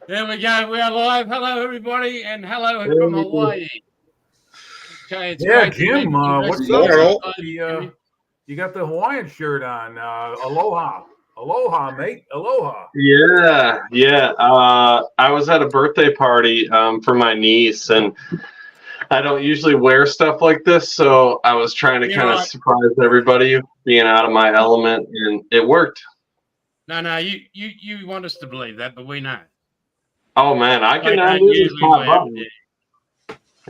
There we go. We are live. Hello, everybody, and hello from Hawaii. Okay, it's Yeah, great Jim, what's up? You got the Hawaiian shirt on. Aloha. Aloha, mate. Aloha. Yeah. I was at a birthday party for my niece, and I don't usually wear stuff like this, so I was trying to kind of surprise everybody being out of my element, and it worked. No, you want us to believe that, but we know. Oh man, I can undo this top button.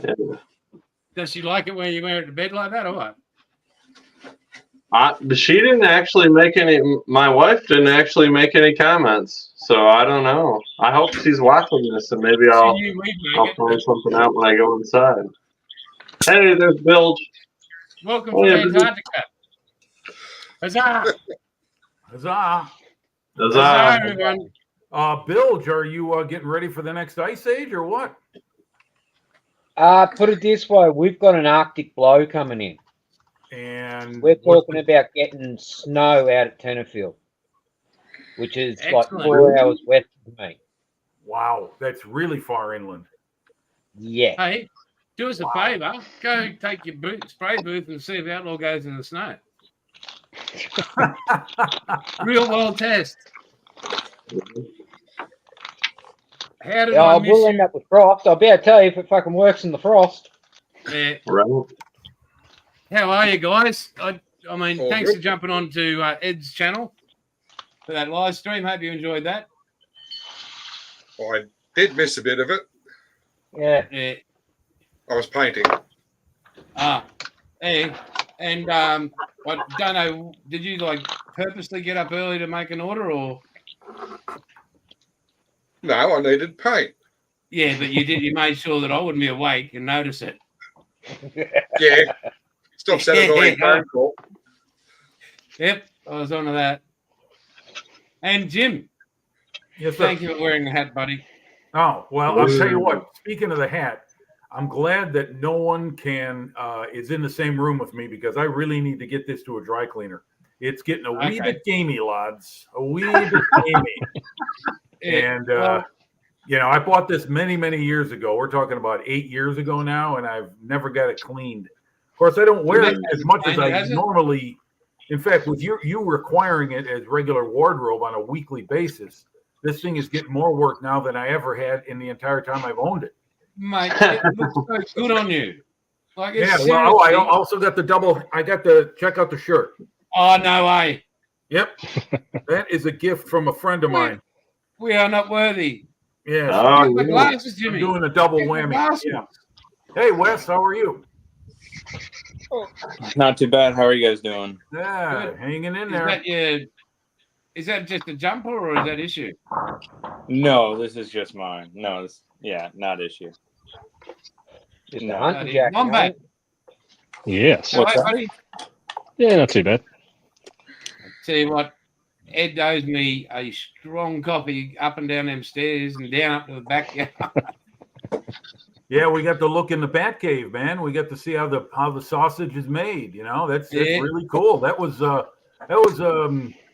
Yeah. Does she like it when you wear it to bed like that, or what? She didn't actually make any. My wife didn't actually make any comments, so I don't know. I hope she's watching this, and maybe I'll find something out when I go inside. Hey, there's Bilge. Welcome to Antarctica. Huzzah! Huzzah! Huzzah, everyone! Bilge, are you getting ready for the next ice age or what? Put it this way, we've got an Arctic blow coming in. And we're talking about getting snow out at Tenterfield, which is like 4 hours west of me. Wow, that's really far inland. Yeah. Hey, do us a favour. Go take your spray booth and see if Outlaw goes in the snow. Real world test. How did I miss we'll end up with frost. I'll be able to tell you if it fucking works in the frost. Yeah. Right. How are you guys? I mean, thanks for jumping on to Ed's channel for that live stream. Hope you enjoyed that. I did miss a bit of it. Yeah. I was painting. Hey. And I don't know, did you like purposely get up early to make an order, or? No, I needed paint. Yeah, but you made sure that I wouldn't be awake and notice it. Yeah. Stop that annoying phone call. Yep, I was on to that. And Jim. Yes, thank you for wearing the hat, buddy. Oh, well, I'll tell you what, speaking of the hat, I'm glad that no one is in the same room with me, because I really need to get this to a dry cleaner. It's getting a wee bit gamey, lads. A wee bit gamey. And, I bought this many, many years ago. We're talking about 8 years ago now, and I've never got it cleaned. Of course, I don't wear it as much as I normally. In fact, with you requiring it as regular wardrobe on a weekly basis, this thing is getting more work now than I ever had in the entire time I've owned it. Mate, it looks so good on you. Like, I also got the double. I got to check out the shirt. Oh, no way. Yep. That is a gift from a friend of mine. We are not worthy. Yes. The glasses, Jimmy. I'm doing a double whammy. Yeah. Hey, Wes, how are you? Not too bad. How are you guys doing? Yeah, good. Hanging in there. Is that just a jumper, or is that issue? No, this is just mine. No, not issue. Just a hunting jacket. Wombat. Yes. What's that, buddy? Yeah, not too bad. Tell you what, Ed owes me a strong coffee up and down them stairs and down up to the backyard. Yeah, we got to look in the bat cave, man. We got to see how the sausage is made. That's really cool. That was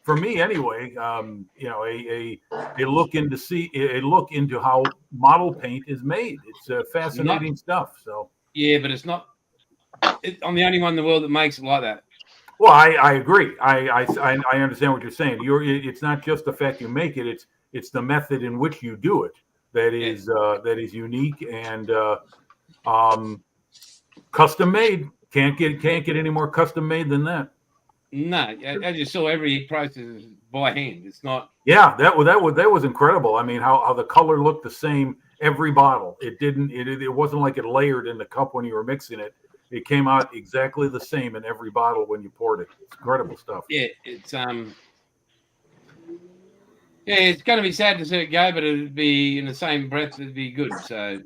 for me anyway. A look into how model paint is made. It's fascinating stuff. So yeah, but it's not. I'm the only one in the world that makes it like that. Well, I agree. I understand what you're saying. It's not just the fact you make it; it's the method in which you do it that is unique and custom made. Can't get any more custom made than that. No, as you saw, every process is by hand. It's not. Yeah, that was incredible. I mean, how the color looked the same every bottle. It wasn't like it layered in the cup when you were mixing it. It came out exactly the same in every bottle when you poured it. It's incredible stuff. Yeah, it's it's going to be sad to see it go, but it'd be in the same breath. It'd be good. So,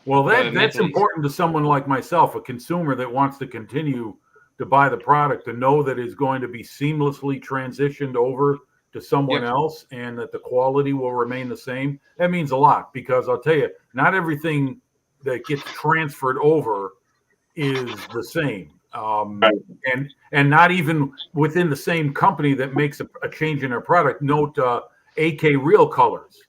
well, that's important to someone like myself, a consumer that wants to continue to buy the product, to know that it's going to be seamlessly transitioned over to someone else, and that the quality will remain the same. That means a lot, because I'll tell you, not everything that gets transferred over is the same, and not even within the same company that makes a change in their product. Note AK Real Colors.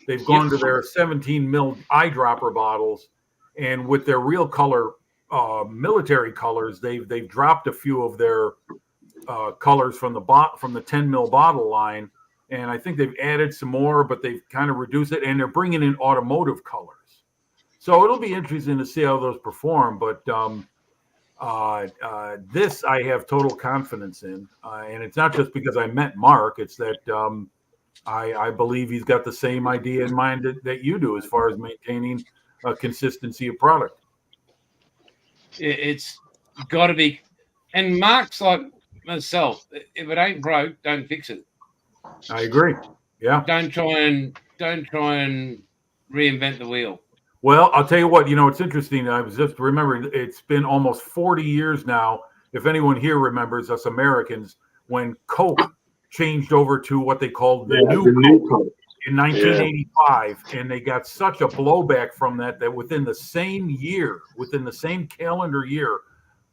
They've gone to their 17 mil eyedropper bottles, and with their real color, military colors, they've dropped a few of their colors from the 10 mil bottle line, and I think they've added some more, but they've kind of reduced it, and they're bringing in automotive colors. So it'll be interesting to see how those perform, but this I have total confidence in, and it's not just because I met Mark. It's that I believe he's got the same idea in mind that you do as far as maintaining a consistency of product. It's got to be, and Mark's like myself. If it ain't broke, don't fix it. I agree. Yeah. Don't try and reinvent the wheel. Well, I'll tell you what, it's interesting. I was just remembering it's been almost 40 years now. If anyone here remembers, us Americans, when Coke changed over to what they called the new Coke in 1985, and they got such a blowback from that within the same calendar year,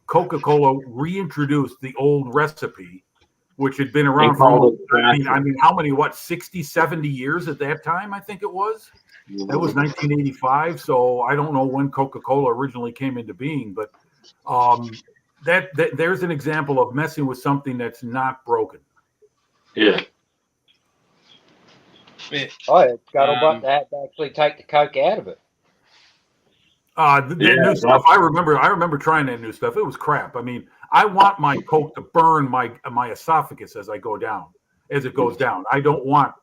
Coca-Cola reintroduced the old recipe, which had been around for, I mean, how many, 60, 70 years at that time, I think it was? That was 1985, so I don't know when Coca-Cola originally came into being, but that there's an example of messing with something that's not broken. Yeah. Oh, it's scuttlebutt to actually take the Coke out of it. The new stuff. I remember trying that new stuff. It was crap. I mean, I want my Coke to burn my esophagus as it goes down. I don't want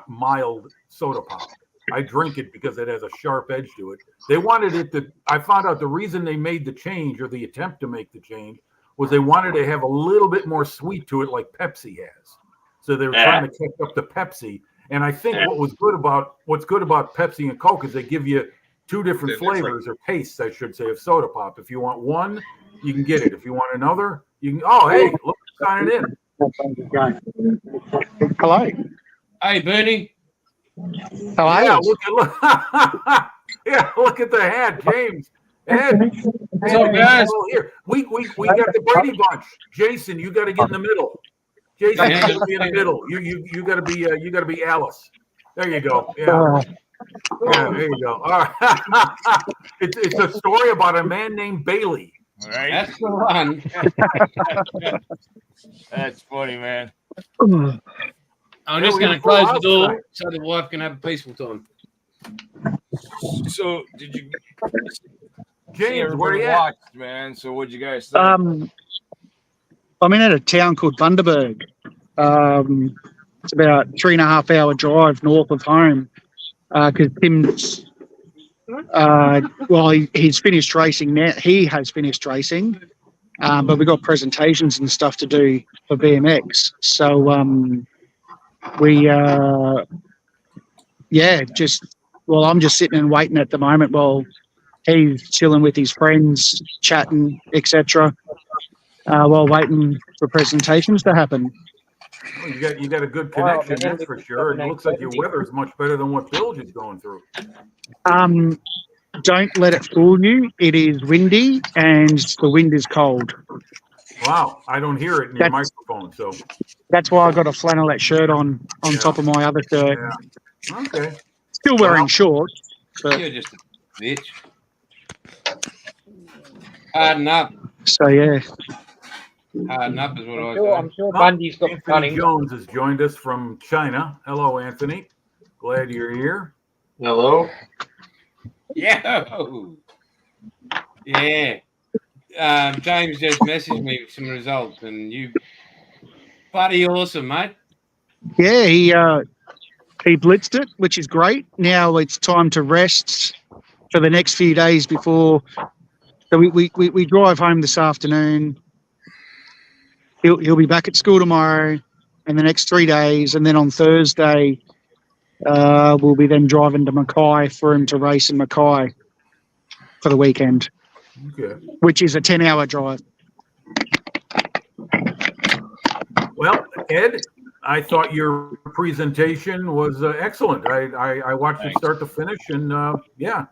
mild soda pop. I drink it because it has a sharp edge to it. They wanted it to. I found out the reason they made the change, or the attempt to make the change, was they wanted to have a little bit more sweet to it, like Pepsi has. So they were trying to catch up to Pepsi. And I think what's good about Pepsi and Coke is they give you two different flavors or tastes, I should say, of soda pop. If you want one, you can get it. If you want another, you can. Oh, hey, look, sign it in. Hello. Hey, Bernie. How are you? Look at the hat, James. Ed, So, guys, here we got the Brady Bunch. Jason, you got to get in the middle. Jason, you got to be in the middle. You got to be Alice. There you go. Yeah. Yeah, there you go. All right. It's a story about a man named Bailey. All right. That's the one. That's funny, man. I'm just going to close the door so the wife can have a peaceful time. So, did you, James, where are you at? Man, so what'd you guys think? I'm in a town called Bundaberg. It's about 3.5 hour drive north of home. Because Tim's, he's finished racing now. He has finished racing, but we've got presentations and stuff to do for BMX. So I'm just sitting and waiting at the moment while he's chilling with his friends, chatting, etc. While waiting for presentations to happen. Well, you got a good connection, that's for sure. It looks like your weather is much better than what Bilge is going through. Don't let it fool you. It is windy and the wind is cold. Wow, I don't hear it in your microphone, so that's why I got a flannelette shirt on top of my other shirt. Yeah. Okay. Still wearing shorts. But... You're just a bitch. Harden up. So yeah. Harden up is what I say. I'm sure Bundy's got Anthony Jones has joined us from China. Hello, Anthony. Glad you're here. Hello. Yeah. Yeah. James just messaged me with some results, and you bloody awesome, mate. Yeah, he blitzed it, which is great. Now it's time to rest for the next few days before. So we drive home this afternoon. He'll be back at school tomorrow and the next 3 days, and then on Thursday we'll be then driving to Mackay for him to race in Mackay for the weekend. Okay. Which is a 10-hour drive. Well, Ed, I thought your presentation was excellent. I watched it start to finish, and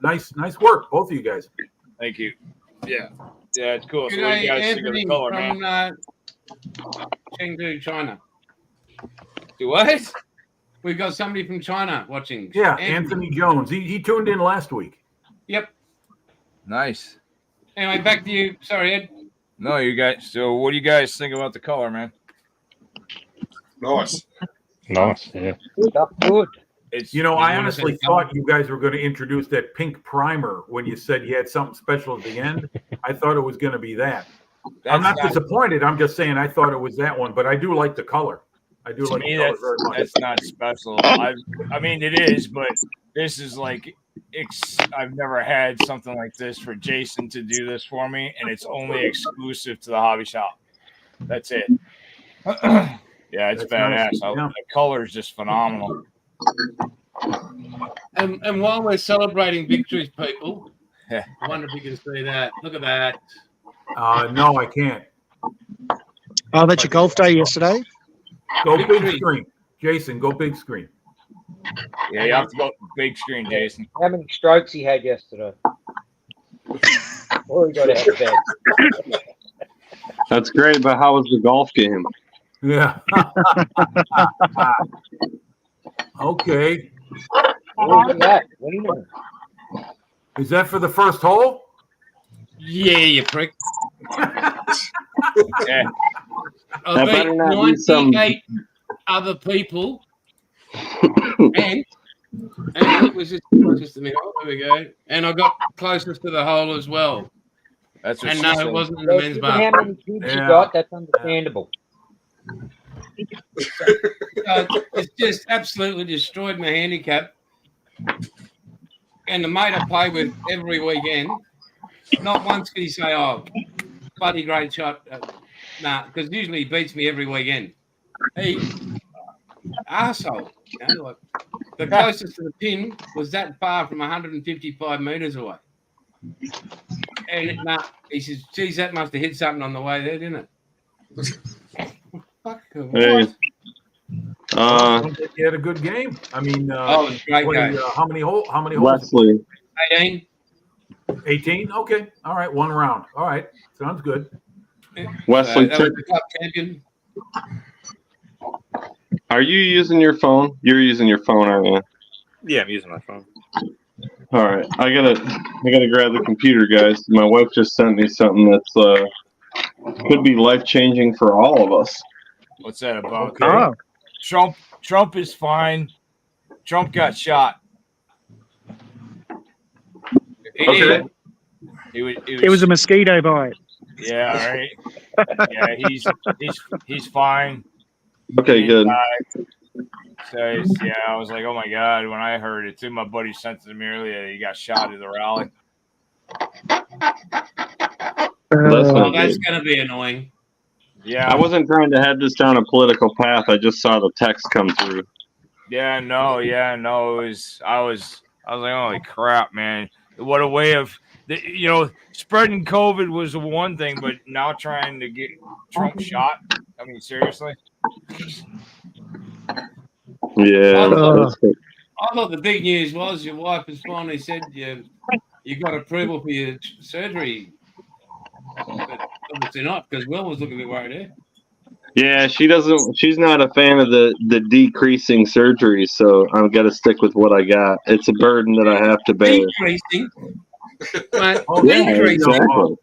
nice work, both of you guys. Thank you. Yeah, it's cool. So Good what do day, you guys think of the color, from man? Chengdu, China. Do what? we've got somebody from China watching. Yeah, Anthony Jones. He tuned in last week. Yep. Nice. Anyway, back to you. Sorry, Ed. No, you guys. So, what do you guys think about the color, man? Nice. Nice. Yeah. Good. It's I honestly thought you guys were going to introduce that pink primer when you said you had something special at the end. I thought it was going to be that. I'm not disappointed. I'm just saying I thought it was that one, but I do like the color. I do like the color very much. That's not special. I mean, it is, but this is like I've never had something like this for Jason to do this for me, and it's only exclusive to the hobby shop. That's it. Yeah, it's badass. Nice. Yeah. The color is just phenomenal. And while we're celebrating victories, people, I wonder if you can see that. Look at that. No, I can't. Oh, that's your golf day yesterday? Go big screen. Jason, go big screen. Yeah, you have to go big screen, Jason. How many strokes he had yesterday? Or he got out of bed. That's great, but how was the golf game? Yeah. Okay. Look at that. Winner. Is that for the first hole? Yeah, you prick. Yeah. I better beat not be some- 98 other people. and it was just closest to me. Oh, there we go. And I got closest to the hole as well. That's what And she no, said. it wasn't in the men's Given how bar. many kids you got, that's understandable. It's just absolutely destroyed my handicap. And the mate I play with every weekend, not once could he say, "Oh, bloody great shot." Nah, because usually he beats me every weekend. He arsehole. Like, the closest to the pin was that far from 155 metres away. And he says, "Geez, that must have hit something on the way there, didn't it?" Fuck. Hey. You had a good game. I mean, it was a great game. How many holes? Wesley. 18. 18. Okay. All right. One round. All right. Sounds good. Wesley, That was the club champion. are you using your phone? You're using your phone, aren't you? Yeah, I'm using my phone. All right, I gotta grab the computer, guys. My wife just sent me something that's could be life changing for all of us. What's that about? Okay. Oh, Trump is fine. Trump got shot. Okay. it was a mosquito bite. Yeah, right. Yeah, he's fine. Okay, good. So yeah, I was like, oh my god, when I heard it too. My buddy sent it to me earlier. He got shot at the rally. Oh, that's going to be annoying. Yeah, I wasn't trying to head this down a political path. I just saw the text come through. Yeah, no. It was. I was like, holy crap, man! What a way of, spreading COVID was one thing, but now trying to get Trump shot. I mean, seriously. Yeah. I thought the big news was your wife has finally said you got approval for your surgery. But obviously not, because Will was looking a bit worried there. Yeah, she's not a fan of the decreasing surgery, so I've got to stick with what I got. It's a burden that I have to bear. Decreasing? Mate, Yeah, decreasing. exactly.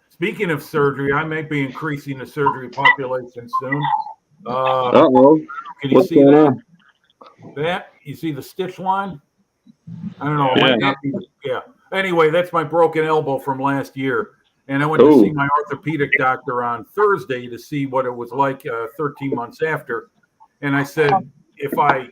Speaking of surgery, I may be increasing the surgery population soon. Uh-oh. Can you What's see going that? on? That? You see the stitch line? I don't know. It Yeah. might not be. Yeah. Anyway, that's my broken elbow from last year. And I went to see my orthopedic doctor on Thursday to see what it was like 13 months after. And I said, if I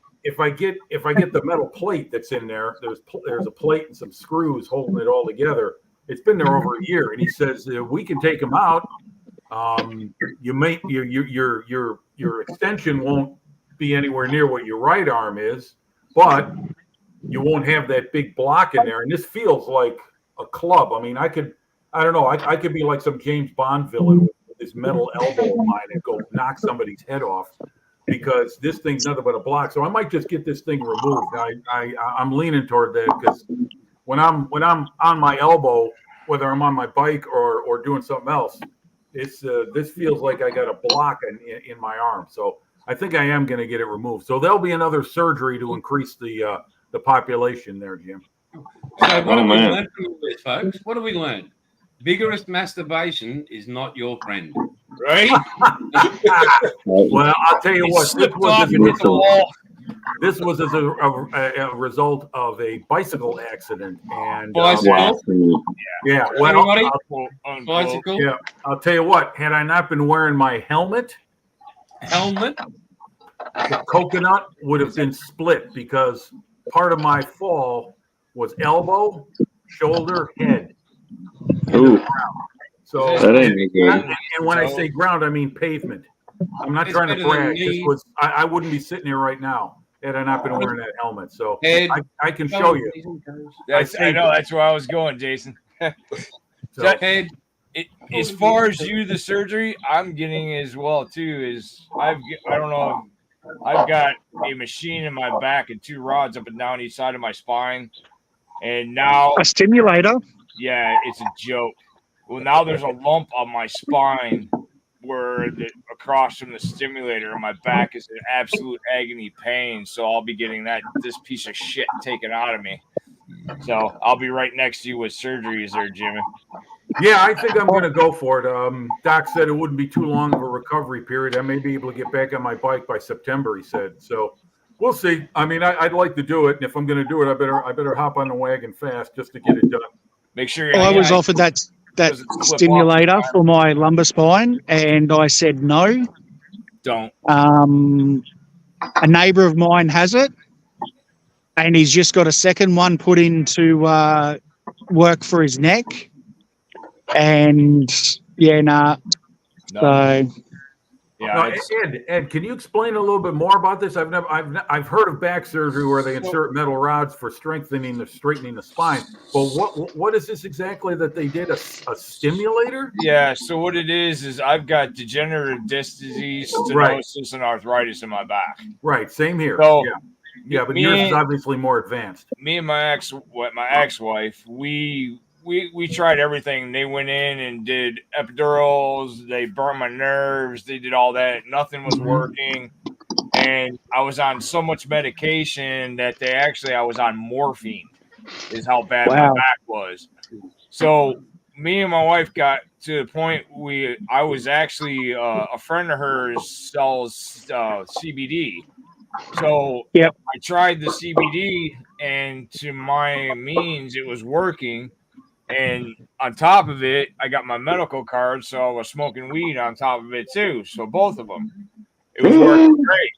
get the metal plate that's in there, there's a plate and some screws holding it all together. It's been there over a year. And he says, we can take them out. Your extension won't be anywhere near what your right arm is, but you won't have that big block in there. And this feels like a club. I mean, I don't know. I could be like some James Bond villain with this metal elbow of mine and go knock somebody's head off, because this thing's nothing but a block. So I might just get this thing removed. I'm leaning toward that, because when I'm on my elbow, whether I'm on my bike or doing something else, this feels like I got a block in my arm. So I think I am going to get it removed. So there'll be another surgery to increase the population there, Jim. So what have we man. learned from all this, folks? What have we learned? Vigorous masturbation is not your friend. Right? Well, I'll tell you It what. slipped off and hit the wall. This was as a result of a bicycle accident, and Bicycle? yeah. Well, Everybody? I'll, Bicycle? yeah. I'll tell you what. Had I not been wearing my helmet, Helmet? the coconut would have been split because part of my fall was elbow, shoulder, head. Ooh, So, that ain't good. and when I say ground, I mean pavement. I'm not It's trying to better than brag. This me. was I wouldn't be sitting here right now had I not been wearing that helmet. So Head. I can show you. I know that's where I was going, Jason. So, Head. As far as you, the surgery, I'm getting as well too. Is I don't know. I've got a machine in my back and 2 rods up and down each side of my spine, and now A stimulator. yeah, it's a joke. Well, now there's a lump on my spine where across from the stimulator, and my back is in absolute agony pain. So I'll be getting this piece of shit taken out of me. So I'll be right next to you with surgeries there, Jimmy. yeah, I think I'm going to go for it. Doc said it wouldn't be too long of a recovery period. I may be able to get back on my bike by September. He said so. We'll see. I mean, I'd like to do it, and if I'm going to do it, I better hop on the wagon fast just to get it done. Make sure you're. I was offered that Does it slip stimulator off? for my lumbar spine, and I said no. Don't. A neighbour of mine has it, and he's just got a second one put in to work for his neck. And yeah, nah. No. So Yeah. Now, it's- Ed, can you explain a little bit more about this? I've heard of back surgery where they insert metal rods for straightening the spine. But what is this exactly that they did? A stimulator? Yeah, so what it is I've got degenerative disc disease, stenosis, and arthritis in my back. Right, same here. So, yeah, but me yours is and- obviously more advanced. Me and my ex-wife, we tried everything. They went in and did epidurals, they burned my nerves, they did all that. Nothing was working. And I was on so much medication that I was on morphine, is how bad my back was. So me and my wife got to the point I was actually a friend of hers sells CBD. So Yep. I tried the CBD, and to my means, it was working. And on top of it, I got my medical card, so I was smoking weed on top of it too. So both of them, it was working great.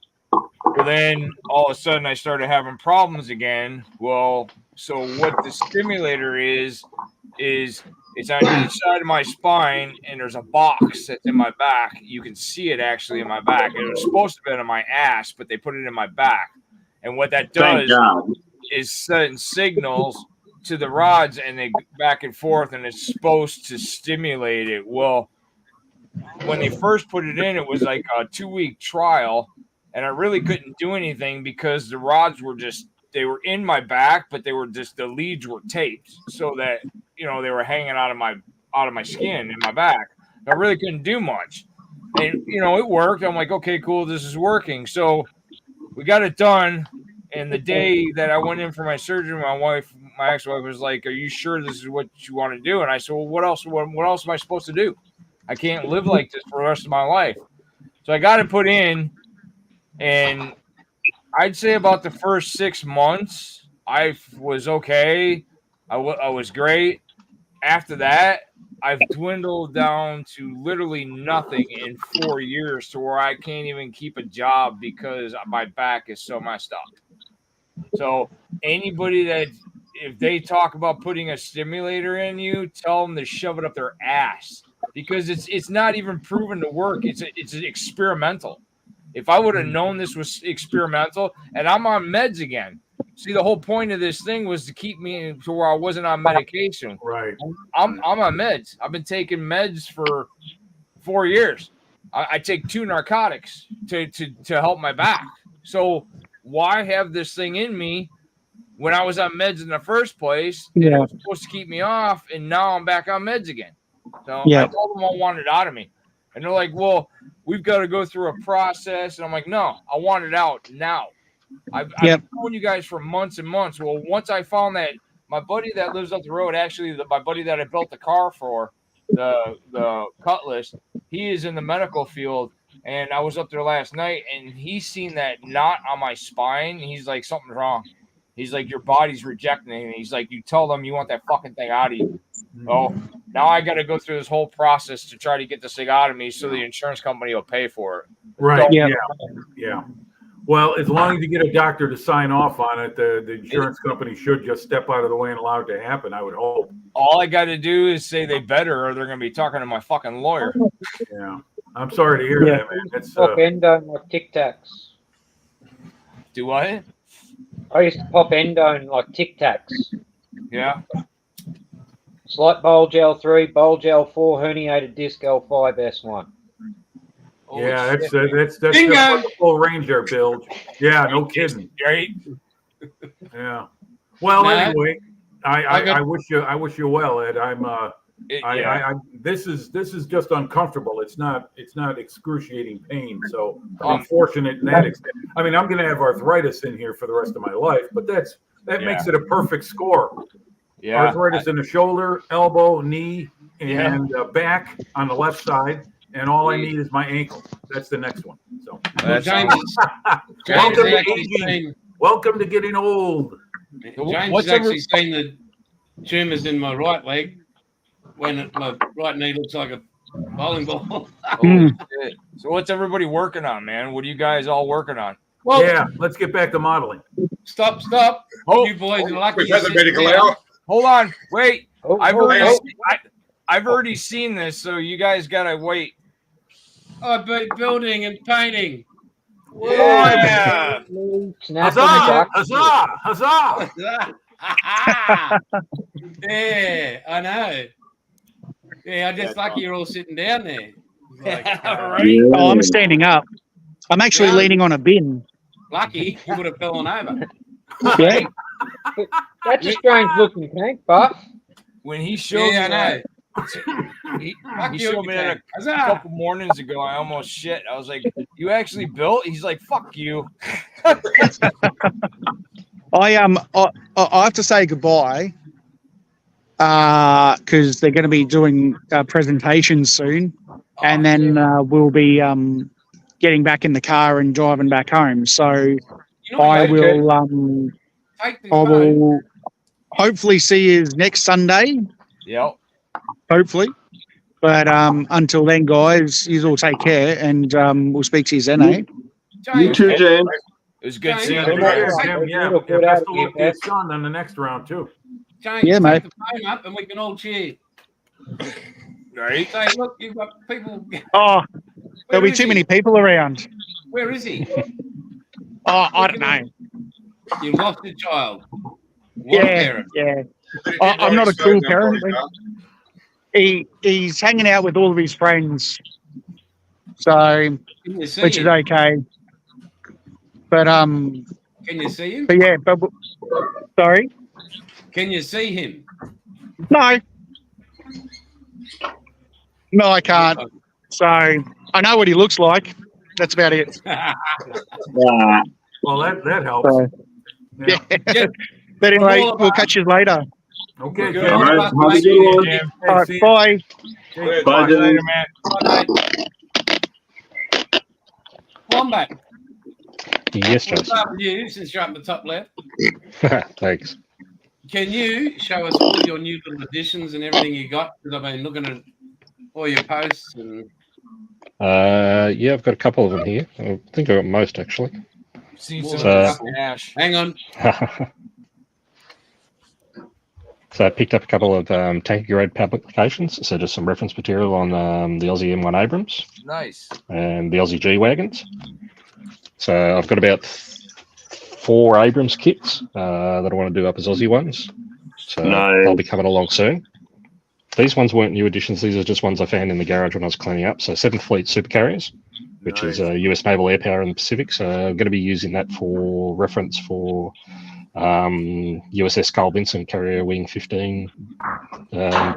Well, then all of a sudden, I started having problems again. Well, so what the stimulator is it's on each side of my spine, and there's a box that's in my back. You can see it actually in my back. It was supposed to be on my ass, but they put it in my back. And what that does is send signals to the rods, and they go back and forth, and it's supposed to stimulate it. Well, when they first put it in, it was like a 2-week trial, and I really couldn't do anything because the rods were they were in my back, but they were the leads were taped so that, they were hanging out of my skin in my back. I really couldn't do much. And, it worked. I'm like, okay, cool. This is working. So we got it done. And the day that I went in for my surgery, my ex-wife was like, "Are you sure this is what you want to do?" And I said, "Well, what else? What else am I supposed to do? I can't live like this for the rest of my life." So I got it put in, and I'd say about the first 6 months, I was okay. I was great. After that, I've dwindled down to literally nothing in 4 years, to where I can't even keep a job because my back is so messed up. So anybody that, if they talk about putting a stimulator in you, tell them to shove it up their ass, because it's not even proven to work. It's experimental. If I would have known this was experimental, and I'm on meds again. See, the whole point of this thing was to keep me to where I wasn't on medication. Right. I'm on meds. I've been taking meds for 4 years. I take 2 narcotics to help my back. So why have this thing in me when I was on meds in the first place? And it was supposed to keep me off, and now I'm back on meds again. So I told them I wanted it out of me. And they're like, well, we've got to go through a process. And I'm like, no, I want it out now. I've been telling you guys for months and months. Well, once I found that my buddy that lives up the road, actually, my buddy that I built the car for, the Cutlass, he is in the medical field. And I was up there last night, and he's seen that knot on my spine. He's like, something's wrong. He's like, your body's rejecting it. And he's like, you tell them you want that fucking thing out of you. Oh, now I got to go through this whole process to try to get this thing out of me so the insurance company will pay for it. Right. Yeah. Well, as long as you get a doctor to sign off on it, the insurance company should just step out of the way and allow it to happen, I would hope. All I got to do is say they better, or they're going to be talking to my fucking lawyer. Yeah. I'm sorry to hear that, man. It's pop endone like Tic Tacs. Do what? I used to pop endone like Tic Tacs. Yeah. Slight bulge L3, bulge L4, herniated disc L5 S1. Yeah, that's the full range there, Bilge. Yeah, no kidding. Right? Yeah. Well, anyway, I wish you well, Ed. This is just uncomfortable. It's not excruciating pain. So I'm fortunate in that extent. I mean, I'm going to have arthritis in here for the rest of my life, but that makes it a perfect score. Yeah. Arthritis in the shoulder, elbow, knee, and back on the left side. And all I need is my ankle. That's the next one. So, welcome to getting old. James has actually seen the tumours in my right leg when my right knee looks like a bowling ball. So what's everybody working on, man? What are you guys all working on? Well, let's get back to modeling. Stop. You boys are lucky. We've had the medical hour. Hold on. Wait. I've already seen this, so you guys got to wait. I've been building and painting. Yeah. Huzzah! Huzzah! Yeah, I know. Yeah, I'm just lucky you're all sitting down there. Like, Oh, I'm standing up. I'm actually leaning on a bin. Lucky, you would have fallen over. Yeah. That's a strange looking tank, Buff. When he showed me that, he showed me that a couple mornings ago. I almost shit. I was like, "You actually built?" He's like, "Fuck you." I have to say goodbye because they're going to be doing presentations soon, and then we'll be getting back in the car and driving back home. So I will hopefully see you next Sunday. Yep. Hopefully. But until then, guys, you all take care, and we'll speak to you then, eh? You too, James. It was good seeing you. Yeah, best of luck to your son on the next round, too. James, yeah, mate. take the phone up and we can all cheer. Right? Say, look, you've got people. Oh, there'll be too many people around. Where is he? Oh, I don't know. You lost a child. Yeah. I'm not a cool parent. He's hanging out with all of his friends, so which is okay. But can you see him? But yeah, but sorry. Can you see him? No, I can't. So I know what he looks like. That's about it. Well, that helps. So, yeah. But anyway, we'll catch you later. Okay, All right, have a good one. All right, bye. Bye, Later, man. Wombat. Yes, We'll Jason. start with you since you're up the top left. Thanks. Can you show us all your new little additions and everything you got? Because I've been looking at all your posts and. Yeah, I've got a couple of them here. I think I've got most actually. Hang on. So I picked up a couple of tanker grade publications. So just some reference material on the Aussie M1 Abrams. Nice. And the Aussie G Wagons. So I've got about 4 Abrams kits that I want to do up as Aussie ones. So they'll be coming along soon. These ones weren't new additions. These are just ones I found in the garage when I was cleaning up. So 7th Fleet Supercarriers, which is US Naval Air Power in the Pacific. So I'm going to be using that for reference for USS Carl Vinson Carrier Wing 15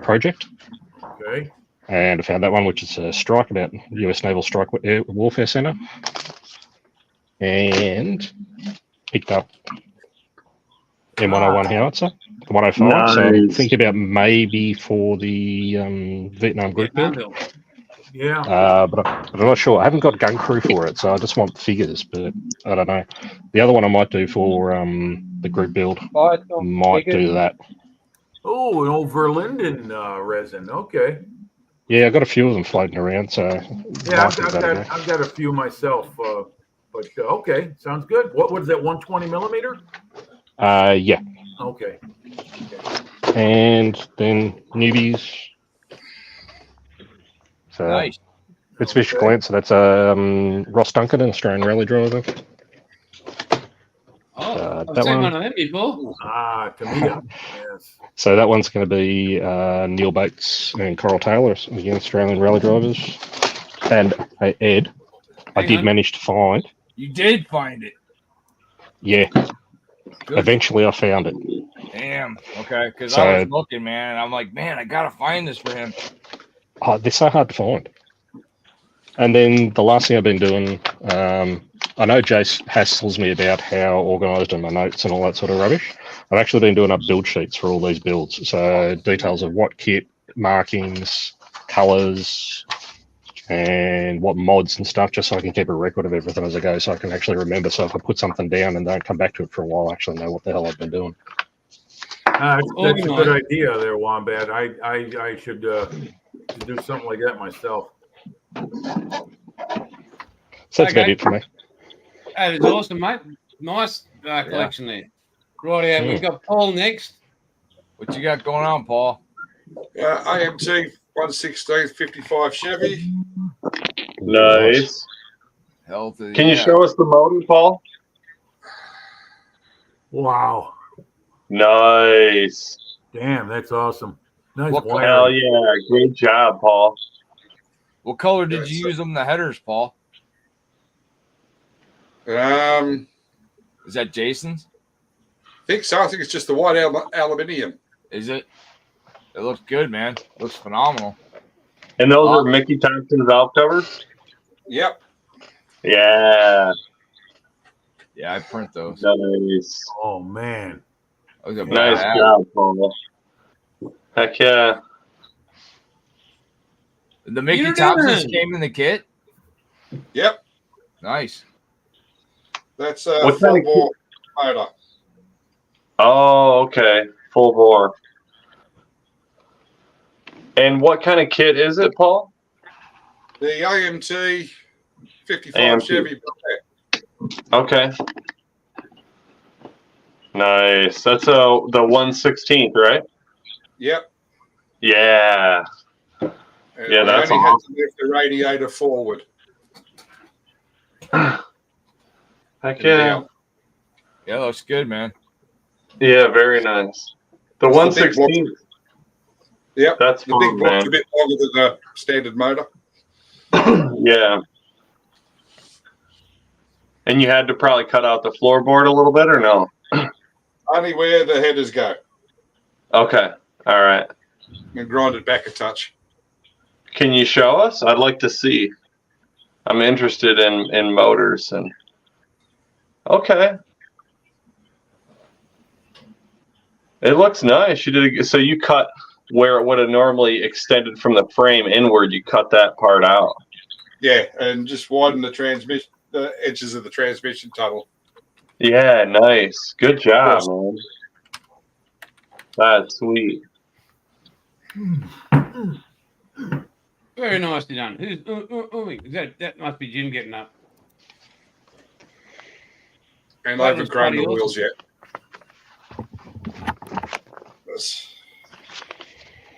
project. Okay. and I found that one, which is a strike about US Naval Strike Air Warfare Center, and picked up M101 howitzer, the 105. Nice. So I'm thinking about maybe for the Vietnam group build. Yeah. But I'm not sure. I haven't got gun crew for it, so I just want figures. But I don't know. The other one I might do for the group build. Might do that. Oh, an old Verlinden resin. Okay. Yeah, I've got a few of them floating around. So yeah, I've got a few myself. But okay, sounds good. What is that? 120 millimeter? Yeah. Okay. And then newbies. So Nice. Mitsubishi Glance. So that's Ross Duncan, an Australian rally driver. Oh, I've that seen one. one of them before. Tamiya. Yes. So that one's going to be Neil Bates and Coral Taylor, again, Australian rally drivers. And Ed, I did manage to find. You did find it. Yeah. Good. Eventually I found it. Damn. Okay. Because So- I was looking, man, and I'm like, man, I gotta find this for him. Oh, they're so hard to find. And then the last thing I've been doing, I know Jace hassles me about how organised are my notes and all that sort of rubbish. I've actually been doing up build sheets for all these builds. So details of what kit, markings, colours, and what mods and stuff, just so I can keep a record of everything as I go, so I can actually remember. So if I put something down and don't come back to it for a while, I actually know what the hell I've been doing. That's a good idea there, Wombat. I should do something like that myself. So that's about it for me. That is awesome, mate. Nice collection there. Right out. We've got Paul next. What you got going on, Paul? AMT 116 55 Chevy. Nice. Healthy. Can you show us the motor, Paul? Wow. Nice. Damn, that's awesome. Nice. Hell yeah. Great job, Paul. What color did you use on the headers, Paul? Is Is that Jason's? I think so. I think it's just the white aluminium. Is it? It looks good, man. It looks phenomenal. And those are Mickey Thompson valve covers? Yep. Yeah. Yeah, I print those. Nice. Oh, man. Nice job, Paul. Heck yeah. The Mickey Thompsons came in the kit? Yep. Nice. That's what full kind of bore motor. Oh, okay. Full bore. And what kind of kit is it, Paul? The AMT 55 AMT. Chevy. Okay. Nice. That's the 1/16th, right? Yep. Yeah. Yeah, that's I only had awesome. to lift the radiator forward. Heck yeah. Yeah, looks good, man. Yeah, very nice. The 1/16th. Yep. That's the fun, big block's man. a bit longer than the standard motor. Yeah. And you had to probably cut out the floorboard a little bit, or no? Only where the headers go. Okay. All right. And grind it back a touch. Can you show us? I'd like to see. I'm interested in motors and. Okay. It looks nice. You did so. You cut where it would have normally extended from the frame inward. You cut that part out. Yeah, and just widen the edges of the transmission tunnel. Yeah, nice. Good job, man. That's sweet. Very nicely done. Who's that must be Jim getting up. And I haven't grown the bloody wheels yet.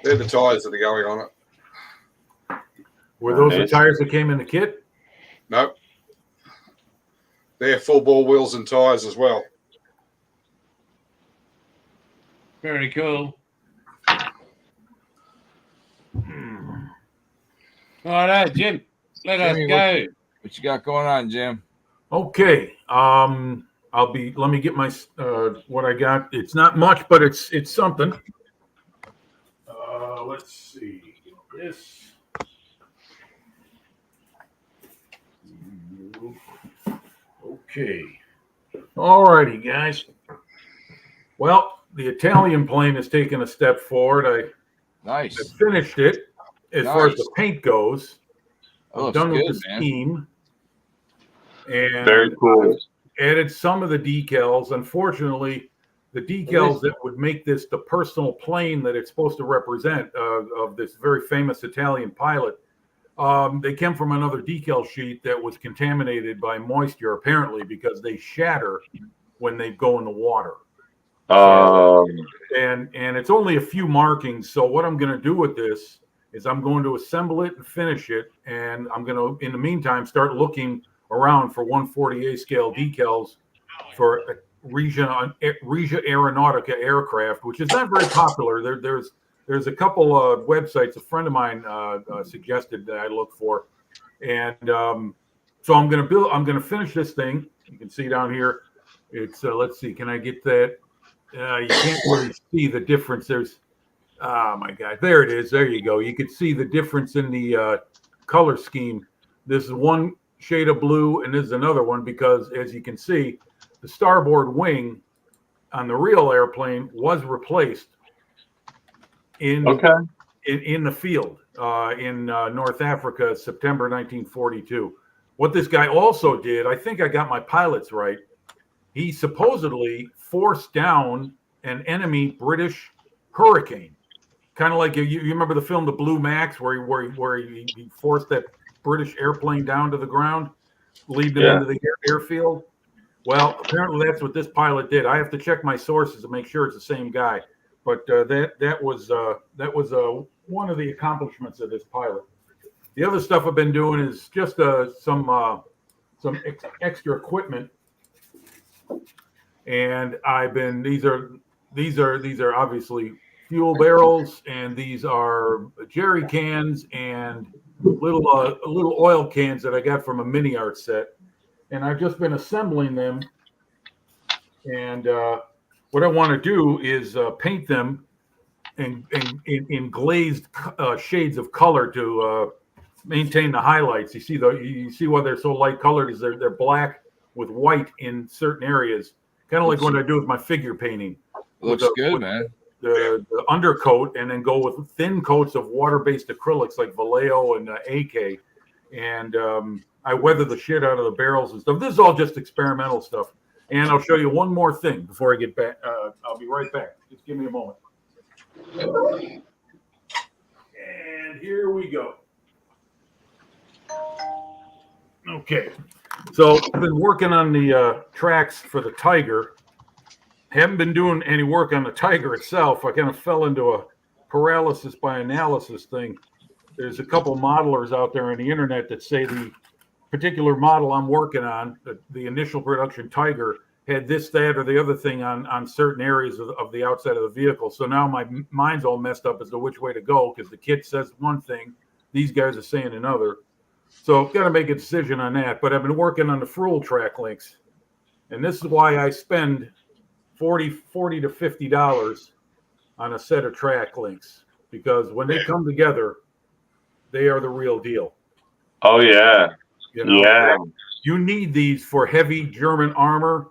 They're the tyres that are going on it. Were those the tires that came in the kit? Nope. They're full bore wheels and tyres as well. Very cool. All right, Jim. Let us Jimmy, go. What you got going on, Jim? Okay. Let me get my what I got. It's not much, but it's something. Let's see. This Okay. All righty, guys. Well, the Italian plane has taken a step forward. I finished it as far as the paint goes. I'm done with the scheme. And very cool. Added some of the decals. Unfortunately, the decals that would make this the personal plane that it's supposed to represent of this very famous Italian pilot, they came from another decal sheet that was contaminated by moisture, apparently, because they shatter when they go in the water. And it's only a few markings. So what I'm going to do with this is I'm going to assemble it and finish it. And I'm going to, in the meantime, start looking around for 140A scale decals for Regia Aeronautica aircraft, which is not very popular. There's a couple of websites a friend of mine suggested that I look for. And so I'm going to finish this thing. You can see down here. It's let's see, can I get that? You can't really see the difference. There's, oh my God, there it is. There you go. You can see the difference in the color scheme. This is one shade of blue, and this is another one because, as you can see, the starboard wing on the real airplane was replaced in the field in North Africa, September 1942. What this guy also did, I think I got my pilots right. He supposedly forced down an enemy British Hurricane, kind of like you remember the film The Blue Max, where he forced that British airplane down to the ground, leaving it into the airfield. Well, apparently that's what this pilot did. I have to check my sources to make sure it's the same guy, but that was one of the accomplishments of this pilot. The other stuff I've been doing is just some extra equipment. And these are obviously fuel barrels, and these are jerry cans and little oil cans that I got from a mini art set. And I've just been assembling them. And what I want to do is paint them in glazed shades of color to maintain the highlights. You see why they're so light colored is they're black with white in certain areas. Kind of like what I do with my figure painting. Looks good, man. The undercoat, and then go with thin coats of water-based acrylics like Vallejo and AK. And I weather the shit out of the barrels and stuff. This is all just experimental stuff. And I'll show you one more thing before I get back. I'll be right back. Just give me a moment. And here we go. Okay. So I've been working on the tracks for the Tiger. Haven't been doing any work on the Tiger itself. I kind of fell into a paralysis by analysis thing. There's a couple modelers out there on the internet that say the particular model I'm working on, the initial production Tiger, had this, that, or the other thing on certain areas of the outside of the vehicle. So now my mind's all messed up as to which way to go, because the kit says one thing, these guys are saying another. So I've got to make a decision on that. But I've been working on the Fruel track links. And this is why I spend $40 to $50 on a set of track links. Because when they come together, they are the real deal. Oh, yeah. You know, you need these for heavy German armor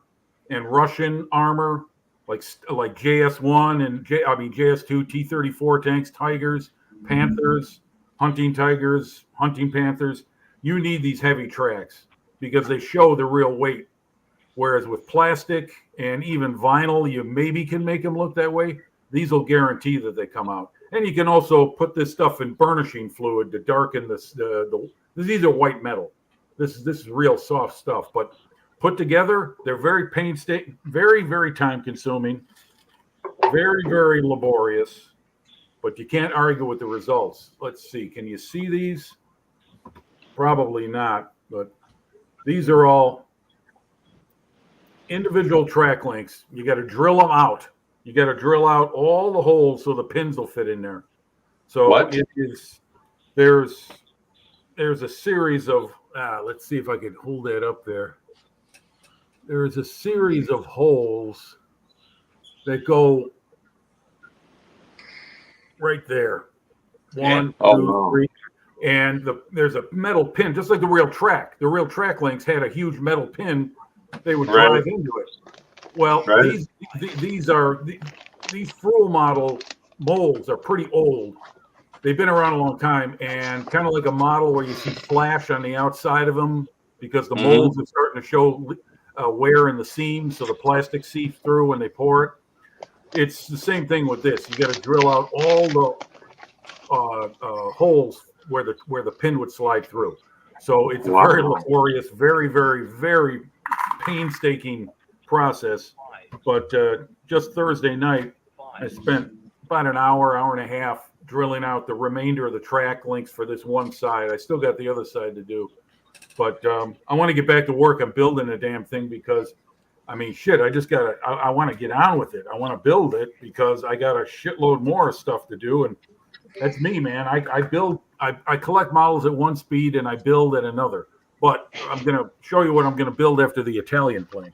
and Russian armor, like JS1 and JS2, T-34 tanks, Tigers, Panthers, hunting Tigers, hunting Panthers. You need these heavy tracks because they show the real weight. Whereas with plastic and even vinyl, you maybe can make them look that way. These will guarantee that they come out. And you can also put this stuff in burnishing fluid to darken these are white metal. This is real soft stuff, but put together, they're very painstaking, very, very time consuming, very, very laborious, but you can't argue with the results. Let's see. Can you see these? Probably not, but these are all individual track links. You got to drill them out. You got to drill out all the holes so the pins will fit in there. So there's a series of, let's see if I can hold that up there. There's a series of holes that go right there. One, two, three. And there's a metal pin, just like the real track. The real track links had a huge metal pin they would Right. drive into it. Well, Right. these Frool model molds are pretty old. They've been around a long time, and kind of like a model where you see flash on the outside of them because the molds are starting to show wear in the seams, so the plastic seeps through when they pour it. It's the same thing with this. You got to drill out all the holes where the pin would slide through. So it's a very laborious, very, very, very painstaking process. But just Thursday night, I spent about an hour and a half drilling out the remainder of the track links for this one side. I still got the other side to do. But I want to get back to work on building the damn thing because, I mean, shit, I want to get on with it. I want to build it because I got a shitload more stuff to do. And that's me, man. I collect models at one speed and I build at another. But I'm going to show you what I'm going to build after the Italian plane.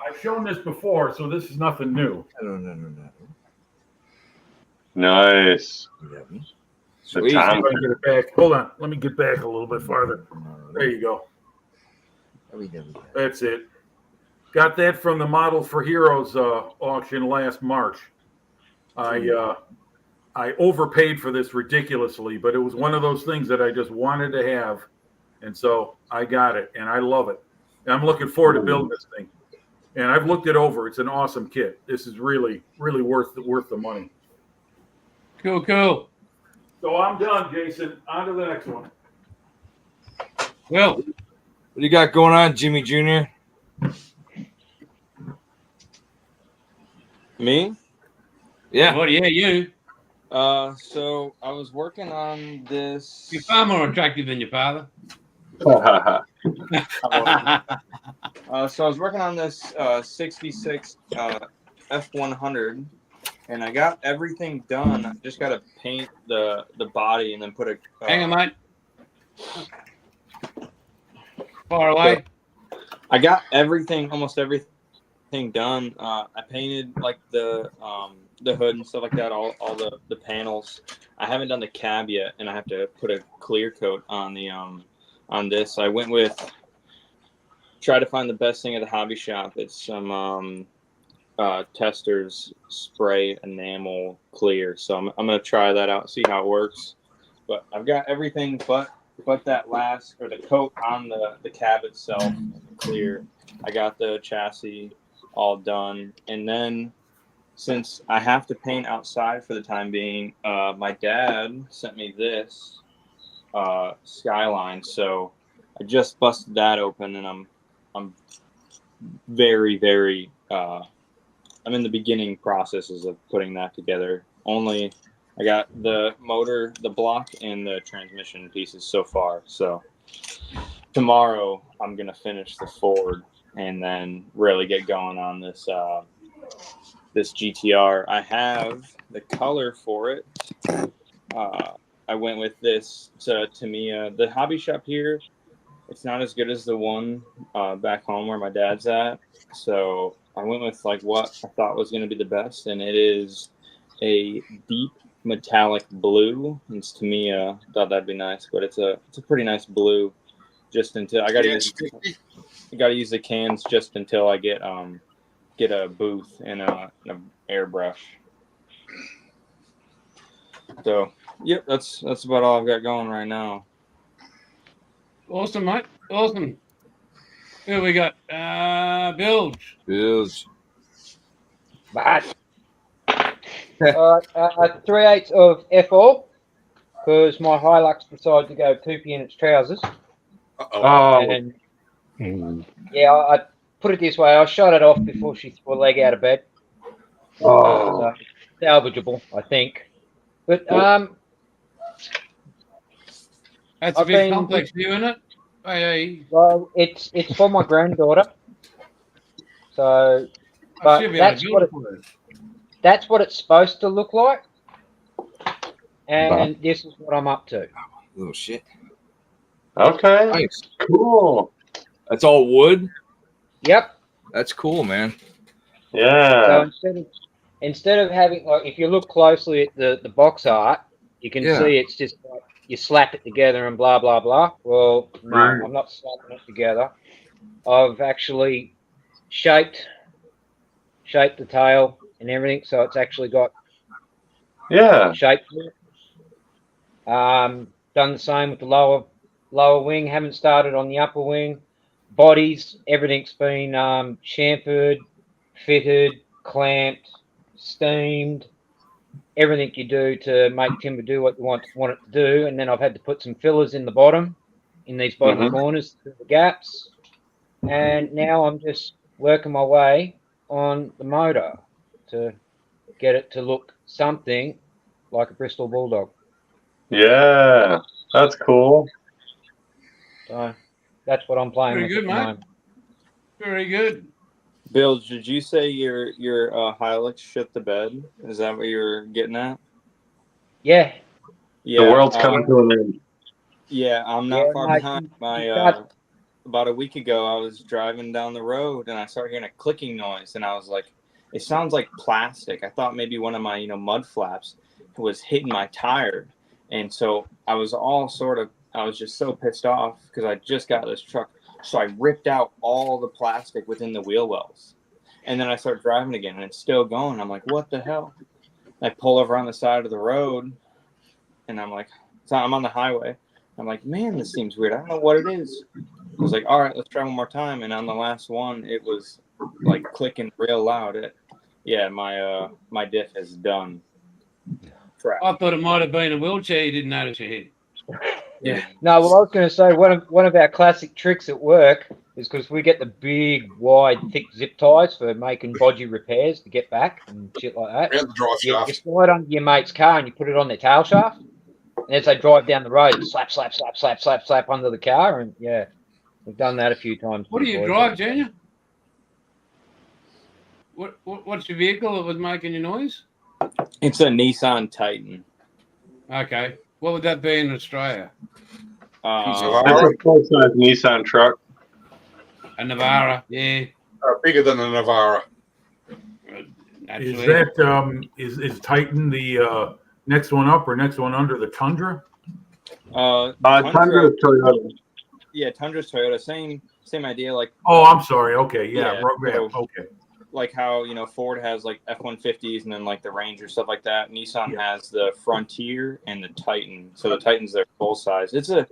I've shown this before, so this is nothing new. Nice. Sweet. Get it back. Hold on. Let me get back a little bit farther. There you go. That's it. Got that from the Model for Heroes auction last March. I overpaid for this ridiculously, but it was one of those things that I just wanted to have, and so I got it, and I love it. And I'm looking forward to building this thing. And I've looked it over. It's an awesome kit. This is really, really worth the money. Cool. So I'm done, Jason. On to the next one. Well, what do you got going on, Jimmy Jr.? Me? Yeah. Well, yeah, you. So I was working on this. You're far more attractive than your father. So I was working on this 66 F100, and I got everything done. I just got to paint the body and then put a. Hang on, mate. Far away. I got almost everything done. I painted like the hood and stuff like that, all the panels. I haven't done the cab yet, and I have to put a clear coat on the on this. I went with try to find the best thing at the hobby shop. It's some Testers spray enamel clear. So I'm gonna try that out, see how it works. But I've got everything but that last or the coat on the cab itself clear. I got the chassis all done, and then since I have to paint outside for the time being, my dad sent me this Skyline. So I just busted that open, and I'm very, very I'm in the beginning processes of putting that together. Only I got the motor, the block, and the transmission pieces so far. So tomorrow I'm gonna finish the Ford and then really get going on this this GTR. I have the color for it. I went with this Tamiya. The hobby shop here, it's not as good as the one back home where my dad's at. So I went with like what I thought was going to be the best, and it is a deep metallic blue. It's Tamiya. Thought that'd be nice, but it's a pretty nice blue. Just until I got to use the cans just until I get a booth and an airbrush. So yep, that's about all I've got going right now. Awesome, mate. Awesome. Who we got? Bilge. But 3/8 of F-all because my Hilux decided to go poopy in its trousers. And yeah, I put it this way: I shot it off before she threw a leg out of bed. So, salvageable, I think. But that's a bit complex view, isn't it? Hey. Well, it's for my granddaughter. So, but that's what it's supposed to look like. And this is what I'm up to. Oh shit. Okay. Nice. Cool. That's all wood? Yep. That's cool, man. Yeah. So instead of having, like, if you look closely at the box art, you can see it's just like you slap it together and blah, blah, blah. Well, no, Right. I'm not slapping it together. I've actually shaped the tail and everything, so it's actually got shape to it. Done the same with the lower wing. Haven't started on the upper wing. Bodies, everything's been shampooed, fitted, clamped, steamed. Everything you do to make timber do what you want it to do. And then I've had to put some fillers in the bottom, in these bottom corners, through the gaps. And now I'm just working my way on the motor to get it to look something like a Bristol Bulldog. Yeah, that's cool. So that's what I'm playing Very with good, at the mate. moment. Very good. Bill, did you say your Hilux shit the bed? Is that what you're getting at? Yeah. The world's coming to an end. Yeah, I'm not far mate, behind. About a week ago, I was driving down the road and I started hearing a clicking noise, and I was like, "It sounds like plastic." I thought maybe one of my mud flaps was hitting my tire, and so I was just so pissed off because I just got this truck. So I ripped out all the plastic within the wheel wells. And then I start driving again, and it's still going. I'm like, what the hell? I pull over on the side of the road, and I'm like, so I'm on the highway. I'm like, man, this seems weird. I don't know what it is. I was like, all right, let's try one more time. And on the last one, it was like clicking real loud. My diff is done. Crap. I thought it might have been a wheelchair you didn't notice you hit. Yeah. No, well, I was going to say one of our classic tricks at work is because we get the big, wide, thick zip ties for making bodgy repairs to get back and shit like that. Around the drive shaft. You slide under your mate's car and you put it on their tail shaft. And as they drive down the road, slap, slap, slap, slap, slap, slap under the car. And yeah, we've done that a few times. What do you drive, Junior? What's your vehicle that was making your noise? It's a Nissan Titan. Okay. What would that be in Australia? That's a full-size Nissan truck. A Navara, yeah. Bigger than a Navara. Is that is Titan the next one up or next one under the Tundra? Tundra is Toyota. Yeah, Tundra's Toyota. Same idea. Like. Oh, I'm sorry. Okay, yeah, so, okay. Like how Ford has like F-150s and then like the Ranger, stuff like that. Nissan has the Frontier and the Titan. So the Titan's their full size. It's a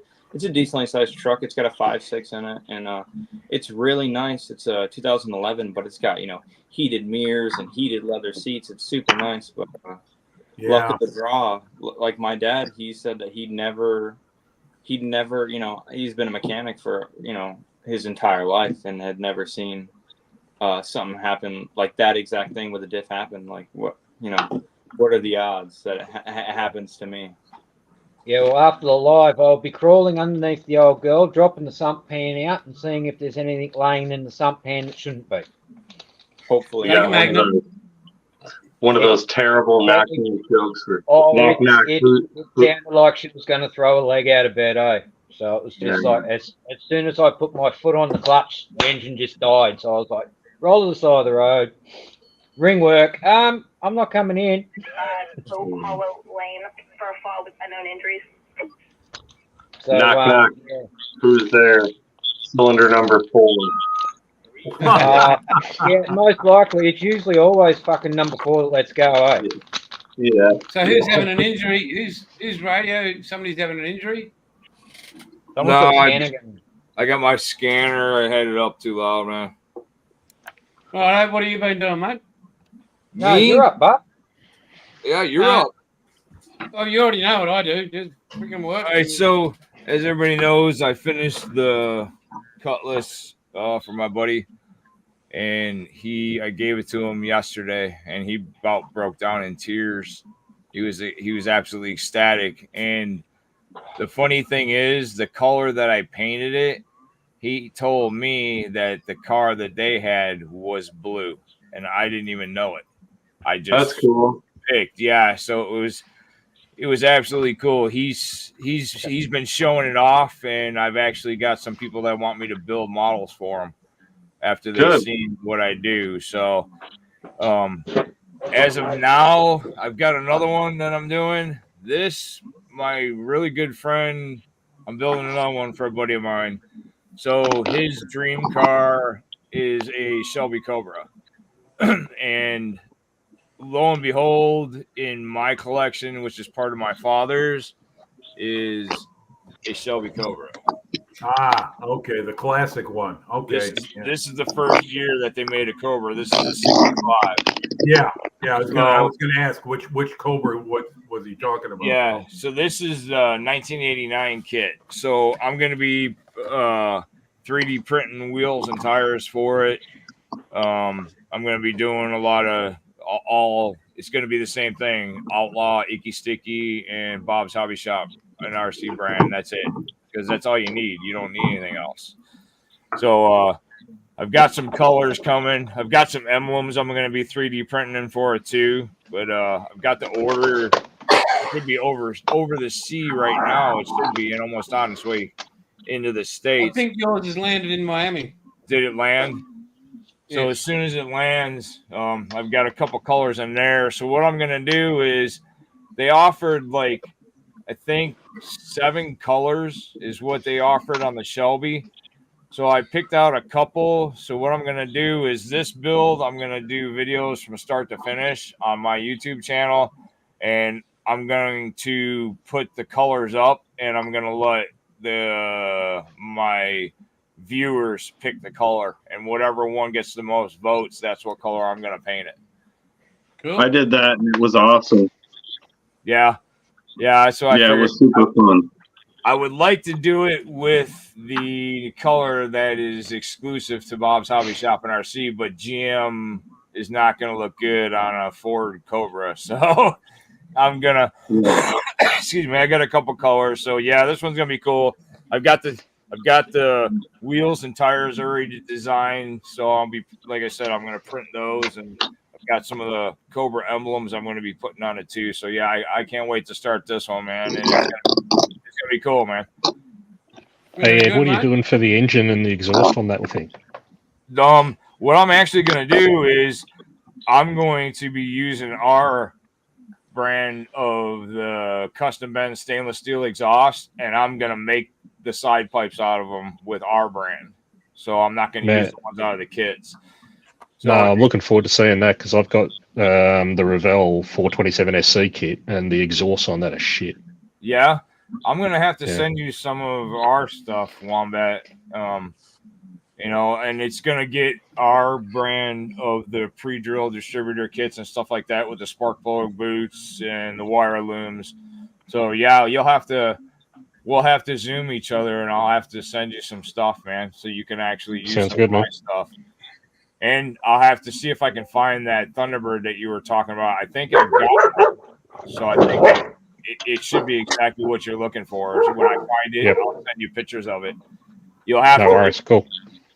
decently sized truck. It's got a 5.6 in it, and it's really nice. It's a 2011, but it's got heated mirrors and heated leather seats. It's super nice. But luck of the draw. Like my dad, he said that he'd never he's been a mechanic for his entire life and had never seen something happen like that exact thing with a diff happen. Like what are the odds that it happens to me? Yeah, well, after the live, I'll be crawling underneath the old girl, dropping the sump pan out and seeing if there's anything laying in the sump pan that shouldn't be. Hopefully. Yeah, one of those terrible knocking jokes. It sounded like she was going to throw a leg out of bed, eh? So it was just like, as soon as I put my foot on the clutch, the engine just died. So I was like, roll to the side of the road. Ring work. I'm not coming in. Hollow Lane for a fall with unknown injuries. So, knock. Yeah. Who's there? Cylinder number 4. Yeah, most likely. It's usually always fucking number 4 that lets go, eh? Yeah. So who's having an injury? Who's radio? Somebody's having an injury? I got my scanner. I had it up too loud, man. All right, what have you been doing, mate? No, you're up, bud. Yeah, you're up. Oh, you already know what I do. Just freaking work. All right, so as everybody knows, I finished the Cutlass for my buddy, and I gave it to him yesterday, and he about broke down in tears. He was absolutely ecstatic. And the funny thing is, the color that I painted it, he told me that the car that they had was blue, and I didn't even know it. That's cool. Picked, yeah. So it was absolutely cool. He's been showing it off, and I've actually got some people that want me to build models for him after they've seen what I do. So as of now, I've got another one that I'm doing. This my really good friend, I'm building another one for a buddy of mine. So his dream car is a Shelby Cobra. And lo and behold, in my collection, which is part of my father's, is a Shelby Cobra. Ah, okay, the classic one. Okay. This is the first year that they made a Cobra. This is a 65. Yeah. I was gonna ask which Cobra was he talking about? Yeah, so this is the 1989 kit. So I'm gonna be 3D printing wheels and tires for it. I'm gonna be doing a lot of all. It's gonna be the same thing: Outlaw, Icky Sticky, and Bob's Hobby Shop, an RC brand. That's it, because that's all you need. You don't need anything else. So I've got some colors coming. I've got some emblems I'm going to be 3D printing for it too. But I've got the order. It could be over the sea right now. It should be and almost on its way into the States. I think yours has landed in Miami. Did it land? So as soon as it lands, I've got a couple colors in there. So what I'm going to do is they offered like, I think 7 colors is what they offered on the Shelby. So I picked out a couple. So what I'm going to do is this build, I'm going to do videos from start to finish on my YouTube channel. And I'm going to put the colors up and I'm going to let my viewers pick the color. And whatever one gets the most votes, that's what color I'm going to paint it. Cool. I did that and it was awesome. Yeah. So I it was super fun. I would like to do it with the color that is exclusive to Bob's Hobby Shop and RC, but GM is not going to look good on a Ford Cobra. So I'm going to, excuse me, I got a couple colors. So yeah, this one's going to be cool. I've got the wheels and tires already designed. So I'll be, like I said, I'm going to print those, and I've got some of the Cobra emblems I'm going to be putting on it too. So yeah, I can't wait to start this one, man. And it's gonna be cool, man. Hey Ed, what are you doing for the engine and the exhaust on that thing? What I'm actually gonna do is I'm going to be using our brand of the custom bend stainless steel exhaust, and I'm gonna make the side pipes out of them with our brand. So I'm not gonna use the ones out of the kits. So, no, I'm looking forward to seeing that because I've got the Revell 427 SC kit, and the exhaust on that is shit. Yeah. I'm going to have to send you some of our stuff, Wombat, and it's going to get our brand of the pre-drill distributor kits and stuff like that with the spark plug boots and the wire looms. So, yeah, we'll have to Zoom each other, and I'll have to send you some stuff, man, so you can actually use some of my stuff. And I'll have to see if I can find that Thunderbird that you were talking about. I think I've got it. So I think it should be exactly what you're looking for. So when I find it, I'll send you pictures of it. You'll have no worries, cool.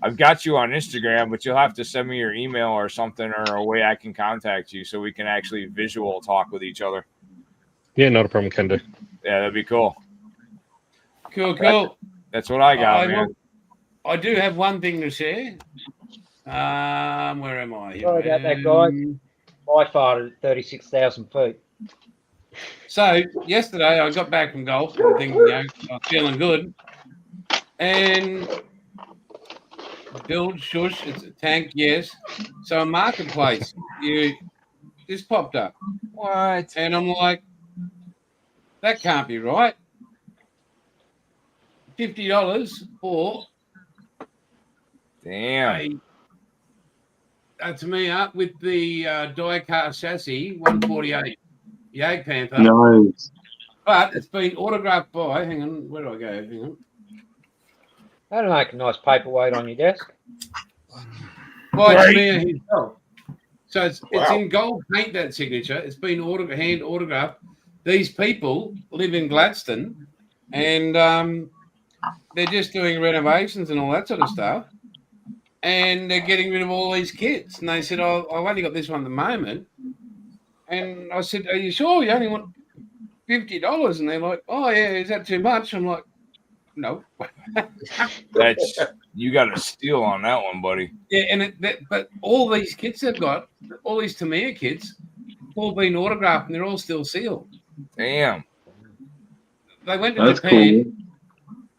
I've got you on Instagram, but you'll have to send me your email or something, or a way I can contact you so we can actually visual talk with each other. Yeah, not a problem, can do. Yeah, that'd be cool. Cool. That's what I got, man. I do have one thing to share. Where am I? Sorry about that, guys. I fired at 36,000 feet. So yesterday I got back from golf and thinking, I was feeling good. And build, shush, it's a tank, yes. So a marketplace, just popped up. What? And I'm like, that can't be right. $50 for to me up with the die-cast chassis 148 Yag Panther. Nice. But it's been autographed by, hang on, where do I go? Hang on. That'll make a nice paperweight on your desk. By Jameer himself. So it's in gold paint, that signature. It's been hand autographed. These people live in Gladstone, and they're just doing renovations and all that sort of stuff. And they're getting rid of all these kits. And they said, I've only got this one at the moment. And I said, are you sure you only want $50? And they're like, oh, yeah, is that too much? I'm like, no. You got a steal on that one, buddy. Yeah, but all these kits they've got, all these Tamiya kits, all been autographed, and they're all still sealed. Damn. they went to That's Japan, cool.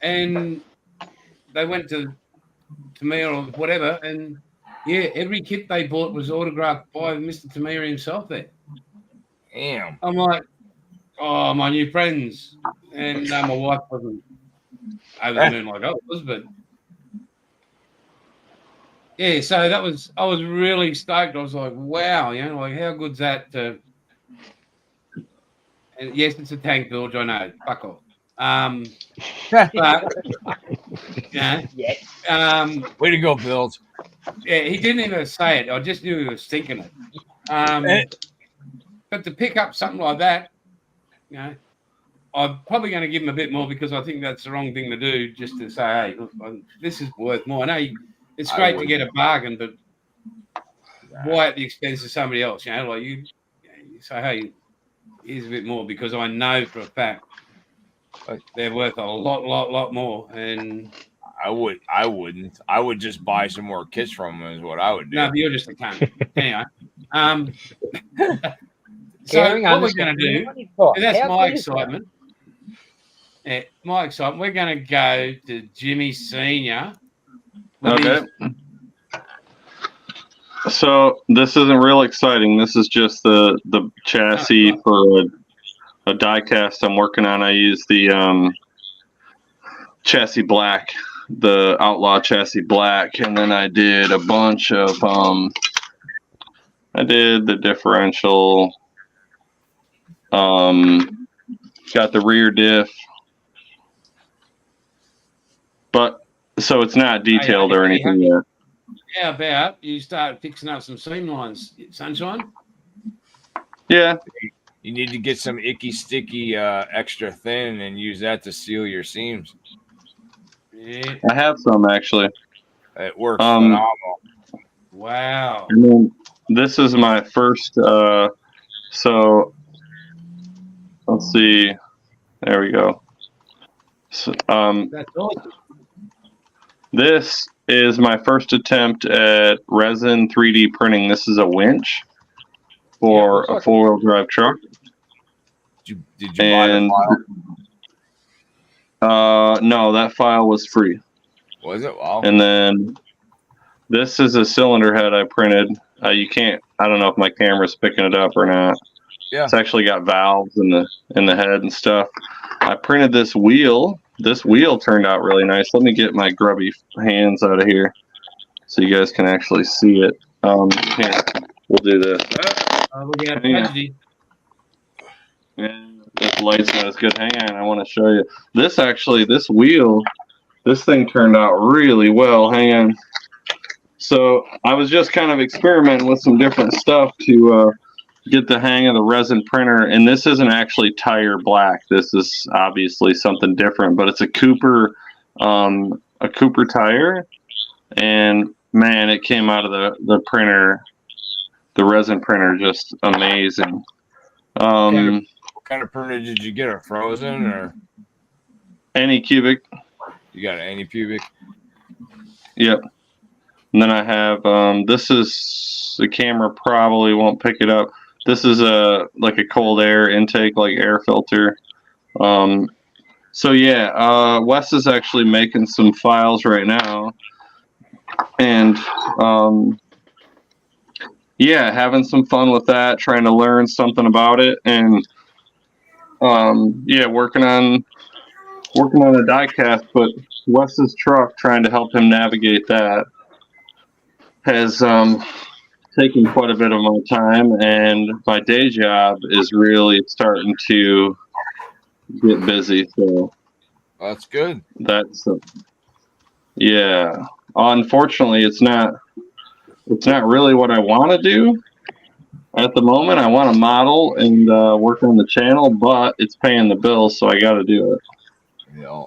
and they went to Tamiya or whatever, and yeah, every kit they bought was autographed by Mr. Tamiya himself there. Damn. I'm like, oh, my new friends. And my wife wasn't over the moon like I was, but yeah, so I was really stoked. I was like, wow, you know, like how good's that? And yes, it's a tank, Bilge, I know. Fuck off. But yeah, way to go, Bilge. Yeah, he didn't even say it. I just knew he was thinking it. But to pick up something like that, you know, I'm probably going to give him a bit more because I think that's the wrong thing to do. Just to say, hey, look, this is worth more. I know it's great to get a bargain, but why at the expense of somebody else? You know, like you say, hey, here's a bit more because I know for a fact they're worth a lot more. And I wouldn't. I would just buy some more kits from them. Is what I would do. No, but you're just a cunt. Anyway, so what we're going to do, and that's my excitement. Yeah, my excitement. We're going to go to Jimmy Senior. Okay. So this isn't real exciting. This is just the chassis for a die cast I'm working on. I use the chassis black, the Outlaw chassis black, and then I did a bunch of I did the differential, got the rear diff, but so it's not detailed or anything yet. How about you start fixing up some seam lines, Sunshine? Yeah. You need to get some icky sticky extra thin and use that to seal your seams. Yeah. I have some actually. It works phenomenal. Wow. And then this is my first. So let's see. There we go. So, That's awesome. This is my first attempt at resin 3D printing. This is a winch for a 4-wheel drive truck. Did you buy the file? No, that file was free. Was it? Wow. And then this is a cylinder head I printed. You can't. I don't know if my camera's picking it up or not. Yeah. It's actually got valves in the head and stuff. I printed this wheel. This wheel turned out really nice. Let me get my grubby hands out of here so you guys can actually see it. Here, we'll do this. We got tragedy. And this light's not as good. Hang on, I want to show you. This wheel, this thing turned out really well. Hang on. So I was just kind of experimenting with some different stuff to get the hang of the resin printer, and this isn't actually tire black. This is obviously something different, but it's a Cooper tire, and man, it came out of the printer, the resin printer, just amazing. What kind of printer did you get? A frozen or any cubic? You got an any cubic? Yep. And then I have this is the camera probably won't pick it up. This is like a cold air intake, like air filter. So yeah, Wes is actually making some files right now, and yeah, having some fun with that, trying to learn something about it, and yeah, working on a die cast. But Wes's truck, trying to help him navigate that, has taking quite a bit of my time, and my day job is really starting to get busy. So that's good. That's yeah. Unfortunately, it's not really what I want to do at the moment. I want to model and work on the channel, but it's paying the bills, so I got to do it. Yeah.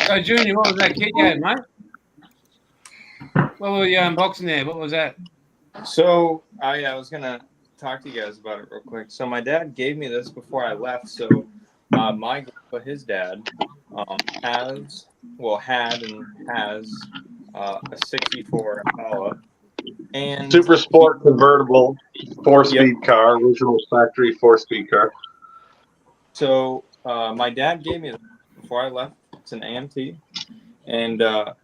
So, Junior, what was that kit you had, mate? What were you unboxing there? What was that? So I was gonna talk to you guys about it real quick. So my dad gave me this before I left. So his dad had and has a '64 Impala and Super Sport convertible 4-speed car, original factory 4-speed car. So my dad gave me before I left. It's an AMT, and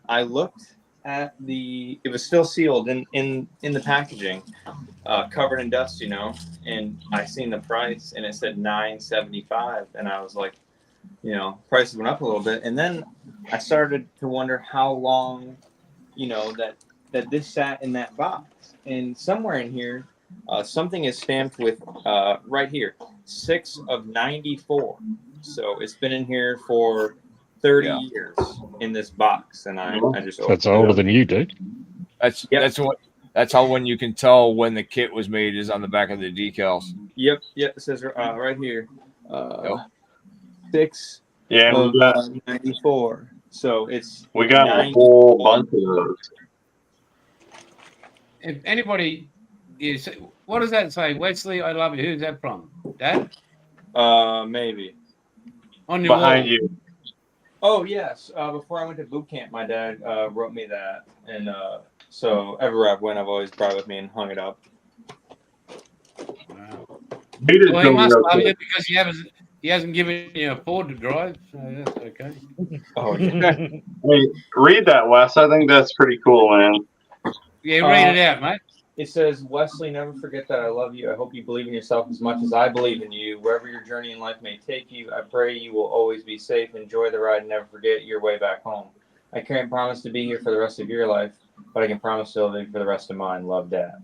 I looked at it was still sealed in the packaging, covered in dust, and I seen the price and it said $975, and I was like, prices went up a little bit, and then I started to wonder how long, that this sat in that box, and somewhere in here, something is stamped with right here, 6 of 94. So it's been in here for 30 years in this box, and I just that's older than you, dude. That's how when you can tell when the kit was made is on the back of the decals. Yep. It says right here, 6 of 94. So we got a whole bunch of those. If anybody is, what does that say? Wesley, I love you. Who's that from? Dad? Maybe. On your behind wall. you. Oh yes. Before I went to boot camp, my dad wrote me that, and so everywhere I've went, I've always brought it with me and hung it up. Wow. Well, he must love you because he hasn't given you a Ford to drive, so that's okay. Oh yeah. Hey, read that, Wes. I think that's pretty cool, man. Yeah, read it out, mate. It says, Wesley, never forget that I love you. I hope you believe in yourself as much as I believe in you. Wherever your journey in life may take you, I pray you will always be safe. Enjoy the ride and never forget your way back home. I can't promise to be here for the rest of your life, but I can promise to live for the rest of mine. Love, Dad.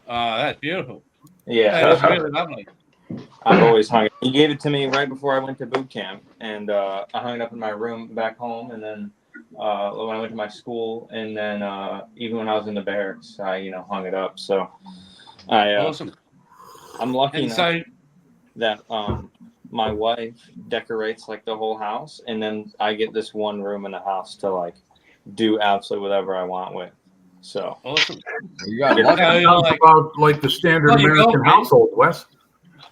Oh, that's beautiful. Yeah. That's really lovely. I've always hung it. He gave it to me right before I went to boot camp, and I hung it up in my room back home, and then when I went to my school, and then even when I was in the barracks, I hung it up. So Awesome. I'm lucky enough that my wife decorates like the whole house, and then I get this one room in the house to like do absolutely whatever I want with. So awesome. You got about like the standard American household, Wes.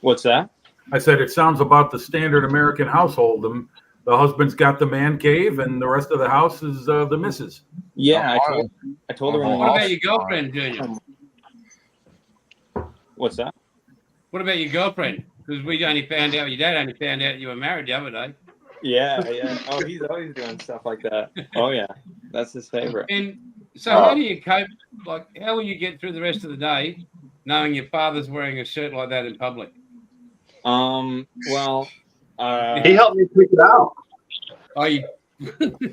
What's that? I said it sounds about the standard American household. The husband's got the man cave, and the rest of the house is the missus. Yeah, I told her. What about your girlfriend, Junior? What's that? What about your girlfriend? Because your dad only found out you were married the other day. Yeah. Oh, he's always doing stuff like that. Oh yeah, that's his favorite. And so, how do you cope? Like, how will you get through the rest of the day, knowing your father's wearing a shirt like that in public? Well, he helped me pick it out. Oh,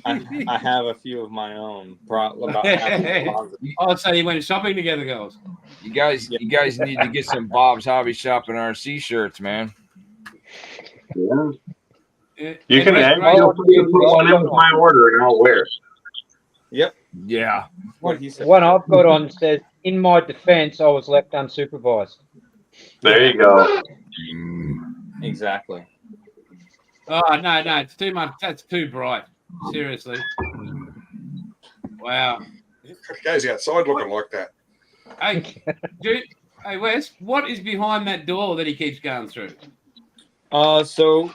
I have a few of my own. Oh, so you went shopping together, girls. You guys need to get some Bob's Hobby Shop and RC shirts, man. Yeah. You can put one in with my order, and I'll wear it. Yep. Yeah. What he said. One I've got on says, "In my defense, I was left unsupervised." There you go. Exactly. Oh no, it's too much. That's too bright. Seriously. Wow. Guys outside looking like that. Hey, hey, Wes, what is behind that door that he keeps going through? So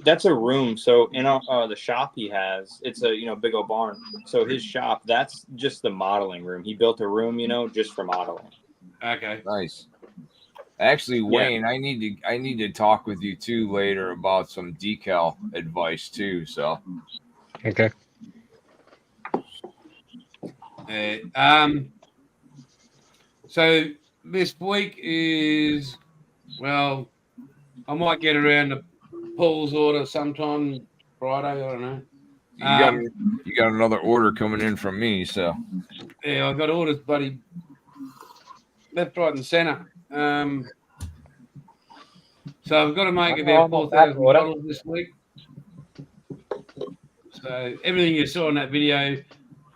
that's a room. So in the shop he has, it's a big old barn. So his shop, that's just the modeling room. He built a room, just for modeling. Okay. Nice. Actually, Wayne, I need to talk with you too later about some decal advice too. So. Okay. So this week is, well, I might get around to Paul's order sometime Friday. I don't know. You got another order coming in from me, so. Yeah, I got orders, buddy. Left, right, and center. So I've got to make about 4,000 models this week. So everything you saw in that video,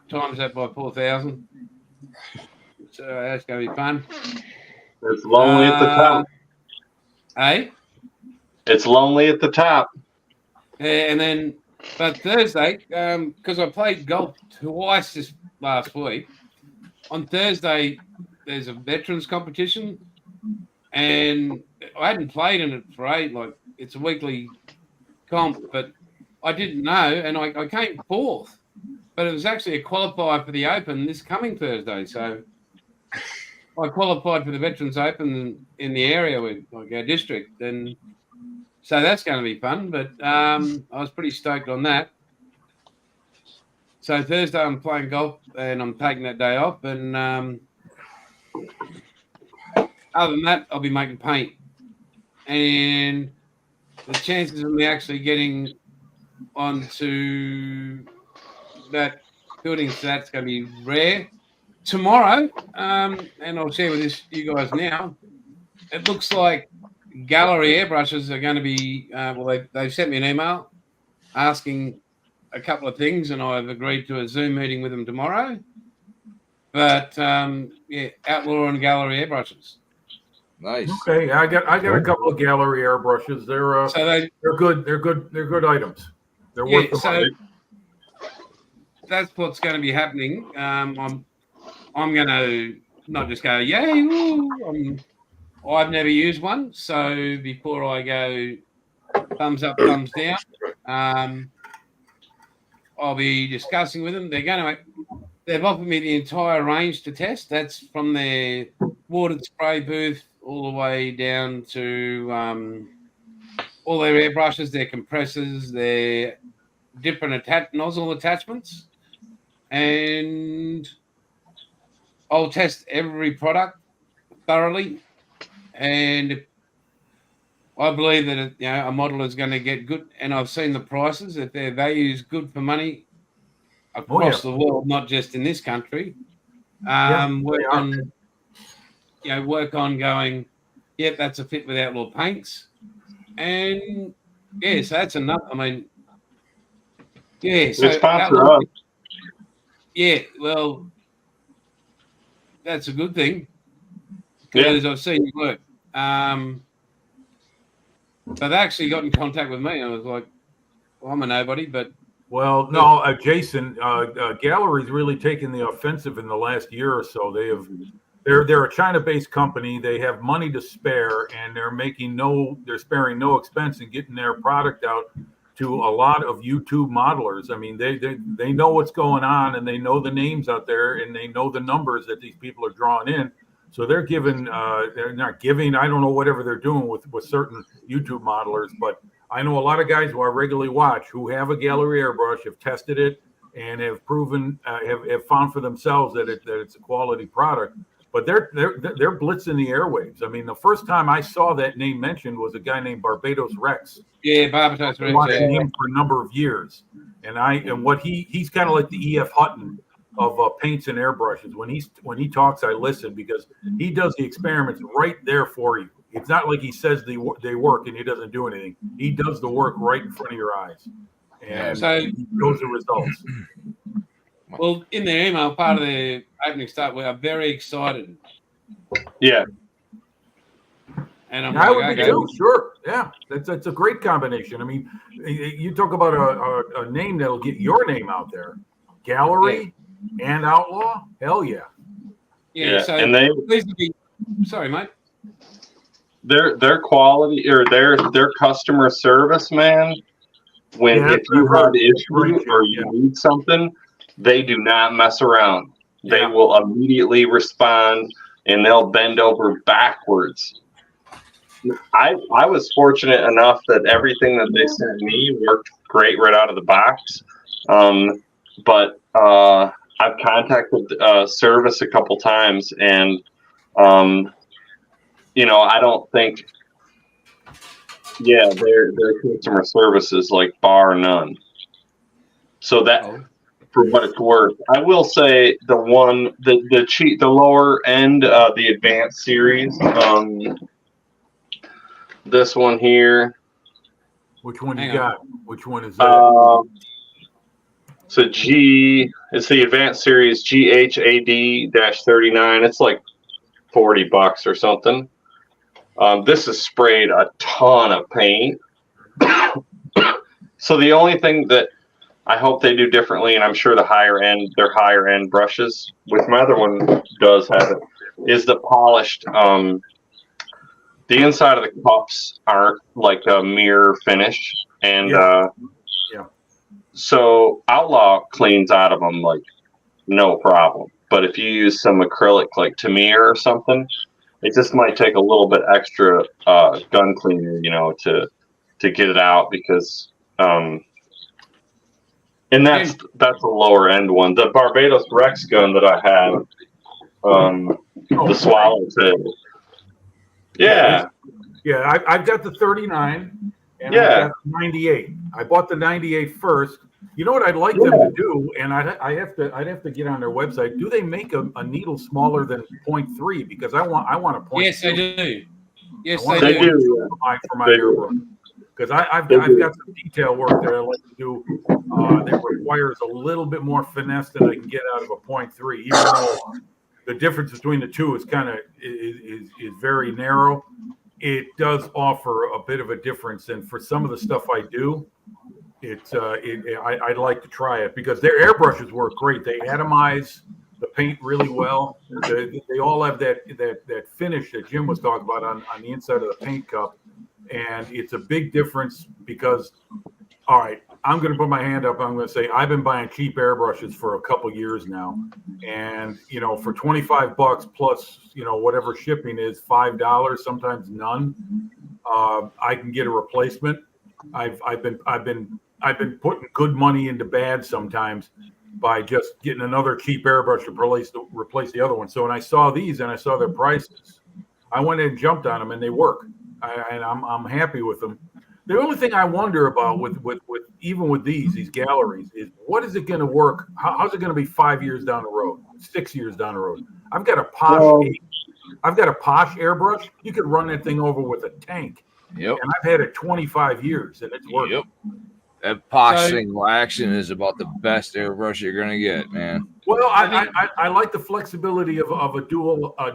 times that by 4,000. So that's going to be fun. It's lonely at the top. Hey? It's lonely at the top. And then, but Thursday, because I played golf twice this last week, on Thursday, there's a veterans competition. And I hadn't played in it for it's a weekly comp, but I didn't know, and I came fourth. But it was actually a qualifier for the Open this coming Thursday. So I qualified for the Veterans Open in the area with our district. And So that's going to be fun. But I was pretty stoked on that. So Thursday I'm playing golf and I'm taking that day off. And other than that, I'll be making paint. And the chances of me actually getting onto that building that's going to be rare. Tomorrow, and I'll share with you guys now, it looks like gallery airbrushes are going to be, they've sent me an email asking a couple of things, and I've agreed to a Zoom meeting with them tomorrow. But, yeah, outlaw and gallery airbrushes. Nice. Okay, I got a couple of gallery airbrushes. They're good. They're good items. They're worth the money. That's what's going to be happening. I'm going to not just go, yay, woo. I've never used one, so before I go thumbs up, thumbs down, I'll be discussing with them. They've offered me the entire range to test. That's from their watered spray booth all the way down to all their airbrushes, their compressors, their different nozzle attachments. And I'll test every product thoroughly. And if I believe that a model is going to get good, and I've seen the prices, if their value is good for money across the world, not just in this country. Work on going, yep, that's a fit with Outlaw Paints. And yeah, so that's enough. I mean, yeah, so yeah, well, that's a good thing because I've seen you work. But they actually got in contact with me. I was like, well, I'm a nobody, but well, no, Jason, Gallery's really taken the offensive in the last year or so. They're a China-based company. They have money to spare, and they're sparing no expense in getting their product out to a lot of YouTube modelers. I mean, they know what's going on, and they know the names out there, and they know the numbers that these people are drawing in. So they're not giving, I don't know, whatever they're doing with certain YouTube modelers, but I know a lot of guys who I regularly watch who have a gallery airbrush, have tested it, and have proven, have found for themselves that it's a quality product. But they're blitzing the airwaves. I mean, the first time I saw that name mentioned was a guy named Barbados Rex. Yeah, Barbados Rex. I've watched him for a number of years, and what he's kind of like the E.F. Hutton of paints and airbrushes. When he talks, I listen because he does the experiments right there for you. It's not like he says they work and he doesn't do anything. He does the work right in front of your eyes, and so he shows the results. Well, in their email, part of their opening statement, we are very excited. Yeah. And I would be too, sure. Yeah, that's a great combination. I mean, you talk about a name that'll get your name out there. Gallery and Outlaw? Hell yeah. Yeah, so and they sorry, mate. Their quality or their customer service, man, if you have issues or you need something, they do not mess around. They will immediately respond and they'll bend over backwards. I was fortunate enough that everything that they sent me worked great right out of the box. But I've contacted service a couple times, and I don't think, their customer service is like bar none. So that, for what it's worth, I will say the lower end, the advanced series, this one here. Which one you got? Which one is that? So it's the advanced series GHAD-39. It's like $40 or something. This is sprayed a ton of paint. So the only thing that I hope they do differently, and I'm sure their higher end brushes, which my other one does have it, is the polished. The inside of the cups aren't like a mirror finish, and so Outlaw cleans out of them like no problem. But if you use some acrylic like Tamir or something, it just might take a little bit extra gun cleaner, to to get it out because, and that's a lower end one. The Barbados Rex gun that I have, the Swallowtail. Yeah. Yeah, I've got the 39 and Yeah. I've got the 98. I bought the 98 first. You know what I'd like them to do, and I'd have to get on their website. Do they make a needle smaller than 0.3? Because I want a 0.2. Yes, they do. Yes, they do. For my airbrush. Because I've got some detail work that I like to do that requires a little bit more finesse than I can get out of a 0.3, even though the difference between the two is kind of is very narrow. It does offer a bit of a difference, and for some of the stuff I do, I'd like to try it because their airbrushes work great. They atomize the paint really well. They all have that finish that Jim was talking about on the inside of the paint cup, and it's a big difference because, all right, I'm going to put my hand up. I'm going to say I've been buying cheap airbrushes for a couple years now, and for $25 plus whatever shipping is, $5, sometimes none, I can get a replacement. I've been putting good money into bad sometimes by just getting another cheap airbrush to replace the other one. So when I saw these and I saw their prices, I went in and jumped on them, and they work, and I'm happy with them. The only thing I wonder about with even with these galleries is what is it going to work? How's it going to be 5 years down the road, 6 years down the road? I've got a Posh airbrush. You could run that thing over with a tank. Yep. And I've had it 25 years, and it's working. Yep. That Posh single action is about the best airbrush you're gonna get, man. Well, I like the flexibility of a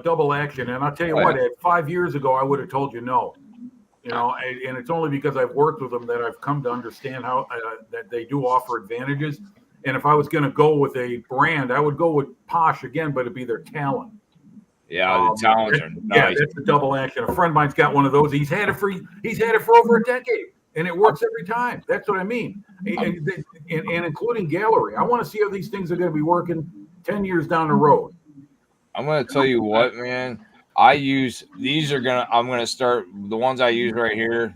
double action, and I'll tell you what, 5 years ago I would have told you no. And it's only because I've worked with them that I've come to understand how that they do offer advantages. And if I was going to go with a brand, I would go with Posh again, but it'd be their Talon. Yeah, the Talons are nice. Yeah, that's the double action. A friend of mine's got one of those. He's had it for over a decade, and it works every time. That's what I mean. And including gallery. I want to see how these things are going to be working 10 years down the road. I'm going to tell you what, man. I'm going to start the ones I use right here.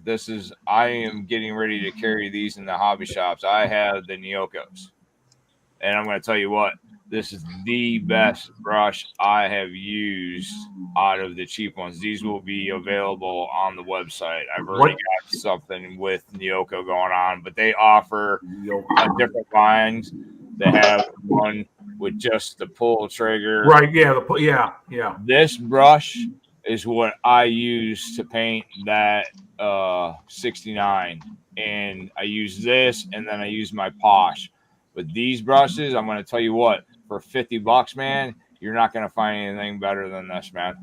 I am getting ready to carry these in the hobby shops. I have the Nyokos, and I'm going to tell you what, this is the best brush I have used out of the cheap ones. These will be available on the website. I've already got something with Nyoko going on, but they offer different lines. They have one with just the pull trigger. Right, yeah. This brush is what I use to paint that 69. And I use this, and then I use my Posh. With these brushes, I'm going to tell you what, for $50, man, you're not going to find anything better than this, man.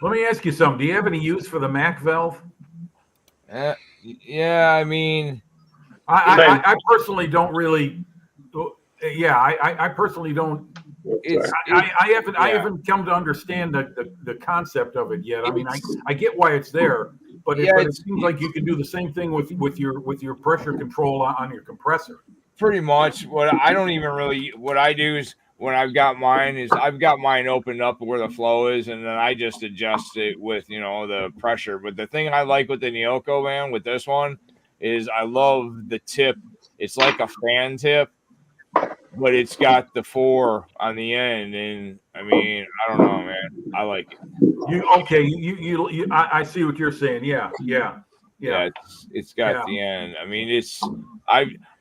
Let me ask you something. Do you have any use for the Mac valve? Yeah, I mean, I personally don't really. Yeah, I personally don't. I haven't come to understand the concept of it yet. I mean, I get why it's there, but it seems like you can do the same thing with your pressure control on your compressor. Pretty much. What I do is when I've got mine opened up where the flow is, and then I just adjust it with the pressure. But the thing I like with the Nyoko, man, with this one is I love the tip. It's like a fan tip, but it's got the 4 on the end, and I mean, I don't know, man. I like it. I see what you're saying. Yeah. It's got the end. I mean,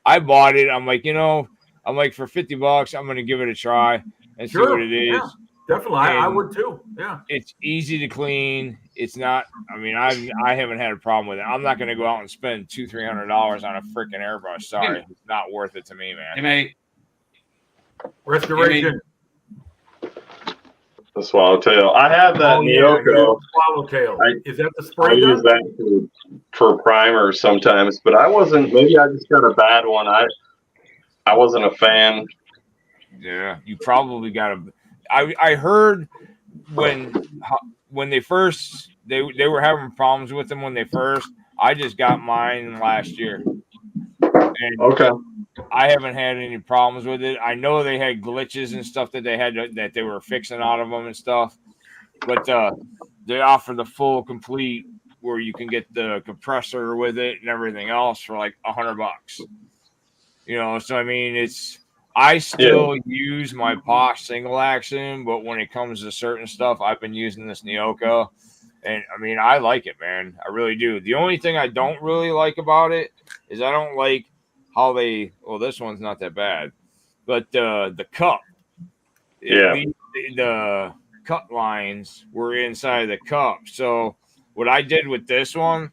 I bought it. I'm like, for $50, I'm going to give it a try and see what it is. Yeah, definitely. I would too. Yeah. It's easy to clean. It's not, I mean, I haven't had a problem with it. I'm not going to go out and spend $200-300 on a freaking airbrush. Sorry. It's not worth it to me, man. Hey, mate. Restoration. The Swallowtail. I have that Nyoko. Swallowtail. Is that the spray? I use that for primer sometimes, but maybe I just got a bad one. I wasn't a fan. Yeah, you probably got I heard when they first they were having problems with them when they first. I just got mine last year. And okay. I haven't had any problems with it. I know they had glitches and stuff that they were fixing out of them and stuff, but they offer the full complete where you can get the compressor with it and everything else for like $100. You know, so I mean, I still use my Bosch single action, but when it comes to certain stuff, I've been using this Nyoka, and I mean, I like it, man. I really do. The only thing I don't really like about it is I don't like how this one's not that bad, but the cup, the cut lines were inside the cup. So what I did with this one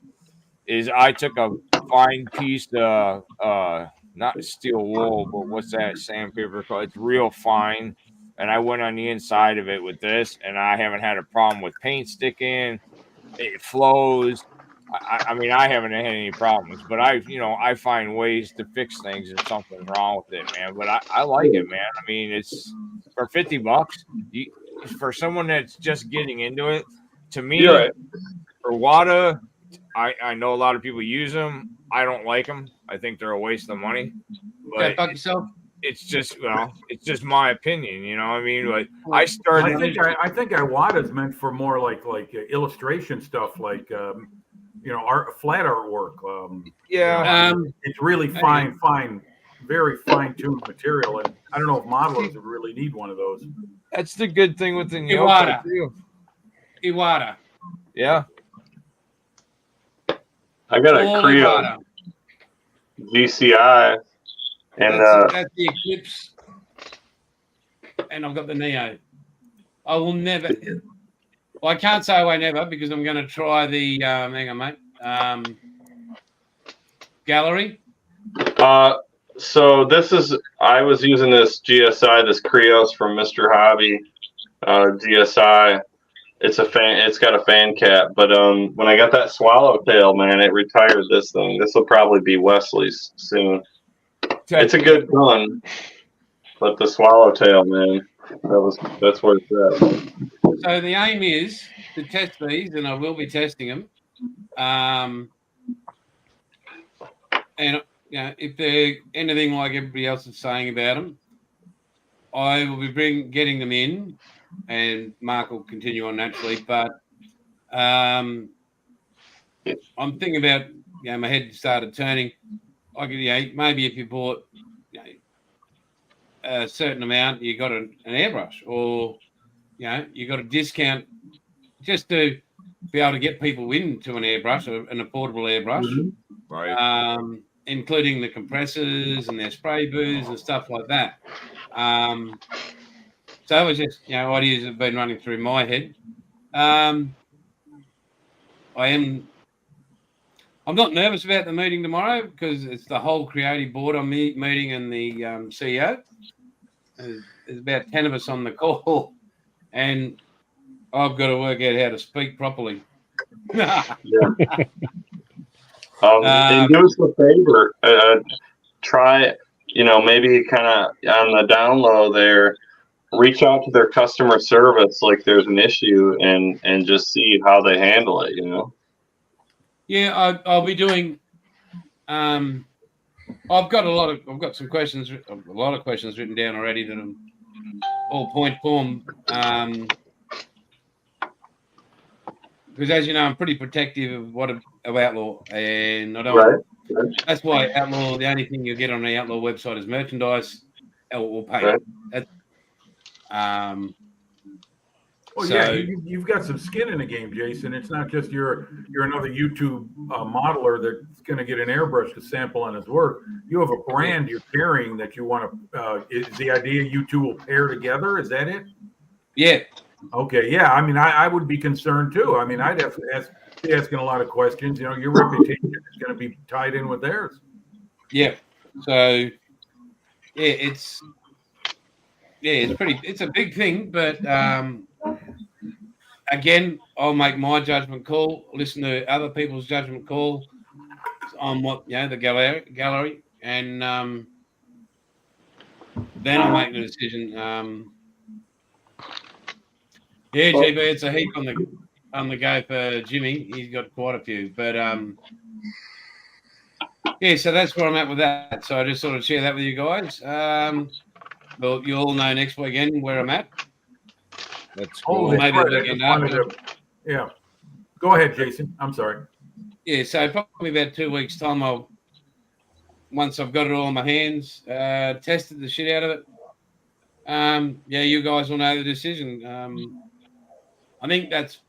is I took a fine piece of not steel wool, but what's that sandpaper called? It's real fine. And I went on the inside of it with this, and I haven't had a problem with paint sticking. It flows. I mean, I haven't had any problems, but I find ways to fix things if something's wrong with it, man. But I like it, man. I mean, it's for $50. For someone that's just getting into it, to me, for WADA, I know a lot of people use them. I don't like them. I think they're a waste of money. But it's just, it's just my opinion. You know what I mean? Like I started. I think Iwata is meant for more like illustration stuff, like flat artwork. It's really fine, very fine-tuned material, and I don't know if modelers would really need one of those. That's the good thing with the Nyoka too. Iwata. Yeah. I got a Creo GCI, and that's the Eclipse, and I've got the Neo. I will never. Well, I can't say I never because I'm going to try the. Hang on, mate. Gallery. So this is. I was using this GSI, this Creos from Mr. Hobby, GSI. It's got a fan cap, but when I got that Swallowtail, man, it retired this thing. This will probably be Wesley's soon. It's a good gun, but the Swallowtail, man, that's where it's at. So the aim is to test these, and I will be testing them. And if they're anything like everybody else is saying about them, I will be getting them in. And Mark will continue on naturally, but I'm thinking about, my head started turning. I could, maybe if you bought a certain amount, you got an airbrush, or you got a discount just to be able to get people into an airbrush, or an affordable airbrush, right? Including the compressors and their spray booths and stuff like that. So it was just, ideas have been running through my head. I'm not nervous about the meeting tomorrow because it's the whole creative board I'm meeting and the CEO. There's about 10 of us on the call, and I've got to work out how to speak properly. And do us a favor. Try, maybe kind of on the down low there, reach out to their customer service like there's an issue and just see how they handle it, Yeah, I'll be doing. I've got a lot of questions written down already that I'm all point form. Because as you know, I'm pretty protective of Outlaw, and I don't. Right. That's why Outlaw. The only thing you get on the Outlaw website is merchandise or paint. Right. That's, you've got some skin in the game, Jason. It's not just you're another YouTube modeler that's going to get an airbrush to sample on his work. You have a brand you're carrying that you want to. Is the idea you two will pair together? Is that it? Yeah. Okay. Yeah. I mean, I would be concerned too. I mean, I'd have to be asking a lot of questions. Your reputation is going to be tied in with theirs. Yeah. So, it's it's a big thing, but again, I'll make my judgment call, listen to other people's judgment call on what, the gallery, and then I'll make the decision. GB, it's a heap on the go for Jimmy. He's got quite a few, but so that's where I'm at with that. So I just sort of share that with you guys. Well, you all know next weekend where I'm at. That's cool. Maybe the weekend after. Yeah. Go ahead, Jason. I'm sorry. Yeah, so probably about 2 weeks' time, once I've got it all in my hands, tested the shit out of it. Yeah, you guys will know the decision. I think that's,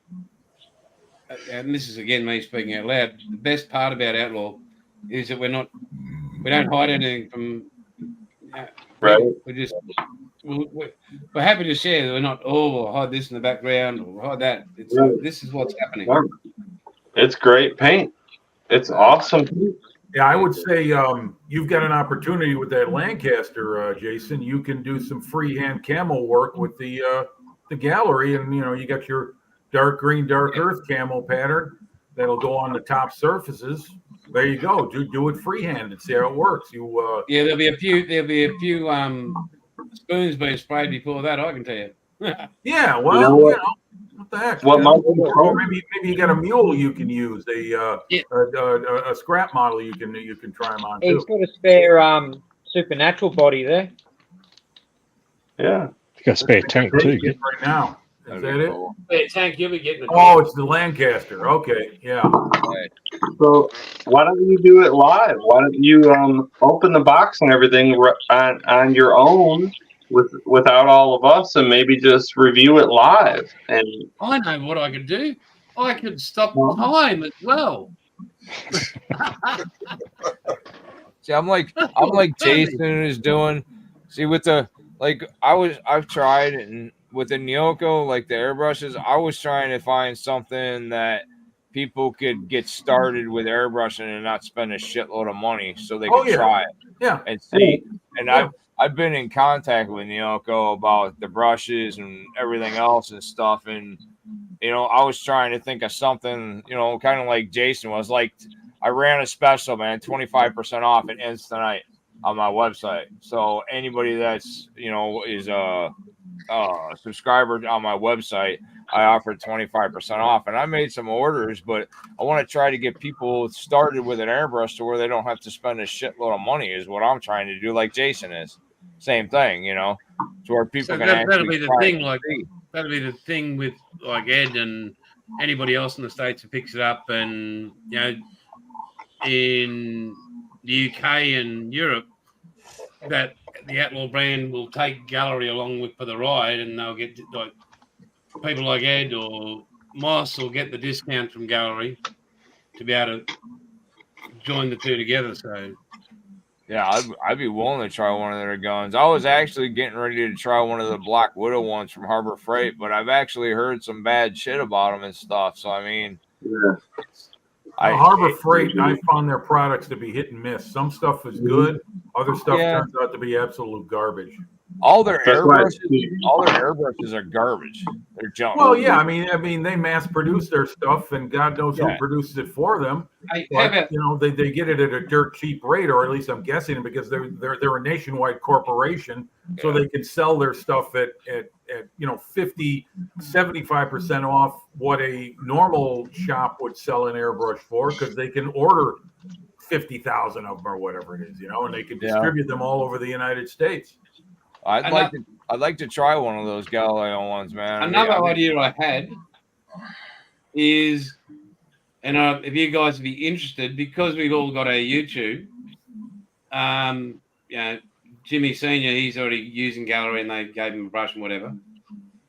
and this is again me speaking out loud. The best part about Outlaw is that we don't hide anything from. Right. We're happy to share that we're not. Oh, we'll hide this in the background or hide that. It's this is what's happening. It's great paint. It's awesome. Yeah, I would say you've got an opportunity with that Lancaster, Jason. You can do some freehand camo work with the gallery, and you got your dark green, dark earth camo pattern that'll go on the top surfaces. There you go. Do it freehand and see how it works. Yeah, there'll be a few spoons being sprayed before that. I can tell you. Yeah, well, what the heck? What maybe you got a mule you can use, a scrap model you can try them on too. He's got a spare supernatural body there. Yeah, you got a spare tank too. Right now. Is that it? Spare tank, you'll be getting. Oh, it's the Lancaster. Okay, yeah. So why don't you do it live? Why don't you open the box and everything on your own without all of us, and maybe just review it live? And I know what I could do. I could stop time as well. See, I'm like Jason is doing. See, with the I've tried and with the Nyoko, like the airbrushes, I was trying to find something that people could get started with airbrushing and not spend a shitload of money, so they could try it. Yeah, and see. And I've been in contact with Nyoko about the brushes and everything else and stuff, and I was trying to think of something, kind of like Jason was like. I ran a special, man, 25% off. It ends tonight on my website. So anybody that's is a subscriber on my website, I offered 25% off, and I made some orders. But I want to try to get people started with an airbrush to where they don't have to spend a shitload of money. Is what I'm trying to do, like Jason is. Same thing, to where people can. That'll be the thing, that'll be the thing with like Ed and anybody else in the States who picks it up, and in the UK and Europe, that the Outlaw brand will take Gallery along with for the ride, and they'll get like people like Ed or Moss will get the discount from Gallery to be able to join the two together. So, yeah, I'd be willing to try one of their guns. I was actually getting ready to try one of the Black Widow ones from Harbor Freight, but I've actually heard some bad shit about them and stuff. So I mean, yeah. Harbor Freight, I found their products to be hit and miss. Some stuff is good, other stuff turns out to be absolute garbage. All their airbrushes are garbage. They're junk. Well, yeah, I mean, they mass produce their stuff, and God knows who produces it for them. But, they get it at a dirt cheap rate, or at least I'm guessing, because they're a nationwide corporation, so they can sell their stuff at 50, 75% off what a normal shop would sell an airbrush for, because they can order 50,000 of them or whatever it is, and they can distribute them all over the United States. I'd like to try one of those Galileo ones, man. Another idea I had is, and if you guys would be interested, because we've all got our YouTube, Jimmy Senior, he's already using Gallery and they gave him a brush and whatever.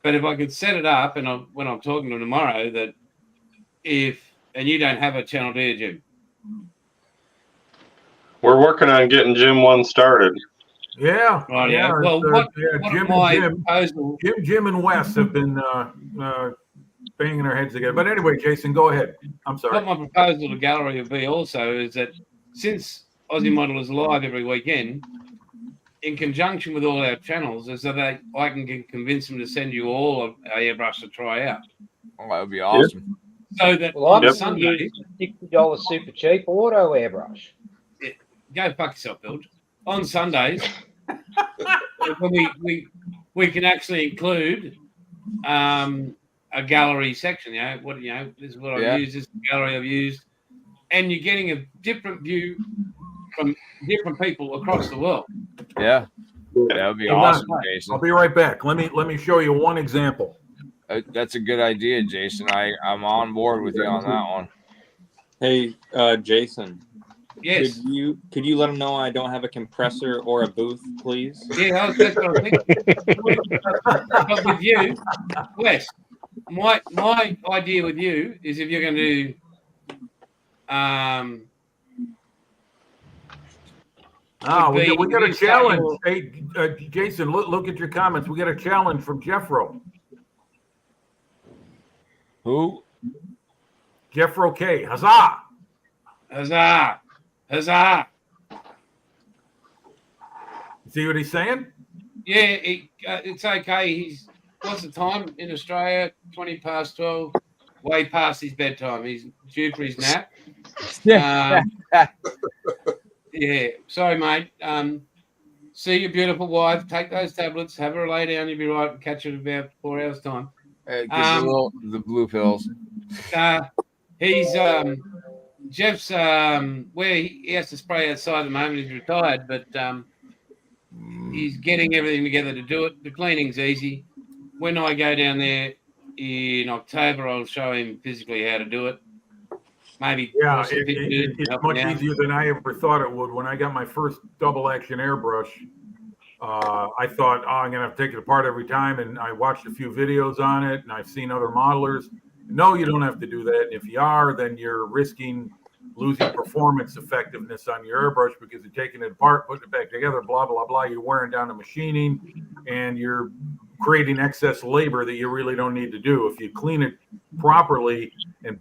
But if I could set it up, and when I'm talking to him tomorrow, that and you don't have a channel, do you, Jim? We're working on getting Jim one started. Yeah. Right, yeah. Well, Jim and Wes have been banging their heads together. But anyway, Jason, go ahead. I'm sorry. What my proposal to Gallery will be also is that since Aussie Model is live every weekend, in conjunction with all our channels, is that I can convince them to send you all an airbrush to try out. Oh, that would be awesome. So that on Sunday, $60 super cheap auto airbrush. Yeah, go fuck yourself, Bilge. On Sundays, when we can actually include a gallery section. This is what I've used. This is the gallery I've used, and you're getting a different view from different people across the world. Yeah, that would be awesome, Jason. I'll be right back. Let me show you one example. That's a good idea, Jason. I'm on board with you on that one. Hey, Jason. Yes. Could you let them know I don't have a compressor or a booth, please? Yeah, that's what I think. But with you, Wes, my idea with you is if you're going to we got a challenge. Hey, Jason, look at your comments. We got a challenge from Jeffro. Who? Jeffro K. Huzzah! Huzzah! Huzzah! See what he's saying? Yeah, it's okay. What's the time in Australia? 12:20, way past his bedtime. He's due for his nap. Yeah, sorry, mate. See your beautiful wife. Take those tablets. Have her lay down. You'll be right. Catch her in about 4 hours' time. The blue pills. He's Jeff's where he has to spray outside at the moment. He's retired, but he's getting everything together to do it. The cleaning's easy. When I go down there in October, I'll show him physically how to do it. Maybe it's much easier than I ever thought it would. When I got my first double action airbrush, I thought, I'm gonna have to take it apart every time, and I watched a few videos on it, and I've seen other modelers. No, you don't have to do that. If you are, then you're risking losing performance effectiveness on your airbrush because you're taking it apart, putting it back together, blah, blah, blah. You're wearing down the machining and you're creating excess labor that you really don't need to do. If you clean it properly and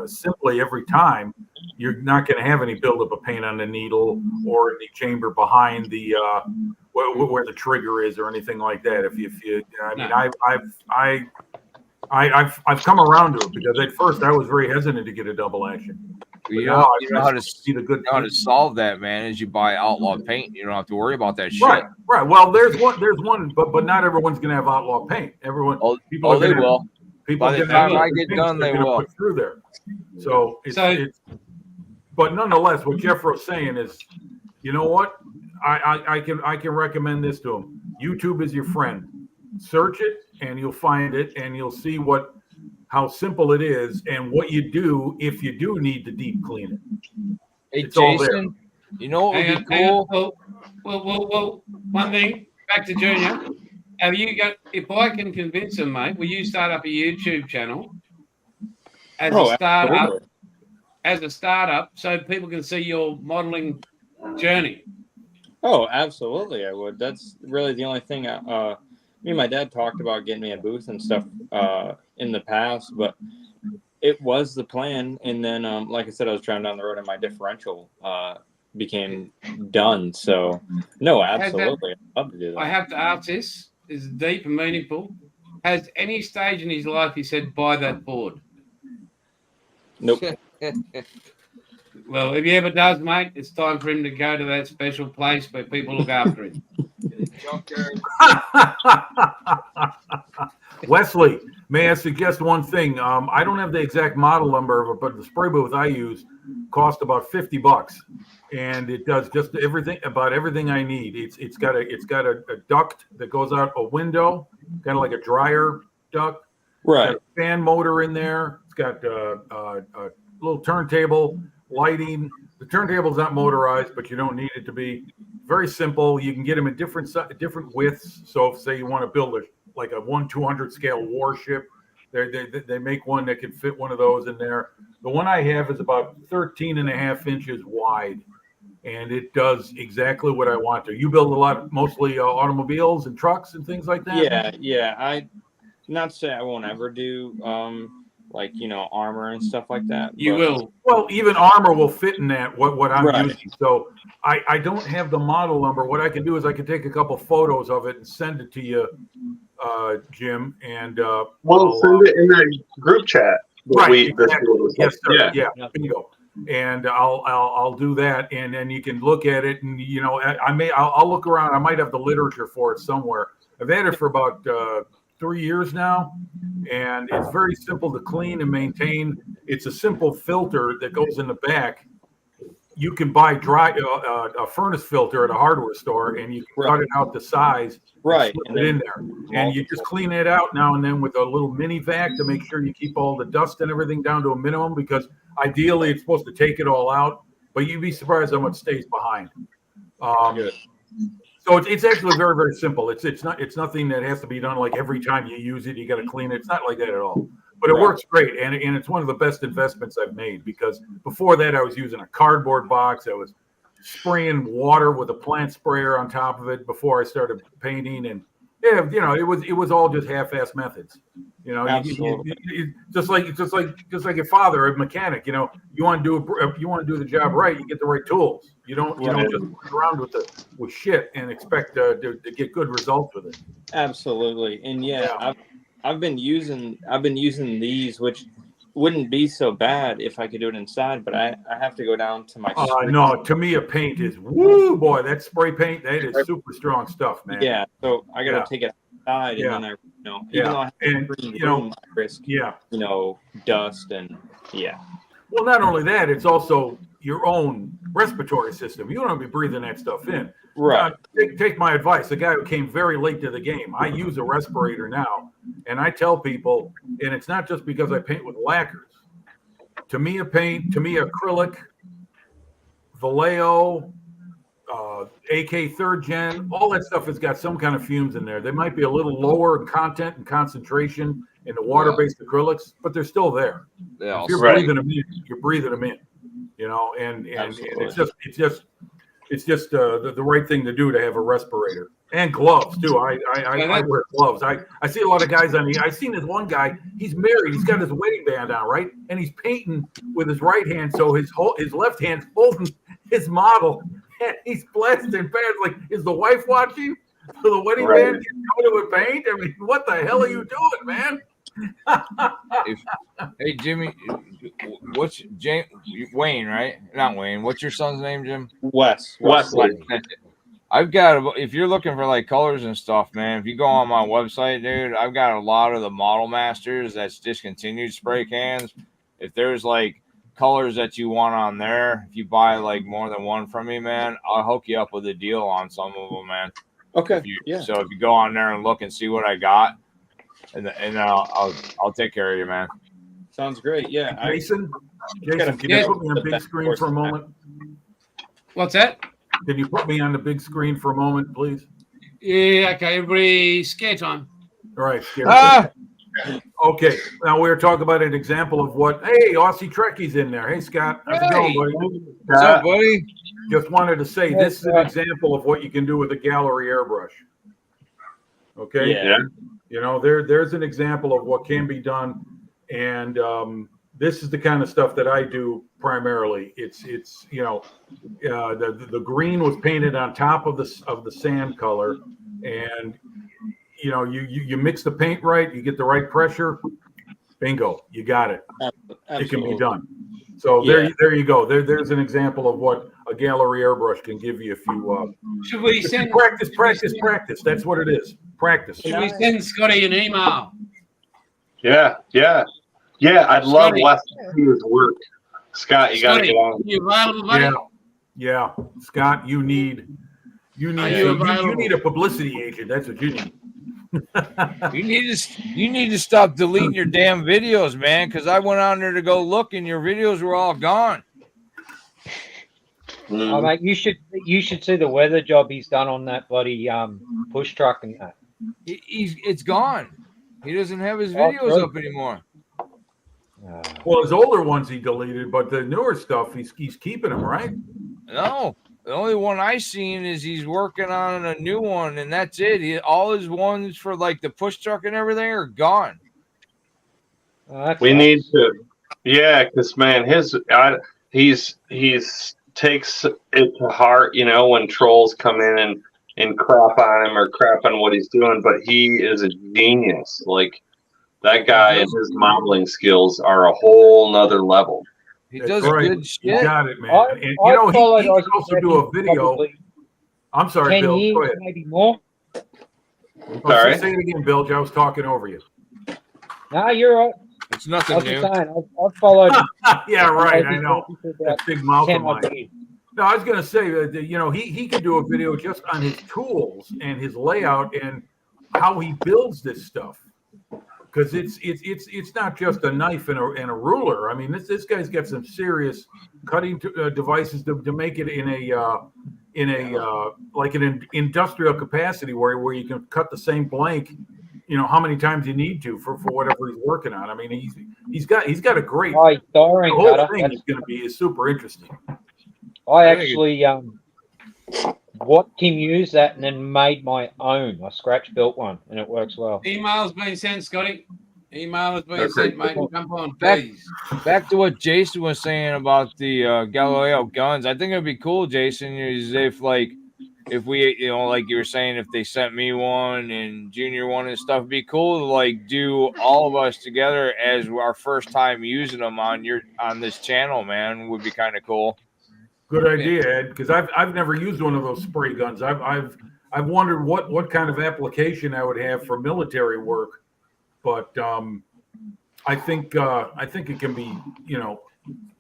simply every time, you're not going to have any buildup of paint on the needle or in the chamber behind the where the trigger is or anything like that. I've come around to it because at first I was very hesitant to get a double action. You know how to solve that, man, is you buy outlaw paint. You don't have to worry about that shit. Right. Well, there's one, but not everyone's going to have outlaw paint. Everyone, people they will. By the time I get done, they will put through there. So it's but nonetheless, what Jeffro's saying is, you know what? I can recommend this to him. YouTube is your friend. Search it and you'll find it and you'll see how simple it is and what you do if you do need to deep clean it. Hey, it's Jason, you know what would be cool? Well, one thing, back to Junior. Have you got, if I can convince him, mate, will you start up a YouTube channel as a startup so people can see your modeling journey? Oh, absolutely, I would. That's really the only thing. Me and my dad talked about getting me a booth and stuff in the past, but it was the plan. And then, like I said, I was driving down the road and my differential became done. So, no, absolutely. I'd love to do that. I have to ask this. It's deep and meaningful. Has any stage in his life he said, buy that board? Nope. Well, if he ever does, mate, it's time for him to go to that special place where people look after him. Wesley, may I suggest one thing? I don't have the exact model number of it, but the spray booth I use cost about $50, and it does just everything I need. It's got a duct that goes out a window, kind of like a dryer duct. Right. It's got a fan motor in there. It's got a little turntable, lighting. The turntable's not motorized, but you don't need it to be. Very simple. You can get them in different widths. So if, say, you want to build like a 1/200 scale warship, they make one that can fit one of those in there. The one I have is about 13.5 inches wide, and it does exactly what I want to. You build mostly automobiles and trucks and things like that? Yeah. I not to say I won't ever do like, armor and stuff like that. You will. Well, even armor will fit in that, what I'm using. So I don't have the model number. What I can do is I can take a couple photos of it and send it to you, Jim. And we'll send it in that group chat. Right. Yes, sir. Yeah. Bingo. And I'll do that, and then you can look at it, and I'll look around. I might have the literature for it somewhere. I've had it for about 3 years now, and it's very simple to clean and maintain. It's a simple filter that goes in the back, you can buy a furnace filter at a hardware store, and you can cut it out the size, right, and slip it in there, and you just clean it out now and then with a little mini vac to make sure you keep all the dust and everything down to a minimum. Because ideally, it's supposed to take it all out, but you'd be surprised how much stays behind. So it's actually very, very simple. It's nothing that has to be done like every time you use it, you got to clean it. It's not like that at all. But it works great, and it's one of the best investments I've made, because before that I was using a cardboard box. I was spraying water with a plant sprayer on top of it before I started painting, and it was all just half-ass methods. Just like your father, a mechanic. You want to do the job right, you get the right tools. You don't just run around with shit and expect to get good results with it. Absolutely, and I've been using these, which wouldn't be so bad if I could do it inside, but I have to go down to my no, to me a paint is woo boy, that spray paint, that is super strong stuff, man. Yeah, so I gotta take it outside, and then even though I have I risk dust and well, not only that, it's also your own respiratory system. You don't want to be breathing that stuff in. Right. Take my advice. The guy who came very late to the game. I use a respirator now, and I tell people, and it's not just because I paint with lacquers. To me, acrylic, Vallejo, AK 3rd Gen, all that stuff has got some kind of fumes in there. They might be a little lower in content and concentration in the water-based acrylics, but they're still there. If you're breathing them in, you're breathing them in. And it's just the right thing to do to have a respirator and gloves too. I wear gloves. I see a lot of guys I've seen this one guy. He's married. He's got his wedding band on, right, and he's painting with his right hand, so his left hand's holding his model, and he's blasting pants. Like, is the wife watching? So the wedding band gets coated with paint. I mean, what the hell are you doing, man? Hey Jimmy, what's Wayne, right? Not Wayne. What's your son's name, Jim? Wesley. I've got, if you're looking for like colors and stuff, man, if you go on my website, dude, I've got a lot of the Model Masters that's discontinued spray cans. If there's like colors that you want on there, if you buy like more than one from me, man, I'll hook you up with a deal on some of them, man. Okay. So if you go on there and look and see what I got, and I'll take care of you, man. Sounds great. Yeah. Jason, can you put me on big screen for a moment? What's that? Can you put me on the big screen for a moment, please? Yeah, okay. Everybody, scare time. All right. Scare okay. Now we're talking about an example of what. Hey, Aussie Trekkie's in there. Hey, Scott. How's it going, buddy? What's up, buddy? Just wanted to say this is an example of what you can do with a gallery airbrush. Okay. Yeah. There's an example of what can be done, and this is the kind of stuff that I do primarily. It's the green was painted on top of the sand color, and you mix the paint right, you get the right pressure, bingo, you got it. Absolutely. It can be done. So there you go. There's an example of what a gallery airbrush can give you if you should we send practice. That's what it is. Practice. Should we send Scotty an email? Yeah. I'd love Wes to see his work. Scott, you got to get on. You available, buddy? Yeah. Scott, you need a publicity agent. That's what you need. You need to stop deleting your damn videos, man, because I went on there to go look and your videos were all gone. Oh, mate, you should see the weather job he's done on that bloody push truck and that. It's gone. He doesn't have his videos up anymore. Well, his older ones he deleted, but the newer stuff he's keeping them, right? No. The only one I seen is he's working on a new one, and that's it. All his ones for like the push truck and everything are gone. We need to, because man, he's takes it to heart, when trolls come in and crap on him or crap on what he's doing. But he is a genius. Like, that guy and his modeling skills are a whole nother level. He does good shit. You got it, man. And, he can also do a video. I'm sorry, Bill. Go ahead. Maybe more. Sorry. Say it again, Bilge. I was talking over you. No, you're right. It's nothing new. I've followed. Yeah, right. I know. That big mouth of mine. No, I was going to say that, you know, he could do a video just on his tools and his layout and how he builds this stuff. Because it's not just a knife and a ruler. I mean, this guy's got some serious cutting devices to make it in a like an industrial capacity where you can cut the same blank, you know, how many times you need to for whatever he's working on. I mean, he's got a great the whole thing is super interesting. I actually watched him use that and then made my own. I scratch built one and it works well. Email's been sent, Scotty. Email has been sent, mate. Jump on, Back, please. back to what Jason was saying about the Galileo guns. I think it'd be cool, Jason, is if we, you know, like you were saying, if they sent me one and Junior one and stuff, it'd be cool to like do all of us together as our first time using them on this channel, man. Would be kind of cool. Good idea, Ed, because I've never used one of those spray guns. I've wondered what kind of application I would have for military work, but I think it can be, you know.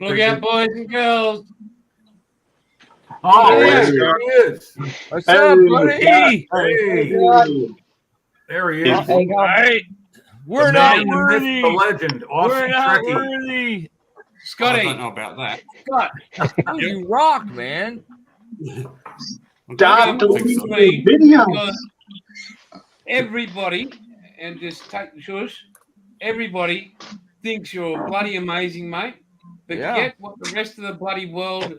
Look out, boys and girls. Oh, there he is. What's up, buddy? Hey. There he is. Hey, we're not worthy. The legend, We're not Trekkie. worthy. Scotty. I don't know about that. Scott, you rock, man. Stop deleting videos. Everybody, and just take the shush, everybody thinks you're bloody amazing, mate. But get what the rest of the bloody world,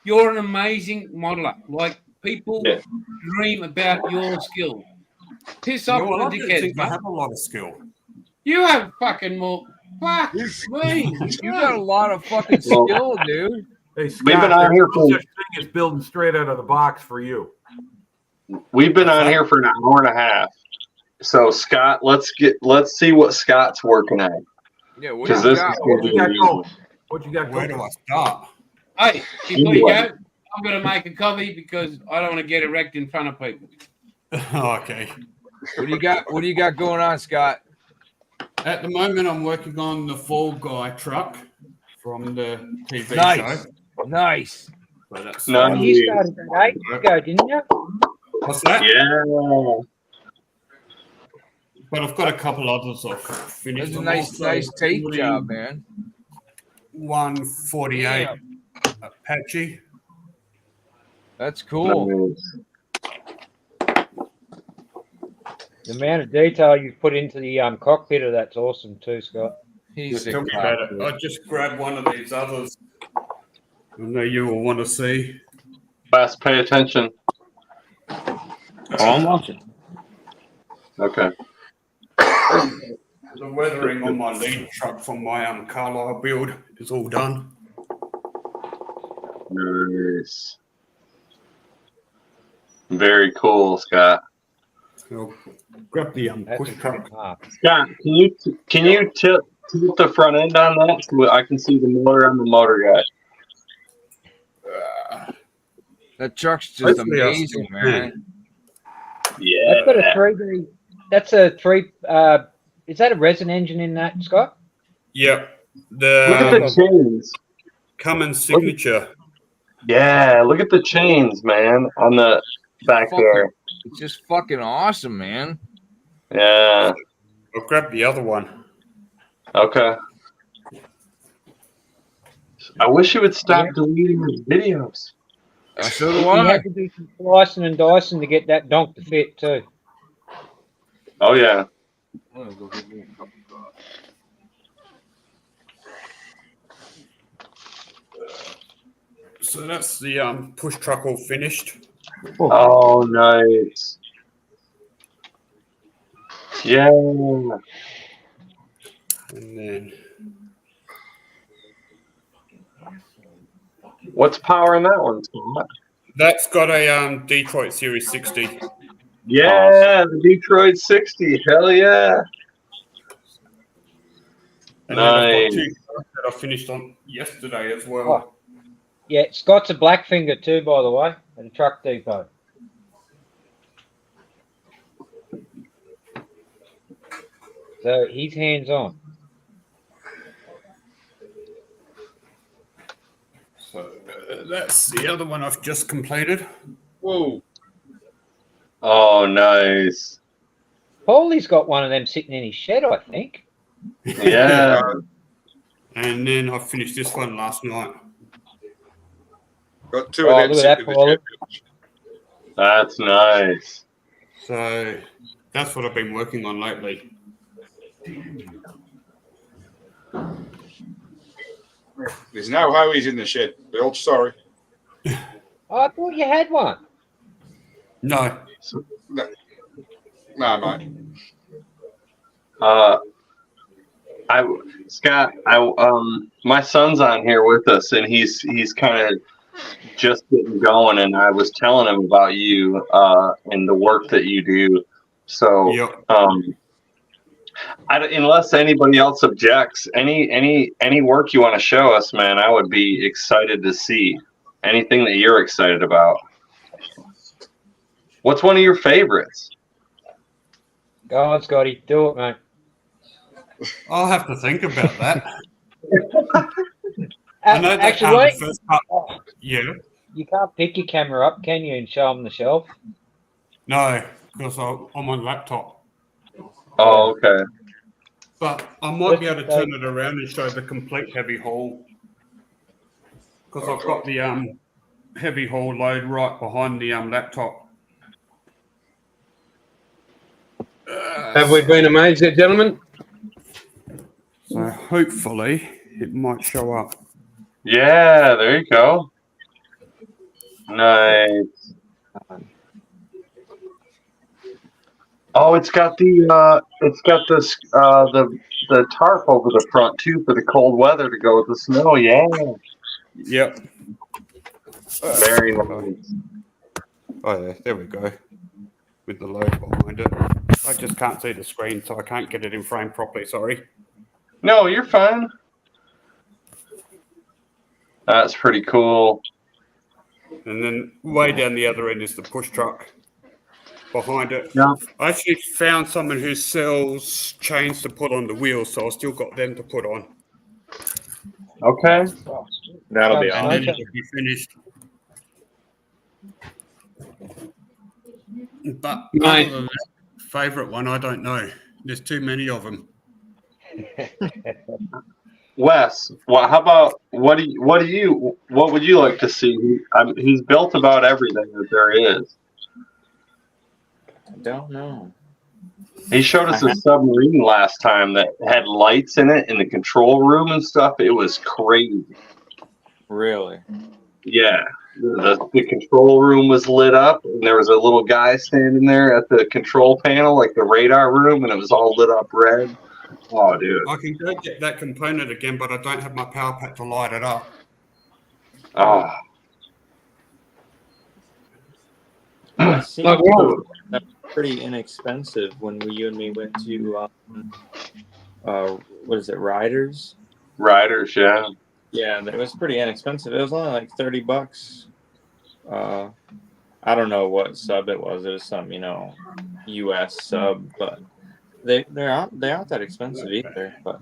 you're an amazing modeler. Like, people dream about your skill. Piss off Well, I the do dickheads, think I mate. have a lot of skill. You have fucking more. Fuck me. You got a lot of fucking skill, dude. Hey, Scott, We've been on here no for such thing as building straight out of the box for you. We've been on here for an hour and a half. So Scott, let's see what Scott's working at. Yeah, what Because do you this got? is going to be What you got? Where do I start? Hey, before you go, I'm going to make a copy because I don't want to get erect in front of people. Okay. What do you got? What do you got going on, Scott? At the moment, I'm working on the Fall Guy truck from the TV Nice. show. Nice. So that's You started that 8 years ago, didn't you? What's that? Yeah. But I've got a couple others I've finished. That's a I'm nice, also nice tape building job, man. 148 Apache. That's cool. The amount of detail you put into the cockpit of that's awesome too, Scott. He's Tell me about it. I just grabbed one of these others. I know you will want to see. Fast, pay attention. Oh, I'm watching. Okay. The weathering on my lead truck from my Carlisle build is all done. Nice. Very cool, Scott. So grab the push truck. Scott, can you tilt the front end on that so I can see the motor on the motor guy? That truck's just amazing, man. Yeah. That's got a 3D. That's a 3. Is that a resin engine in that, Scott? Yep. Look at the chains. Cummins signature. Yeah, look at the chains, man, on the back there. It's just fucking awesome, man. Yeah. I'll grab the other one. Okay. I wish you would stop deleting his videos. So do You I. had to do some slicing and dicing to get that donk to fit too. Oh yeah. So that's the push truck all finished. Oh, nice. Yeah. And then What's powering that one, Scott? that's got a Detroit Series 60. Yeah, the Detroit 60. Hell yeah. And then I've got Nice. 2 trucks that I finished on yesterday as well. Oh. Yeah, Scott's a black finger too, by the way, at a truck depot. So he's hands on. So That's the other one I've just completed. Whoa. Oh, nice. Paulie's got one of them sitting in his shed, I think. Yeah. And then I finished this one last night. Got two of them Look at that, Paulie. That's nice. So that's what I've been working on lately. There's no hoies in the shed, Bill. Sorry. I thought you had one. No. No, mate. Scott, my son's on here with us, and he's kind of just getting going, and I was telling him about you and the work that you do. So, yep. Unless anybody else objects, any work you want to show us, man, I would be excited to see. Anything that you're excited about. What's one of your favorites? Go on, Scotty. Do it, mate. I'll have to think about that. I know that actually, wait. First part, yeah. You can't pick your camera up, can you, and show them the shelf? No, because I'm on laptop. Oh, okay. But I might be able to turn it around and show the complete heavy haul. Because I've got the heavy haul load right behind the laptop. Have we been amazed yet, gentlemen? So hopefully it might show up. Yeah, there you go. Nice. Oh, it's got the tarp over the front too for the cold weather to go with the snow. Yeah. Yep. Very nice. Oh yeah, there we go. With the load behind it. I just can't see the screen, so I can't get it in frame properly. Sorry. No, you're fine. That's pretty cool. And then way down the other end is the push truck behind it. Yeah. I actually found someone who sells chains to put on the wheels, so I still got them to put on. Okay. That'll be awesome. awesome. And then it'll be finished. But other than that, favorite one, I don't know. There's too many of them. Wes, how about what would you like to see? He's built about everything that there is. I don't know. He showed us a submarine last time that had lights in it in the control room and stuff. It was crazy. Really? Yeah. The control room was lit up, and there was a little guy standing there at the control panel, like the radar room, and it was all lit up red. Oh, dude. I can go get that component again, but I don't have my power pack to light it up. Oh. That's pretty inexpensive when you and me went to what is it, Riders? Riders, yeah. Yeah, it was pretty inexpensive. It was only like $30. I don't know what sub it was. It was some, US sub, but they aren't that expensive either. But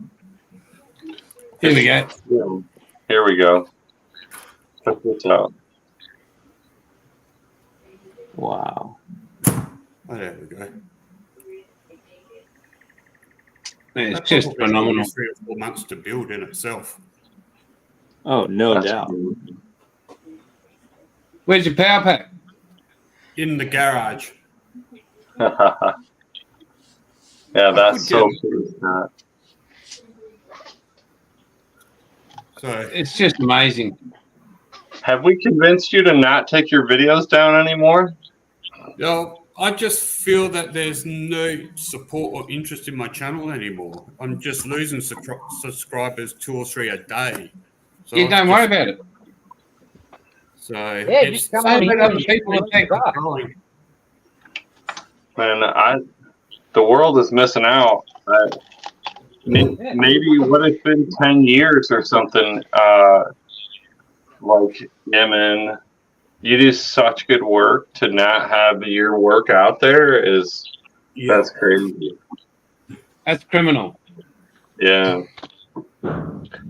here we go. Here we go. Check this out. Wow. Oh, there we go. It's just phenomenal. 3 or 4 months to build in itself. Oh, no doubt. Where's your power pack? In the garage. Yeah, that's so cool. So it's just amazing. Have we convinced you to not take your videos down anymore? No, I just feel that there's no support or interest in my channel anymore. I'm just losing subscribers 2 or 3 a day. So You don't worry about it. So yeah, just come on here and people will take going. Man, the world is missing out. Maybe what it's been 10 years or something. Yeah, man, you do such good work to not have your work out there that's crazy. That's criminal. Yeah.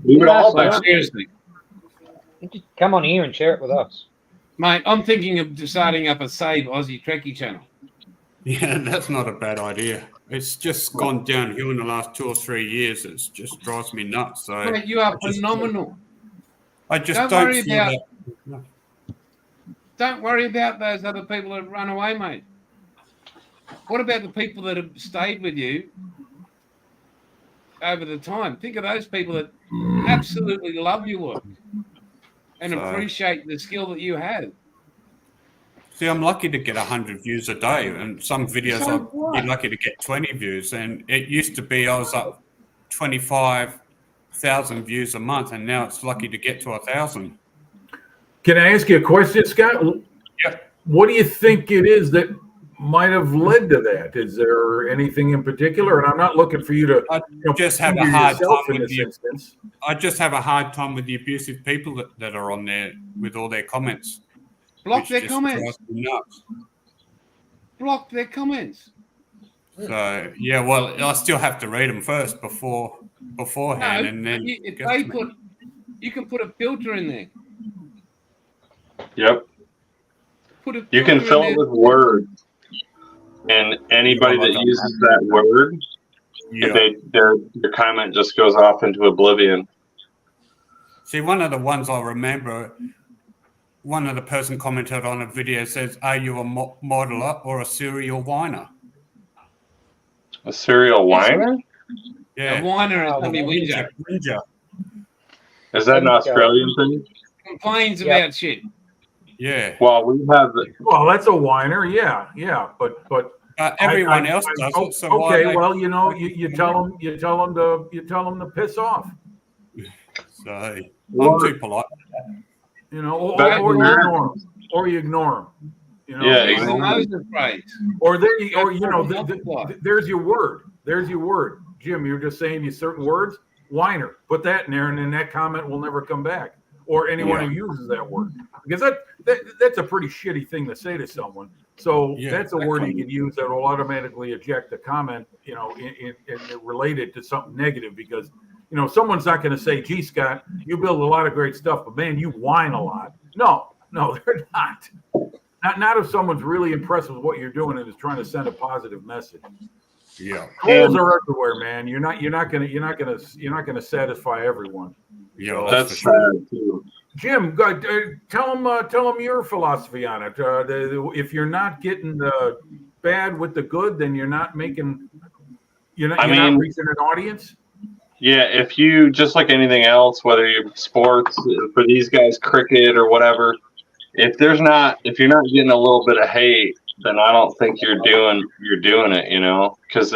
We would all seriously. Just come on here and share it with us. Mate, I'm thinking of starting up a Save Aussie Trekkie channel. Yeah, that's not a bad idea. It's just gone downhill in the last 2 or 3 years. It just drives me nuts. So Mate, you are phenomenal. I just Don't don't worry feel about. that. Don't worry about those other people that run away, mate. What about the people that have stayed with you over the time? Think of those people that absolutely love your work and appreciate the skill that you have. See, I'm lucky to get 100 views a day, and some videos So I'd be lucky to get 20 views. And it used to be I was up 25,000 views a month, and now it's lucky to get to 1,000. Can I ask you a question, Scott? Yeah. What do you think it is that might have led to that? Is there anything in particular? And I'm not looking for you to just have a hard time with instance. I just have a hard time with the abusive people that are on there with all their comments. Block their comments. Block their comments. So yeah, well, I still have to read them first beforehand, No, and then if they put, you can put a filter in there. Yep. You can fill it with words, and anybody that uses that word, their comment just goes off into oblivion. See, one of the ones I remember, one of the person commented on a video says, "Are you a modeler or a serial whiner?" A serial whiner? Yeah, a whiner is somebody whinger. Is that an Australian thing? Complains about shit. Yeah. Well, we have the. Well, that's a whiner. Yeah, but everyone else does it. So okay, well, you know, you tell them to piss off. So I'm too polite. You know, or you ignore them. You know, yeah, or there you, or you know, there's your word. There's your word, Jim. You're just saying these certain words. Whiner. Put that in there, and then that comment will never come back. Or anyone who uses that word, because that's a pretty shitty thing to say to someone. So that's a word you can use that will automatically eject a comment, you know, in related to something negative. Because you know someone's not going to say, "Gee, Scott, you build a lot of great stuff, but man, you whine a lot." No, they're not. Not if someone's really impressed with what you're doing and is trying to send a positive message. Yeah, trolls are everywhere, man. You're not gonna satisfy everyone. Yeah, that's sad too. Jim, tell them your philosophy on it. If you're not getting the bad with the good, then you're not making. You're not reaching an audience. Yeah, if you just like anything else, whether you're sports for these guys, cricket or whatever, if you're not getting a little bit of hate, then I don't think you're doing it. You know, because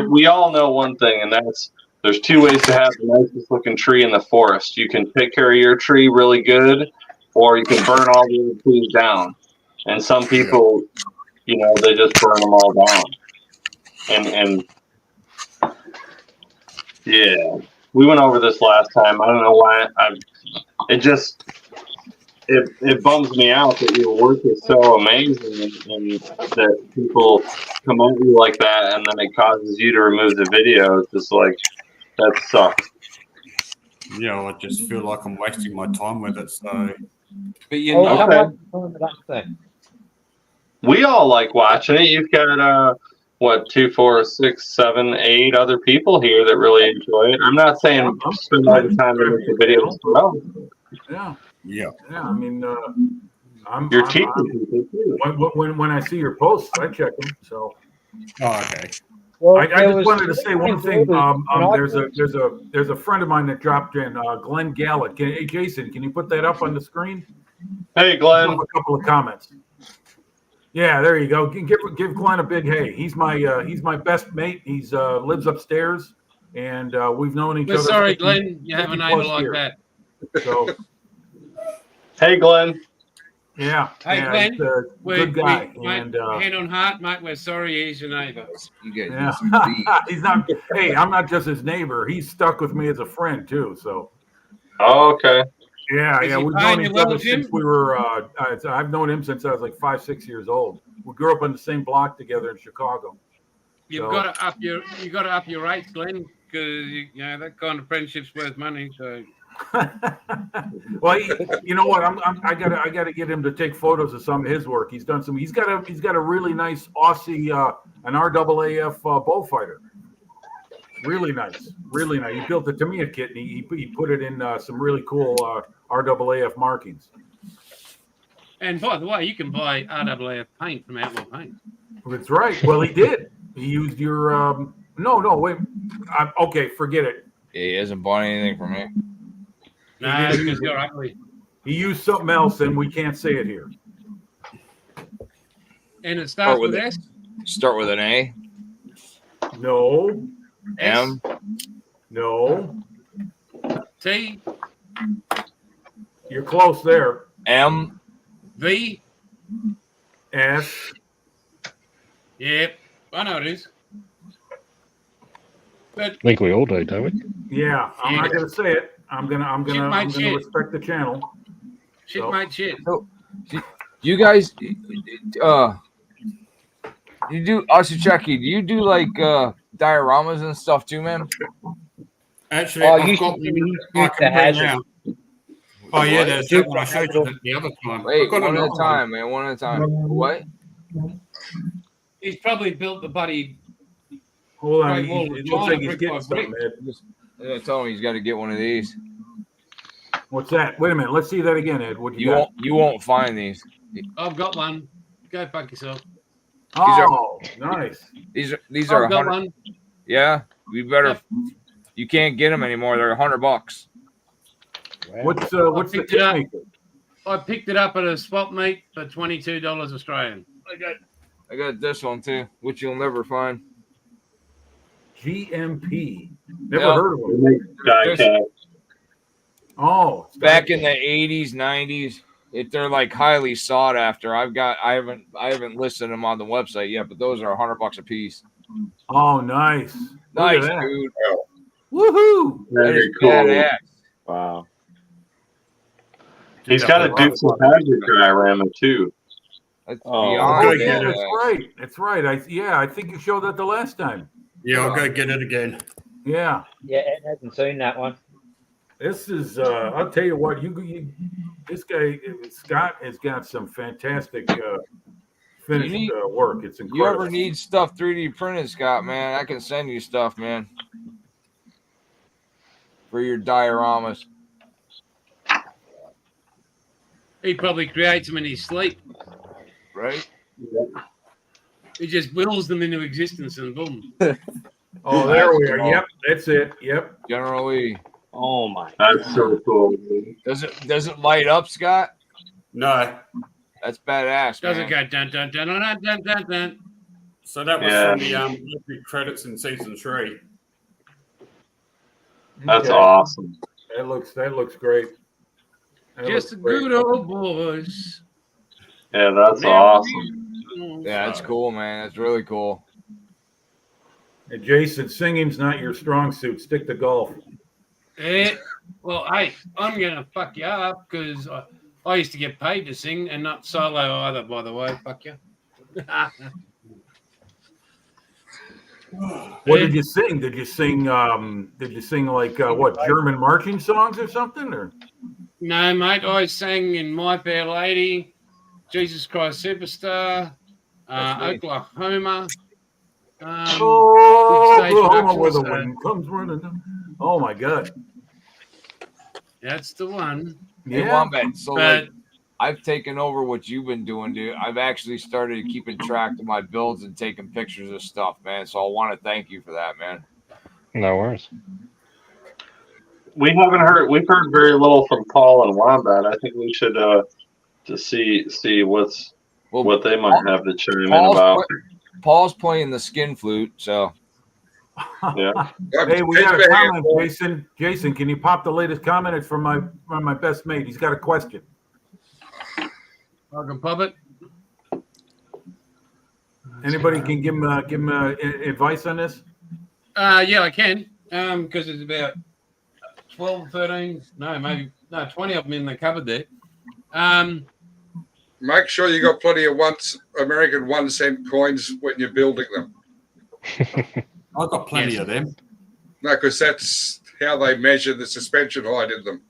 we all know one thing, and that's. There's two ways to have the nicest looking tree in the forest. You can take care of your tree really good, or you can burn all the other trees down. And some people, you know, they just burn them all down. And yeah, we went over this last time. I don't know why. It bums me out that your work is so amazing and that people come at you like that, and then it causes you to remove the video. It's just like, that sucks. Yeah, I just feel like I'm wasting my time with it. So, but you know, we all like watching it. You've got 2, 4, 6, 7, 8 other people here that really enjoy it. I'm not saying spend all the time to make the videos. Yeah. I mean, you're teaching people too. When I see your posts, I check them. So. Oh, okay. Well, I just wanted to say one thing. There's a friend of mine that dropped in, Glenn Gallant. Hey, Jason, can you put that up on the screen? Hey, Glenn. A couple of comments. Yeah, there you go. Give Glenn a big hey. He's my best mate. He's lives upstairs, and we've known each other. Sorry, Glenn, you have a neighbor like that. So, hey, Glenn. Yeah. Hey, Glenn. Good guy. Mate, hand on heart, mate. We're sorry he's your neighbor. He's not. Hey, I'm not just his neighbor. He's stuck with me as a friend too. So. Oh, okay. Yeah. We've known each other since we were. I've known him since I was like 5, 6 years old. We grew up on the same block together in Chicago. You got to up your rates, Glenn, because you know that kind of friendship's worth money. So. Well, you know what? I gotta get him to take photos of some of his work. He's got a really nice Aussie, an RAAF bullfighter. Really nice, really nice. He built a Tamiya kit and he put it in some really cool RAAF markings. And by the way, you can buy RAAF paint from Outlaw Paint. That's right. Well, he did. He used your no, wait. Okay, forget it. Yeah, he hasn't bought anything from me. No, because you're ugly. He used something else, and we can't say it here. And it starts with S? Start with an A? No. M? No. T? You're close there. M? V? S? Yep, I know it is. But I think we all do, don't we? Yeah, I'm not gonna say it. I'm gonna respect the channel. Shit, mate, shit. So, you guys, you do Aussie Chucky? Do you do like dioramas and stuff too, man? Actually, I've got one I can bring out. Oh yeah, there's that one I showed you the other time. Wait, one at a time, man. One at a time. What? He's probably built the buddy. Hold on, it looks like he's getting something, Ed. I told him he's got to get one of these. What's that? Wait a minute. Let's see that again, Ed. What you got? You won't find these. I've got one. Go fuck yourself. Oh, nice. These are I've got one. Yeah, we better. Yep. You can't get them anymore. They're $100. What's the kit maker? I picked it up at a swap meet for $22 Australian. I got this one too, which you'll never find. GMP. Never heard of them. Oh, back in the 80s, 90s, they're like highly sought after. I haven't listed them on the website yet, but those are $100 a piece. Oh, nice. Nice, dude. Woohoo! Very cool. Badass. Wow. He's got a Dukes of Hazzard diorama too. That's beyond that's right. That's right. I think you showed that the last time. Yeah, I'll go get it again. Yeah. Yeah, Ed hasn't seen that one. This is I'll tell you what, this guy Scott has got some fantastic finished work. It's incredible. You ever need stuff 3D printed, Scott, man, I can send you stuff, man. For your dioramas. He probably creates them in his sleep. Right? He just wills them into existence and boom. Oh, there we are. Yep, that's it. Yep. Generally. Oh my. That's so cool. Does it light up, Scott? No. That's badass. Does it go dun dun dun dun dun dun dun? So that was from the Olympic credits in season 3. That's awesome. That looks great. Just a good old boys. Yeah, that's awesome. Yeah, that's cool, man. That's really cool. Hey, Jason, singing's not your strong suit. Stick to golf. Well, hey, I'm going to fuck you up because I used to get paid to sing and not solo either, by the way. Fuck you. What did you sing? Did you sing like what, German marching songs or something? Or no, mate. I sang in My Fair Lady, Jesus Christ Superstar, Oklahoma. Oklahoma, where the wind comes running. Oh my God, that's the one. Hey, Wombat, so like, I've taken over what you've been doing, dude. I've actually started keeping track of my builds and taking pictures of stuff, man. So I want to thank you for that, man. No worries. We've heard very little from Paul and Wombat. I think we should to see what they might have to chime in about. Paul's playing the skin flute, so yeah. Hey, we got a comment, Jason. Jason, can you pop the latest comment? It's from my best mate. He's got a question. I can pop it. Anybody can give him advice on this? Yeah, I can. Because there's about 12, 13, maybe 20 of them in the cupboard there. Make sure you got plenty of American 1-cent coins when you're building them. I've got plenty of them. No, because that's how they measure the suspension height in them.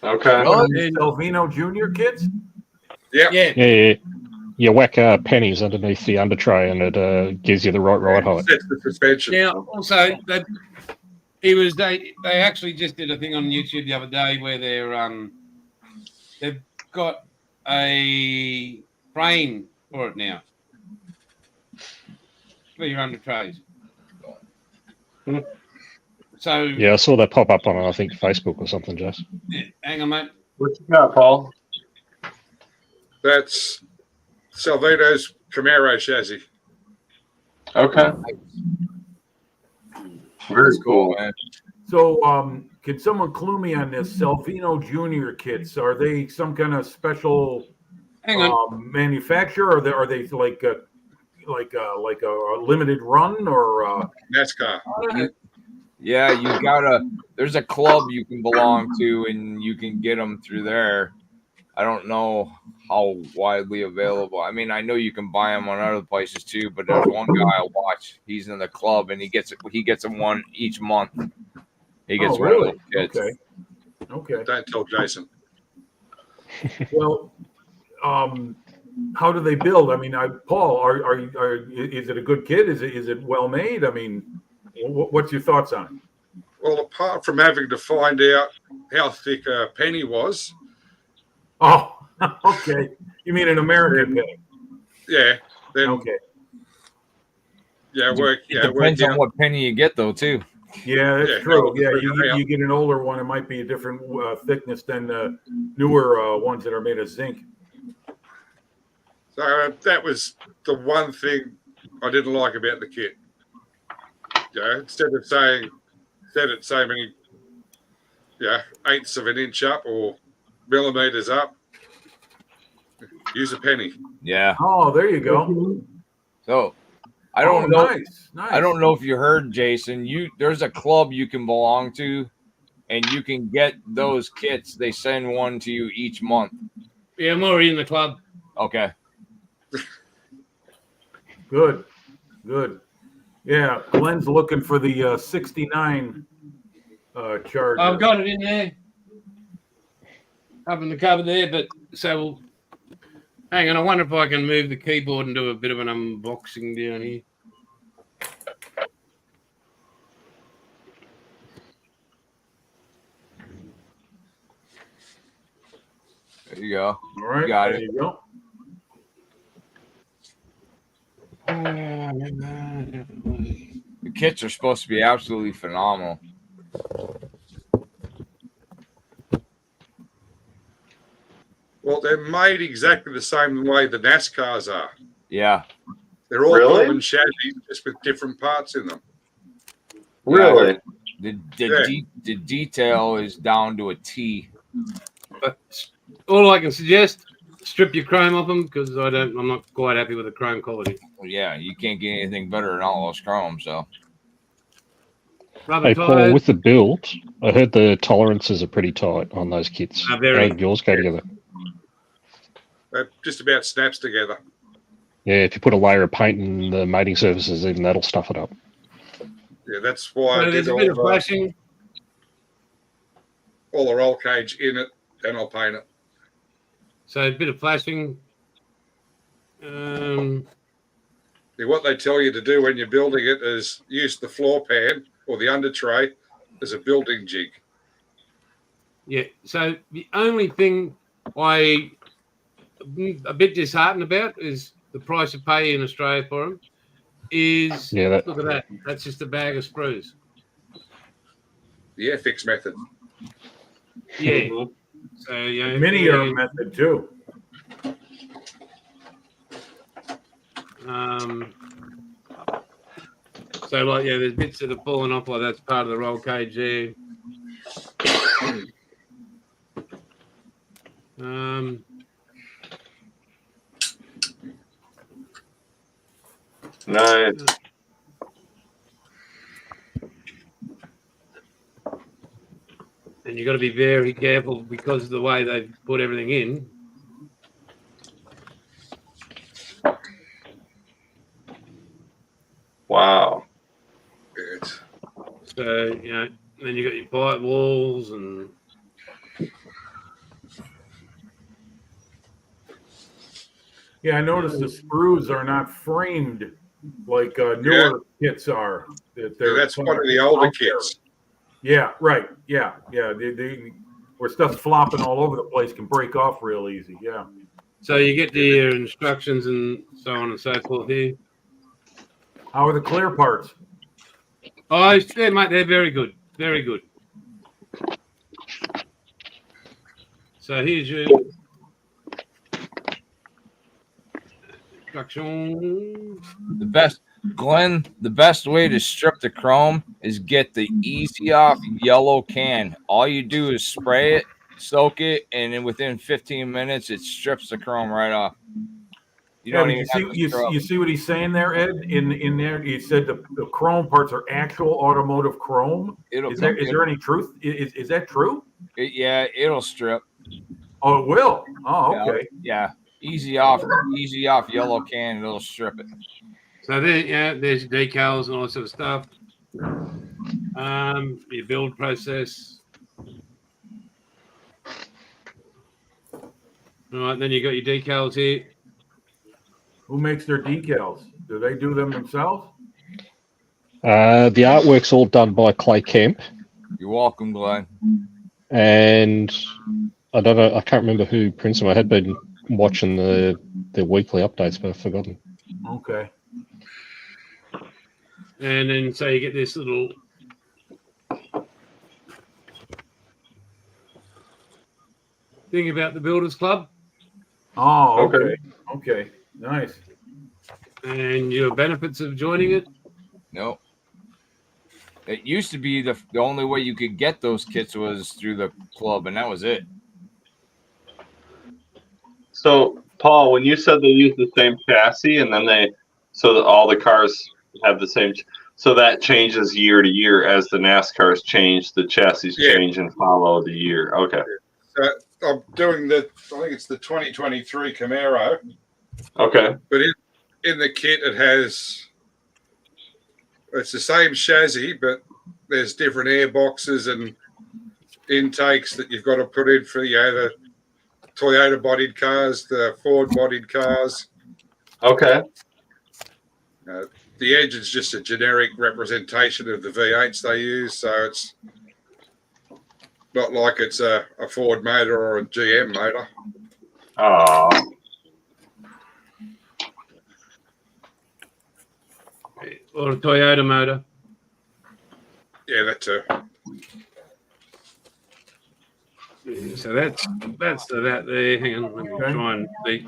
Okay. Salvino Junior kits? Yeah. You whack pennies underneath the under tray, and it gives you the right ride height. Sets the suspension. Now, also, they actually just did a thing on YouTube the other day where they've got a frame for it now for your under trays. So yeah, I saw that pop up on I think Facebook or something, Jess. Yeah, hang on, mate. What you got, Paul? That's Salvino's Camaro chassis. Okay. Very cool, man. So, can someone clue me on this? Salvino Junior kits, are they some kind of special manufacturer, or are they like a limited run, or NASCAR? Yeah, you gotta. There's a club you can belong to, and you can get them through there. I don't know how widely available. I mean, I know you can buy them on other places too, but there's one guy I watch. He's in the club, and he gets them one each month. He gets one of those kids. Okay. Don't tell Jason. Well, how do they build? I mean, Paul, is it a good kit? Is it well made? I mean, what's your thoughts on it? Well, apart from having to find out how thick a penny was. Oh, okay. You mean an American penny? Yeah. Then, okay. Yeah, It depends on what penny you get, though, too. Yeah, that's true. Yeah, you get an older one, it might be a different thickness than the newer ones that are made of zinc. So that was the one thing I didn't like about the kit. Yeah, instead of saying it's so many, eighths of an inch up or millimeters up, use a penny. Yeah. Oh, there you go. So I don't know. Nice. I don't know if you heard, Jason. There's a club you can belong to, and you can get those kits. They send one to you each month. Yeah, I'm already in the club. Okay. Good. Yeah, Glenn's looking for the 69 charger. I've got it in there. Up in the cupboard there, but so hang on, I wonder if I can move the keyboard and do a bit of an unboxing down here. There you go. All right, you got there it. you go. The kits are supposed to be absolutely phenomenal. Well, they're made exactly the same way the NASCARs are. Yeah. They're all Really? common chassis, just with different parts in them. Really? The detail is down to a T. But all I can suggest, strip your chrome off them because I'm not quite happy with the chrome quality. Well, yeah, you can't get anything better than all those chrome. So, Rubber Hey, tires. Paul, with the build, I heard the tolerances are pretty tight on those kits. Very. How do yours go together? It just about snaps together. Yeah, if you put a layer of paint in the mating surfaces, even that'll stuff it up. Yeah, that's why I There's did a bit of flashing. all the roll cage in it, and I'll paint it. So a bit of flashing. Yeah, what they tell you to do when you're building it is use the floor pan or the under tray as a building jig. Yeah. So the only thing I'm a bit disheartened about is the price of pay in Australia for them. Look at that. That's just a bag of sprues. The FX method. Yeah. So Mini method too. So like there's bits that have fallen off like that's part of the roll cage there. Nice. And you've got to be very careful because of the way they've put everything in. Wow. Good. So, then you got your pipe walls and Yeah, I noticed the sprues are not framed like newer kits are. That's one of the older kits. Yeah, right. Yeah. They where stuff's flopping all over the place can break off real easy. Yeah. So you get the instructions and so on and so forth here. How are the clear parts? Oh, mate, they're very good. Very good. So here's your instructions. The best, Glenn, the best way to strip the chrome is get the easy off yellow can. All you do is spray it, soak it, and then within 15 minutes, it strips the chrome right off. You see what he's saying there, Ed? In there, he said the chrome parts are actual automotive chrome. Is there any truth? Is that true? It'll strip. Oh, it will. Oh, okay. Yeah. Easy off yellow can, it'll strip it. So there, there's your decals and all that sort of stuff. Your build process. All right, then you got your decals here. Who makes their decals? Do they do them themselves? The artwork's all done by Clay Kemp. You're welcome, Glenn. And I don't know, I can't remember who prints them. I had been watching the weekly updates, but I've forgotten. Okay. And then so you get this little thing about the Builders Club. Oh, okay. Okay. Nice. And your benefits of joining it? No. It used to be the only way you could get those kits was through the club, and that was it. So, Paul, when you said they use the same chassis and then so that all the cars have the same, so that changes year to year as the NASCARs change, the chassis change and follow the year. Okay. So I'm doing I think it's the 2023 Camaro. Okay. But in the kit, it's the same chassis, but there's different air boxes and intakes that you've got to put in for the Toyota bodied cars, the Ford bodied cars. Okay. The engine's just a generic representation of the V8s they use, so it's not like it's a Ford motor or a GM motor. Oh. Or a Toyota motor. Yeah, that too. So that's that there. Hang on, let me try and see.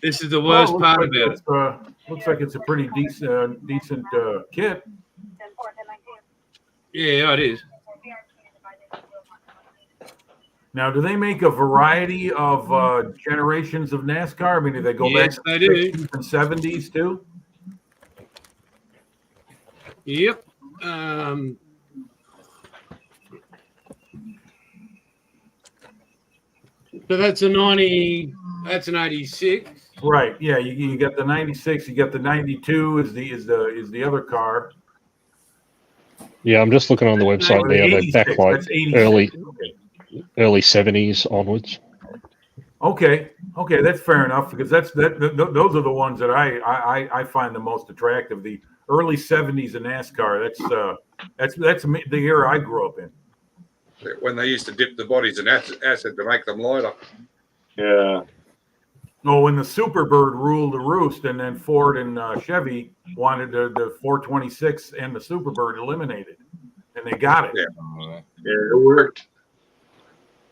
This is the worst part about it. Looks like it's a pretty decent kit. Yeah, it is. Now, do they make a variety of generations of NASCAR? I mean, do they go back to the 60s and 70s too? Yep. So that's a 90. That's an 86. Right. Yeah. You got the 96. You got the 92. Is the other car? Yeah, I'm just looking on the website now. They backlight early 70s onwards. Okay, that's fair enough because those are the ones that I find the most attractive. The early 70s in NASCAR. That's the era I grew up in. When they used to dip the bodies in acid to make them lighter. Yeah. No, when the Superbird ruled the roost, and then Ford and Chevy wanted the 426 and the Superbird eliminated, and they got it. Yeah, it worked.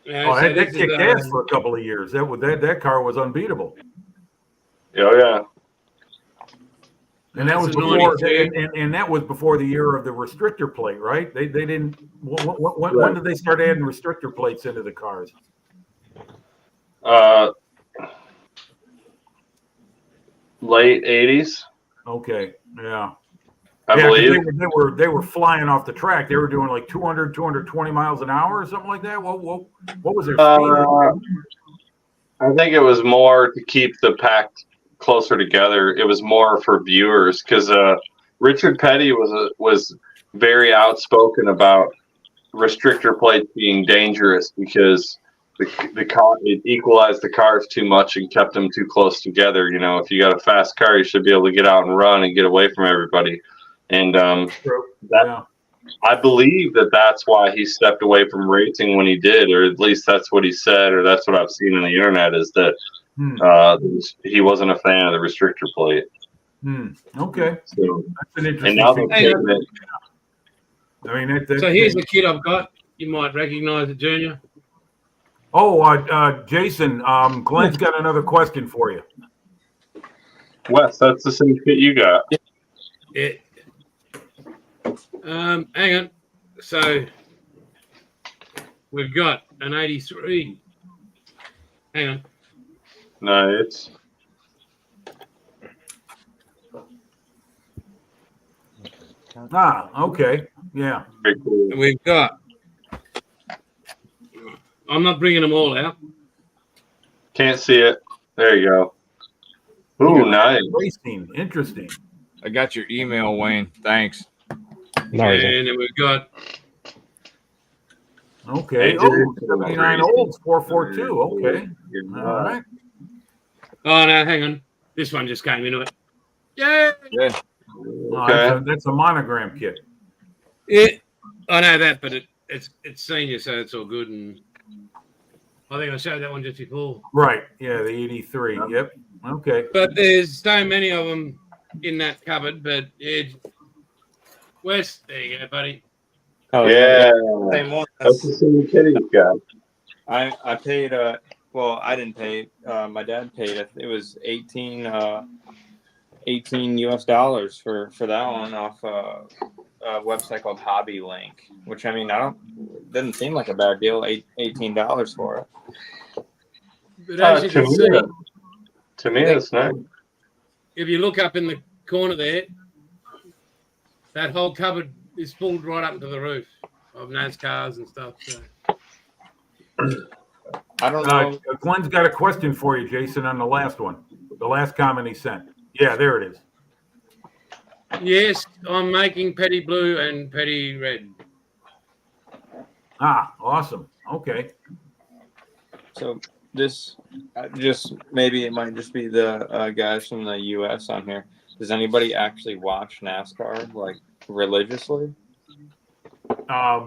Yeah, that kicked ass for a couple of years. That car was unbeatable. Oh yeah. And that was before, and that was before the era of the restrictor plate, right? They didn't. When did they start adding restrictor plates into the cars? Late 80s. Okay, yeah. I believe they were flying off the track. They were doing like 200, 220 miles an hour or something like that. What was their speed? I think it was more to keep the pack closer together. It was more for viewers because Richard Petty was very outspoken about restrictor plates being dangerous because the car, it equalized the cars too much and kept them too close together. You know, if you got a fast car, you should be able to get out and run and get away from everybody. And I believe that's why he stepped away from racing when he did, or at least that's what he said, or that's what I've seen on the internet, is that he wasn't a fan of the restrictor plate. Okay, so that's an interesting. So here's the kit I've got. You might recognise it, Junior. Oh, Jason, Glenn's got another question for you. Wes, that's the same kit you got. Yeah. Hang on. So we've got an 83. Hang on. Nice. Okay. Yeah. We've got. I'm not bringing them all out. Can't see it. There you go. Ooh, nice. Racing. Interesting. I got your email, Wayne. Thanks. Nice. And then we've got. Okay. Oh, 79 olds, 442. Okay. All right. Oh, no, hang on. This one just came into it. Yeah. Okay. That's a monogram kit. I know that, but it's senior, so it's all good. And I think I showed that one just before. Right. Yeah, the 83. Yep. Okay. But there's so many of them in that cupboard. But Wes, there you go, buddy. Oh yeah. Same one. That's the same kit he's got. I paid. Well, I didn't pay. My dad paid it. It was $18 US for that one off a website called Hobbytable, which, I mean, doesn't seem like a bad deal. $18 for it. But as you can see, to me, it's nice. If you look up in the corner there, that whole cupboard is pulled right up to the roof of NASCARs and stuff. So. I don't know. Glenn's got a question for you, Jason, on the last one. The last comment he sent. Yeah, there it is. Yes, I'm making petty blue and petty red. Awesome. Okay. So this maybe it might just be the guys from the U.S. on here. Does anybody actually watch NASCAR like religiously?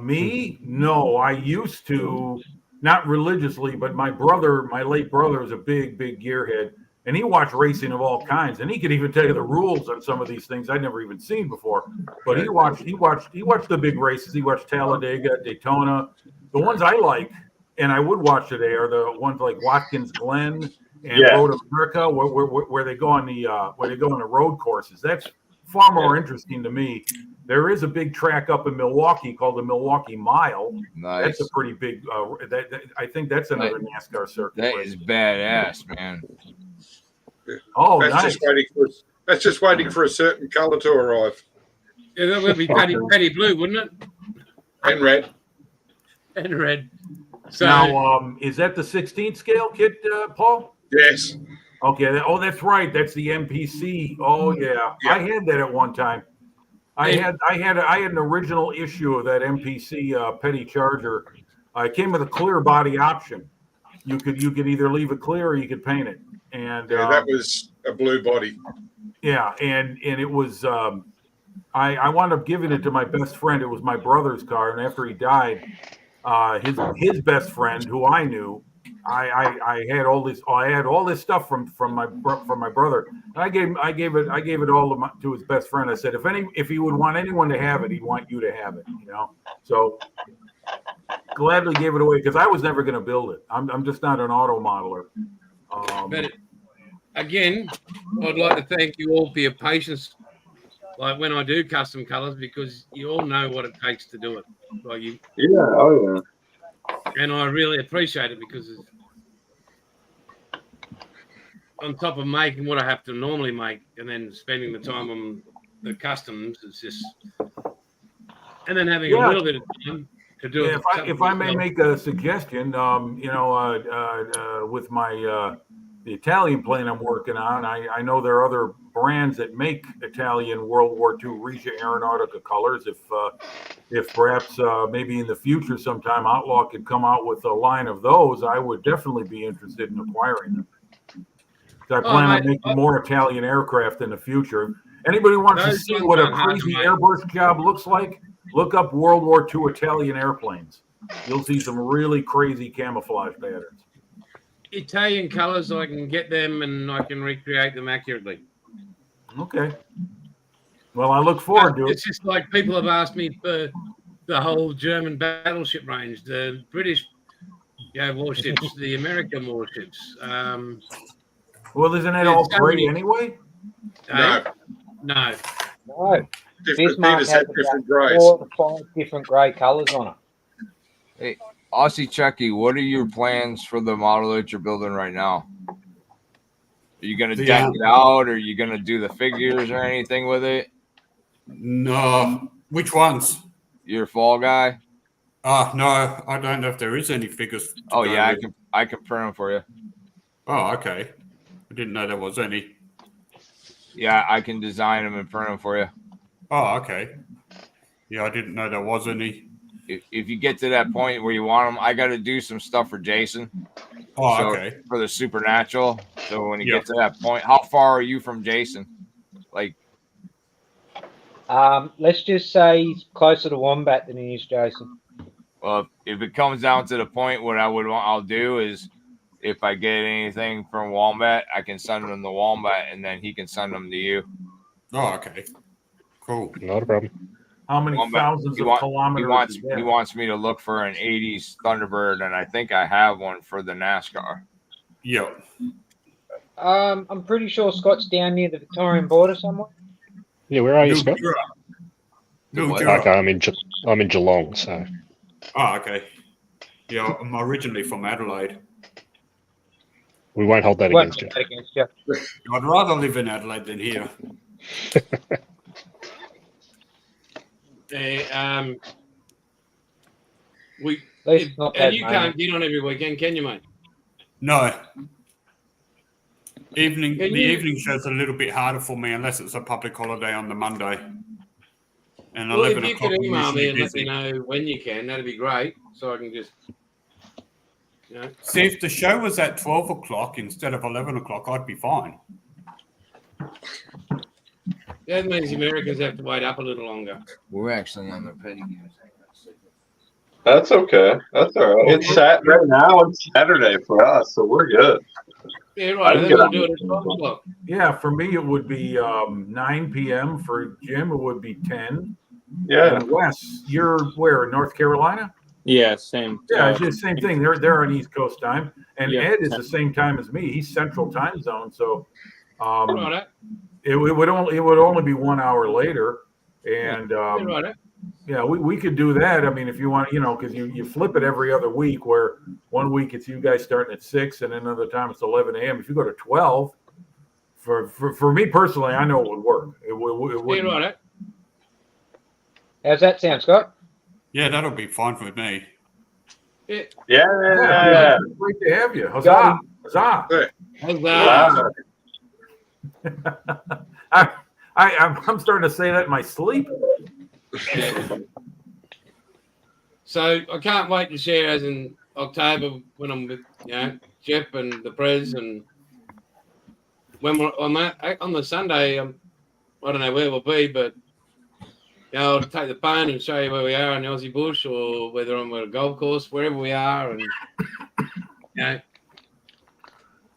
Me? No, I used to, not religiously, but my late brother, is a big gearhead, and he watched racing of all kinds, and he could even tell you the rules on some of these things I'd never even seen before. But he watched the big races. He watched Talladega, Daytona. The ones I like, and I would watch today, are the ones like Watkins Glen and Road America, where they go on the road courses. That's far more interesting to me. There is a big track up in Milwaukee called the Milwaukee Mile. Nice. That's a pretty big. I think that's another NASCAR circuit. That is badass, man. Oh, that's nice. Just waiting for a certain color to arrive. Yeah, that would be petty blue, wouldn't it? And red. And red. So now, is that the 16th scale kit, Paul? Yes. Okay. That's right. That's the MPC. Oh yeah. I had that at one time. I had an original issue of that MPC Petty Charger. It came with a clear body option. You could either leave it clear or you could paint it. And that was a blue body. Yeah, and it was. I wound up giving it to my best friend. It was my brother's car, and after he died, his best friend, who I knew, I had all this. I had all this stuff from my brother. And I gave it all to his best friend. I said, if he would want anyone to have it, he'd want you to have it. You know, so gladly gave it away because I was never going to build it. I'm just not an auto modeler. But again, I'd like to thank you all for your patience. Like when I do custom colors, because you all know what it takes to do it. Like you. Yeah. Oh yeah. And I really appreciate it because on top of making what I have to normally make and then spending the time on the customs, it's just, and then having a little bit of time to do it. If I may make a suggestion, with my the Italian plane I'm working on, I know there are other brands that make Italian World War II Regia Aeronautica colors. If perhaps maybe in the future sometime Outlaw could come out with a line of those, I would definitely be interested in acquiring them. So I plan on making more Italian aircraft in the future. Anybody wants to see what a crazy airbrush job looks like? Look up World War II Italian airplanes. You'll see some really crazy camouflage patterns. Italian colors, I can get them and I can recreate them accurately. Okay. Well, I look forward to it. It's just like people have asked me for the whole German battleship range, the British warships, the American warships. Well, isn't it all gray anyway? No. Different has different grays. 4 to 5 different grey colours on it. Hey, Aussie Chucky, what are your plans for the model that you're building right now? Are you going to deck it out? Or are you going to do the figures or anything with it? No. Which ones? Your fall guy? No, I don't know if there is any figures. Oh, yeah, I can print them for you. Oh, okay. I didn't know there was any. Yeah, I can design them and print them for you. Oh, okay. Yeah, I didn't know there was any. If you get to that point where you want them, I got to do some stuff for Jason. Oh, okay. For the Supernatural. So when you get to that point, how far are you from Jason? Like, let's just say he's closer to Wombat than he is Jason. well, if it comes down to the point, what I'll do is, if I get anything from Wombat, I can send them to Wombat, and then he can send them to you. Oh, okay. Cool. Not a problem. How many thousands of kilometers? He wants me to look for an 80s Thunderbird, and I think I have one for the NASCAR. Yep. I'm pretty sure Scott's down near the Victorian border somewhere. Yeah, where are you, Scott? Okay, I'm in Geelong, so. Oh, okay. Yeah, I'm originally from Adelaide. We won't hold that against you. I'd rather live in Adelaide than here. You can't get on every weekend, can you, mate? No. The evening show's a little bit harder for me unless it's a public holiday on the Monday. And well, if you could email me and let me know when you can, that'd be great. So I can just, See, if the show was at 12 o'clock instead of 11 o'clock, I'd be fine. That means the Americans have to wait up a little longer. We're actually on the petty games. That's okay. That's all right. It's right now. It's Saturday for us, so we're good. Yeah, right. Then we'll do it at 12 o'clock. Yeah, for me it would be 9 p.m. For Jim, it would be 10. Yeah. And Wes, you're where? North Carolina? Yeah, same. Yeah, it's the same thing. They're on East Coast time, and Yeah. Ed is the same time as me. He's Central Time Zone, so Right. it would only be 1 hour later, and Right. yeah, we could do that. I mean, if you want, because you flip it every other week, where 1 week it's you guys starting at 6, and another time it's 11 a.m. If you go to 12, for me personally, I know it would work. It would. Right. How's that sound, Scott? Yeah, that'll be fine with me. Yeah. Great to have you. Huzzah! Huzzah! Huzzah! I'm starting to say that in my sleep. So I can't wait to share as in October when I'm with Jeff and the Prez, and when we're on the Sunday, I don't know where we'll be, but I'll take the phone and show you where we are in the Aussie bush, or whether I'm at a golf course, wherever we are, and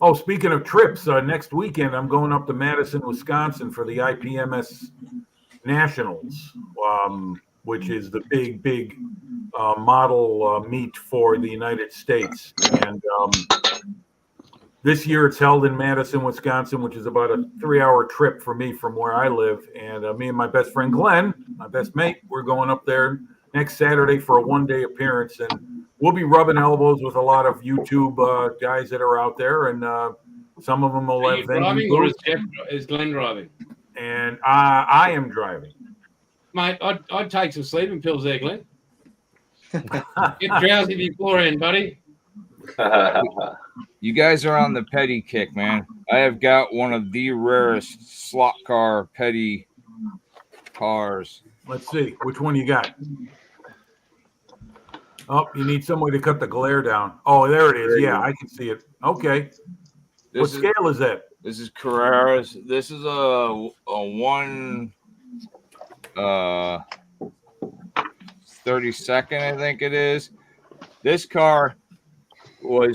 Oh, speaking of trips, next weekend I'm going up to Madison, Wisconsin for the IPMS Nationals, which is the big model meet for the United States. And this year it's held in Madison, Wisconsin, which is about a 3-hour trip for me from where I live. And me and my best friend Glenn, my best mate, we're going up there next Saturday for a one-day appearance. And we'll be rubbing elbows with a lot of YouTube guys that are out there. And some of them will are have you driving, or is Glenn driving? And I am driving. Mate, I'd take some sleeping pills there, Glenn. Get drowsy beforehand, buddy. You guys are on the petty kick, man. I have got one of the rarest slot car petty cars. Let's see. Which one you got? Oh, you need somebody to cut the glare down. Oh, there it is. Yeah, I can see it. Okay. What scale is that? This is Carrera's. This is a 1/32, I think it is. This car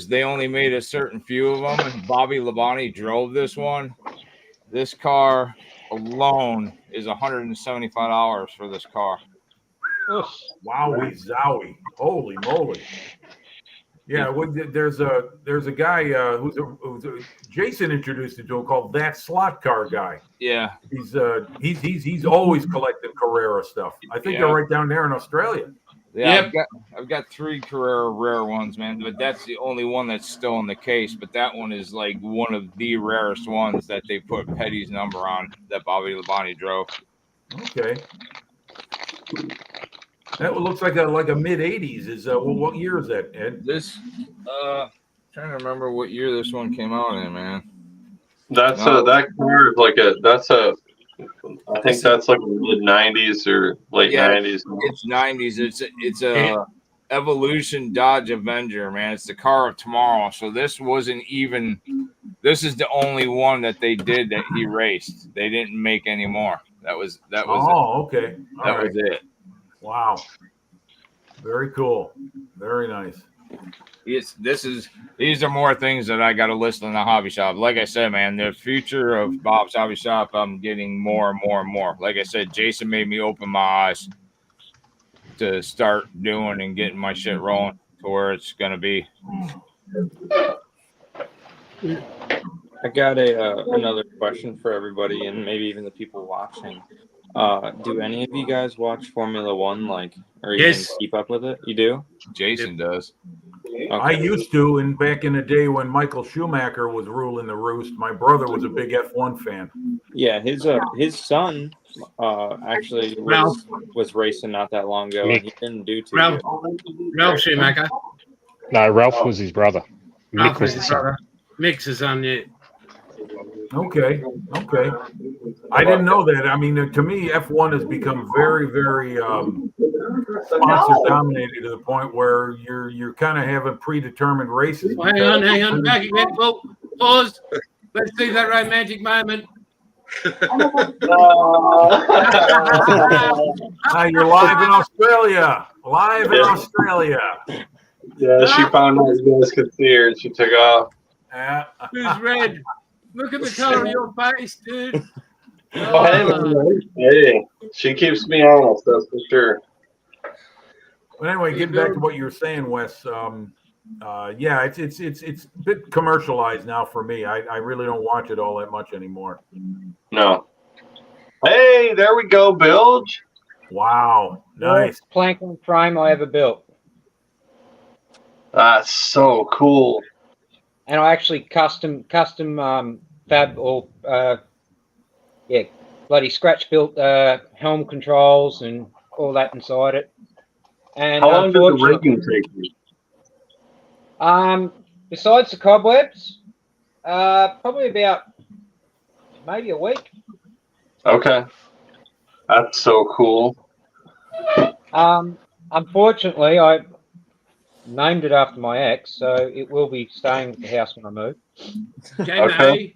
they only made a certain few of them, and Bobby Labonte drove this one. This car alone is $175 for this car. Wowie zowie! Holy moly! Yeah, there's a guy who's Jason introduced it to him called That Slot Car Guy. Yeah, he's always collecting Carrera stuff. I think they're right down there in Australia. Yeah, I've got 3 Carrera rare ones, man, but that's the only one that's still in the case. But that one is like one of the rarest ones that they put Petty's number on that Bobby Labonte drove. Okay. That looks like a mid '80s. Is what year is that, Ed? This trying to remember what year this one came out in, man. That car is like I think that's like mid '90s or late '90s. It's '90s. It's a Evolution Dodge Avenger, man. It's the car of tomorrow. So this wasn't even. This is the only one that they did that he raced. They didn't make any more. That was. Oh, okay. That was it. Wow. Very cool. Very nice. These are more things that I got to list in the hobby shop. Like I said, man, the future of Bob's Hobby Shop, I'm getting more and more and more. Like I said, Jason made me open my eyes to start doing and getting my shit rolling to where it's gonna be. I got another question for everybody, and maybe even the people watching. Do any of you guys watch Formula One, or even keep up with it? You do? Jason does. Okay. I used to, and back in the day when Michael Schumacher was ruling the roost, my brother was a big F1 fan. Yeah, his son actually was racing not that long ago, and he didn't do too good. Ralph Schumacher. No, Ralph was his brother. Mick was his brother. Mick's his son, yeah. Okay. I didn't know that. I mean, to me, F1 has become very, very sponsor dominated to the point where you're kind of having predetermined races. Well, hang on, back again. Well, pause. Let's see that romantic moment. You're live in Australia. Yeah, she found out you guys could see her, and she took off. Who's red? Look at the color of your face, dude. Hey, she keeps me honest, that's for sure. But anyway, getting back to what you were saying, Wes. Yeah, it's a bit commercialized now for me. I really don't watch it all that much anymore. No. Hey, there we go, Bilge. Wow, nice. Plank and frame I ever built. That's so cool. And I actually custom fab or bloody scratch built helm controls and all that inside it. And how long did the rigging take you? Besides the cobwebs, probably about maybe a week. Okay, that's so cool. Unfortunately, I named it after my ex, so it will be staying at the house when I move. Okay.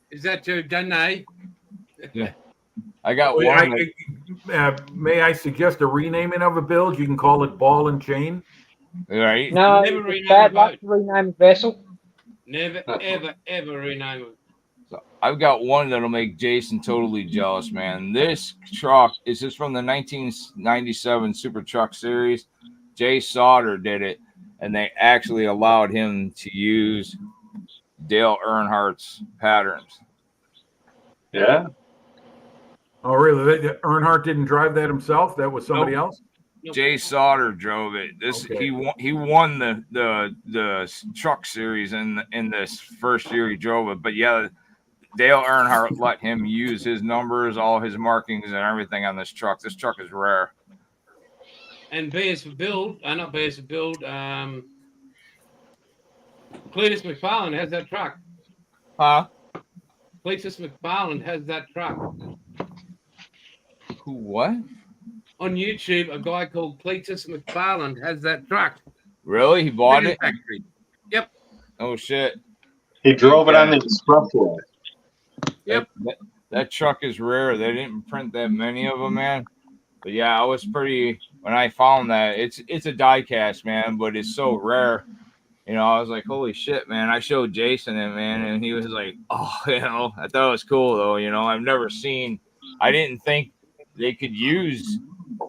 Is that your Donahue? Yeah. I got one. May I suggest a renaming of a build? You can call it Ball and Chain. Right. No, Never it's bad luck to rename a vessel. Never, ever rename it. So I've got one that'll make Jason totally jealous, man. This truck is just from the 1997 Super Truck Series. Jay Sauter did it, and they actually allowed him to use Dale Earnhardt's patterns. Yeah. Oh, really? Earnhardt didn't drive that himself? That was somebody else? Jay Sauter drove it. He won the truck series in this first year he drove it. But yeah, Dale Earnhardt let him use his numbers, all his markings, and everything on this truck. This truck is rare. And BS for Build, not BS for Build, Cletus McFarlane has that truck. Huh? Cletus McFarland has that truck. Who? What? On YouTube, a guy called Cletus McFarland has that truck. Really? He bought it? Factory. Yep. Oh shit. He drove it on the expressway. Yep. That truck is rare. They didn't print that many of them, man. But yeah, I was pretty when I found that. It's a die cast, man, but it's so rare. You know, I was like, holy shit, man. I showed Jason it, man, and he was like, oh, you know, I thought it was cool though. You know, I didn't think they could use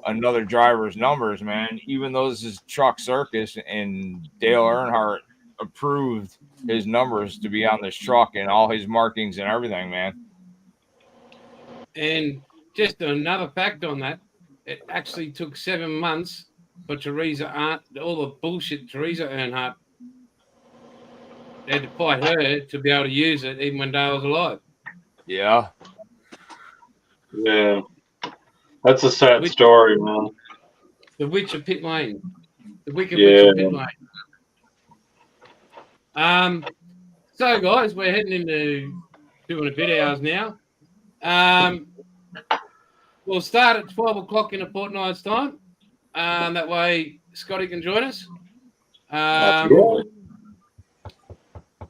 another driver's numbers, man. Even though this is Truck Circus and Dale Earnhardt approved his numbers to be on this truck and all his markings and everything, man. And just another fact on that, it actually took 7 months for all the bullshit Teresa Earnhardt. They had to fight her to be able to use it even when Dale was alive. Yeah. Yeah. That's a sad story, man. The Witch of Pit Lane. The Wicked Witch of Pit Lane. So, guys, we're heading into 2.5 hours now. We'll start at 12 o'clock in a fortnight's time. That way Scotty can join us.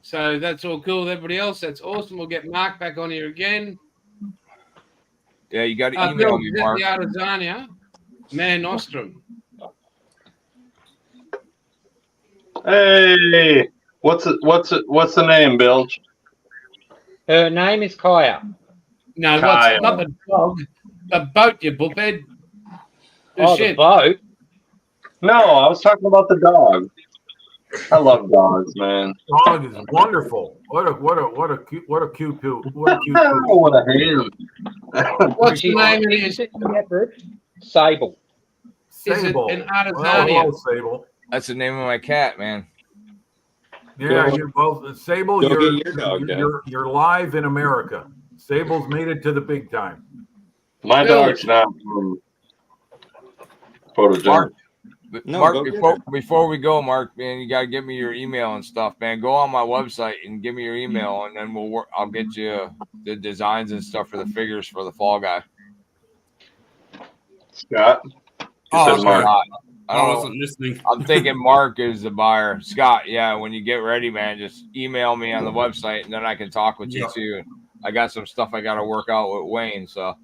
So that's all cool with everybody else. That's awesome. We'll get Mark back on here again. Yeah, you got to email me, Mark. The Artesania, Man Nostrum. Hey, what's the name, Bilge? Her name is Kaya. No, Kaya. Not the dog. The boat, you bullhead. The boat? No, I was talking about the dog. I love dogs, man. Dog is wonderful. What a cute what a cute Oh, what a ham. What's the name of it? Sable. Is it Sable. an Artesania? Hello, Sable. That's the name of my cat, man. Yeah, Sable, Go get your dog, Dad. you're live in America. Sable's made it to the big time. My dog's not photogenic. Mark, before we go, Mark, man, you gotta give me your email and stuff, man. Go on my website and give me your email, and then I'll get you the designs and stuff for the figures for the Fall Guy. Scott. Mark. I wasn't listening. I'm thinking Mark is the buyer. Scott, yeah. When you get ready, man, just email me on the website, and then I can talk with you too. I got some stuff I got to work out with Wayne. So.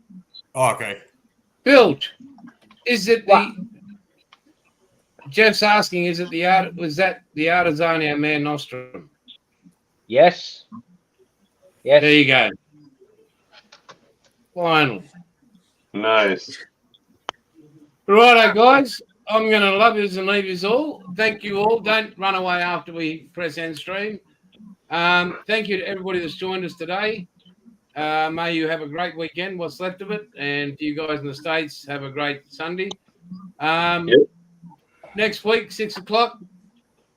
Okay. Bilge, is it Jeff's asking, was that the Artesania Man Nostrum? Yes. Yes. There you go. Finally. Nice. Righto, guys. I'm going to love yous and leave yous all. Thank you all. Don't run away after we press end stream. Thank you to everybody that's joined us today. May you have a great weekend, what's left of it. And to you guys in the States, have a great Sunday. Next week, 6 o'clock,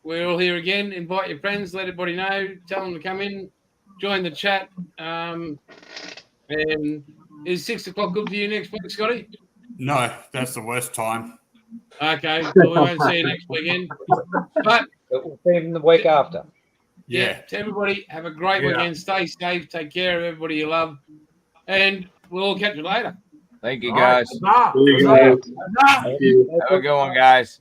we're all here again. Invite your friends, let everybody know, tell them to come in, join the chat. And is 6 o'clock good for you next week, Scotty? No, that's the worst time. Okay, well, we won't see you next weekend. But we'll see him the week after. Yeah, to everybody, have a great weekend. Stay safe. Take care of everybody you love. And we'll all catch you later. Thank you, guys. Stop. Have a good one, guys.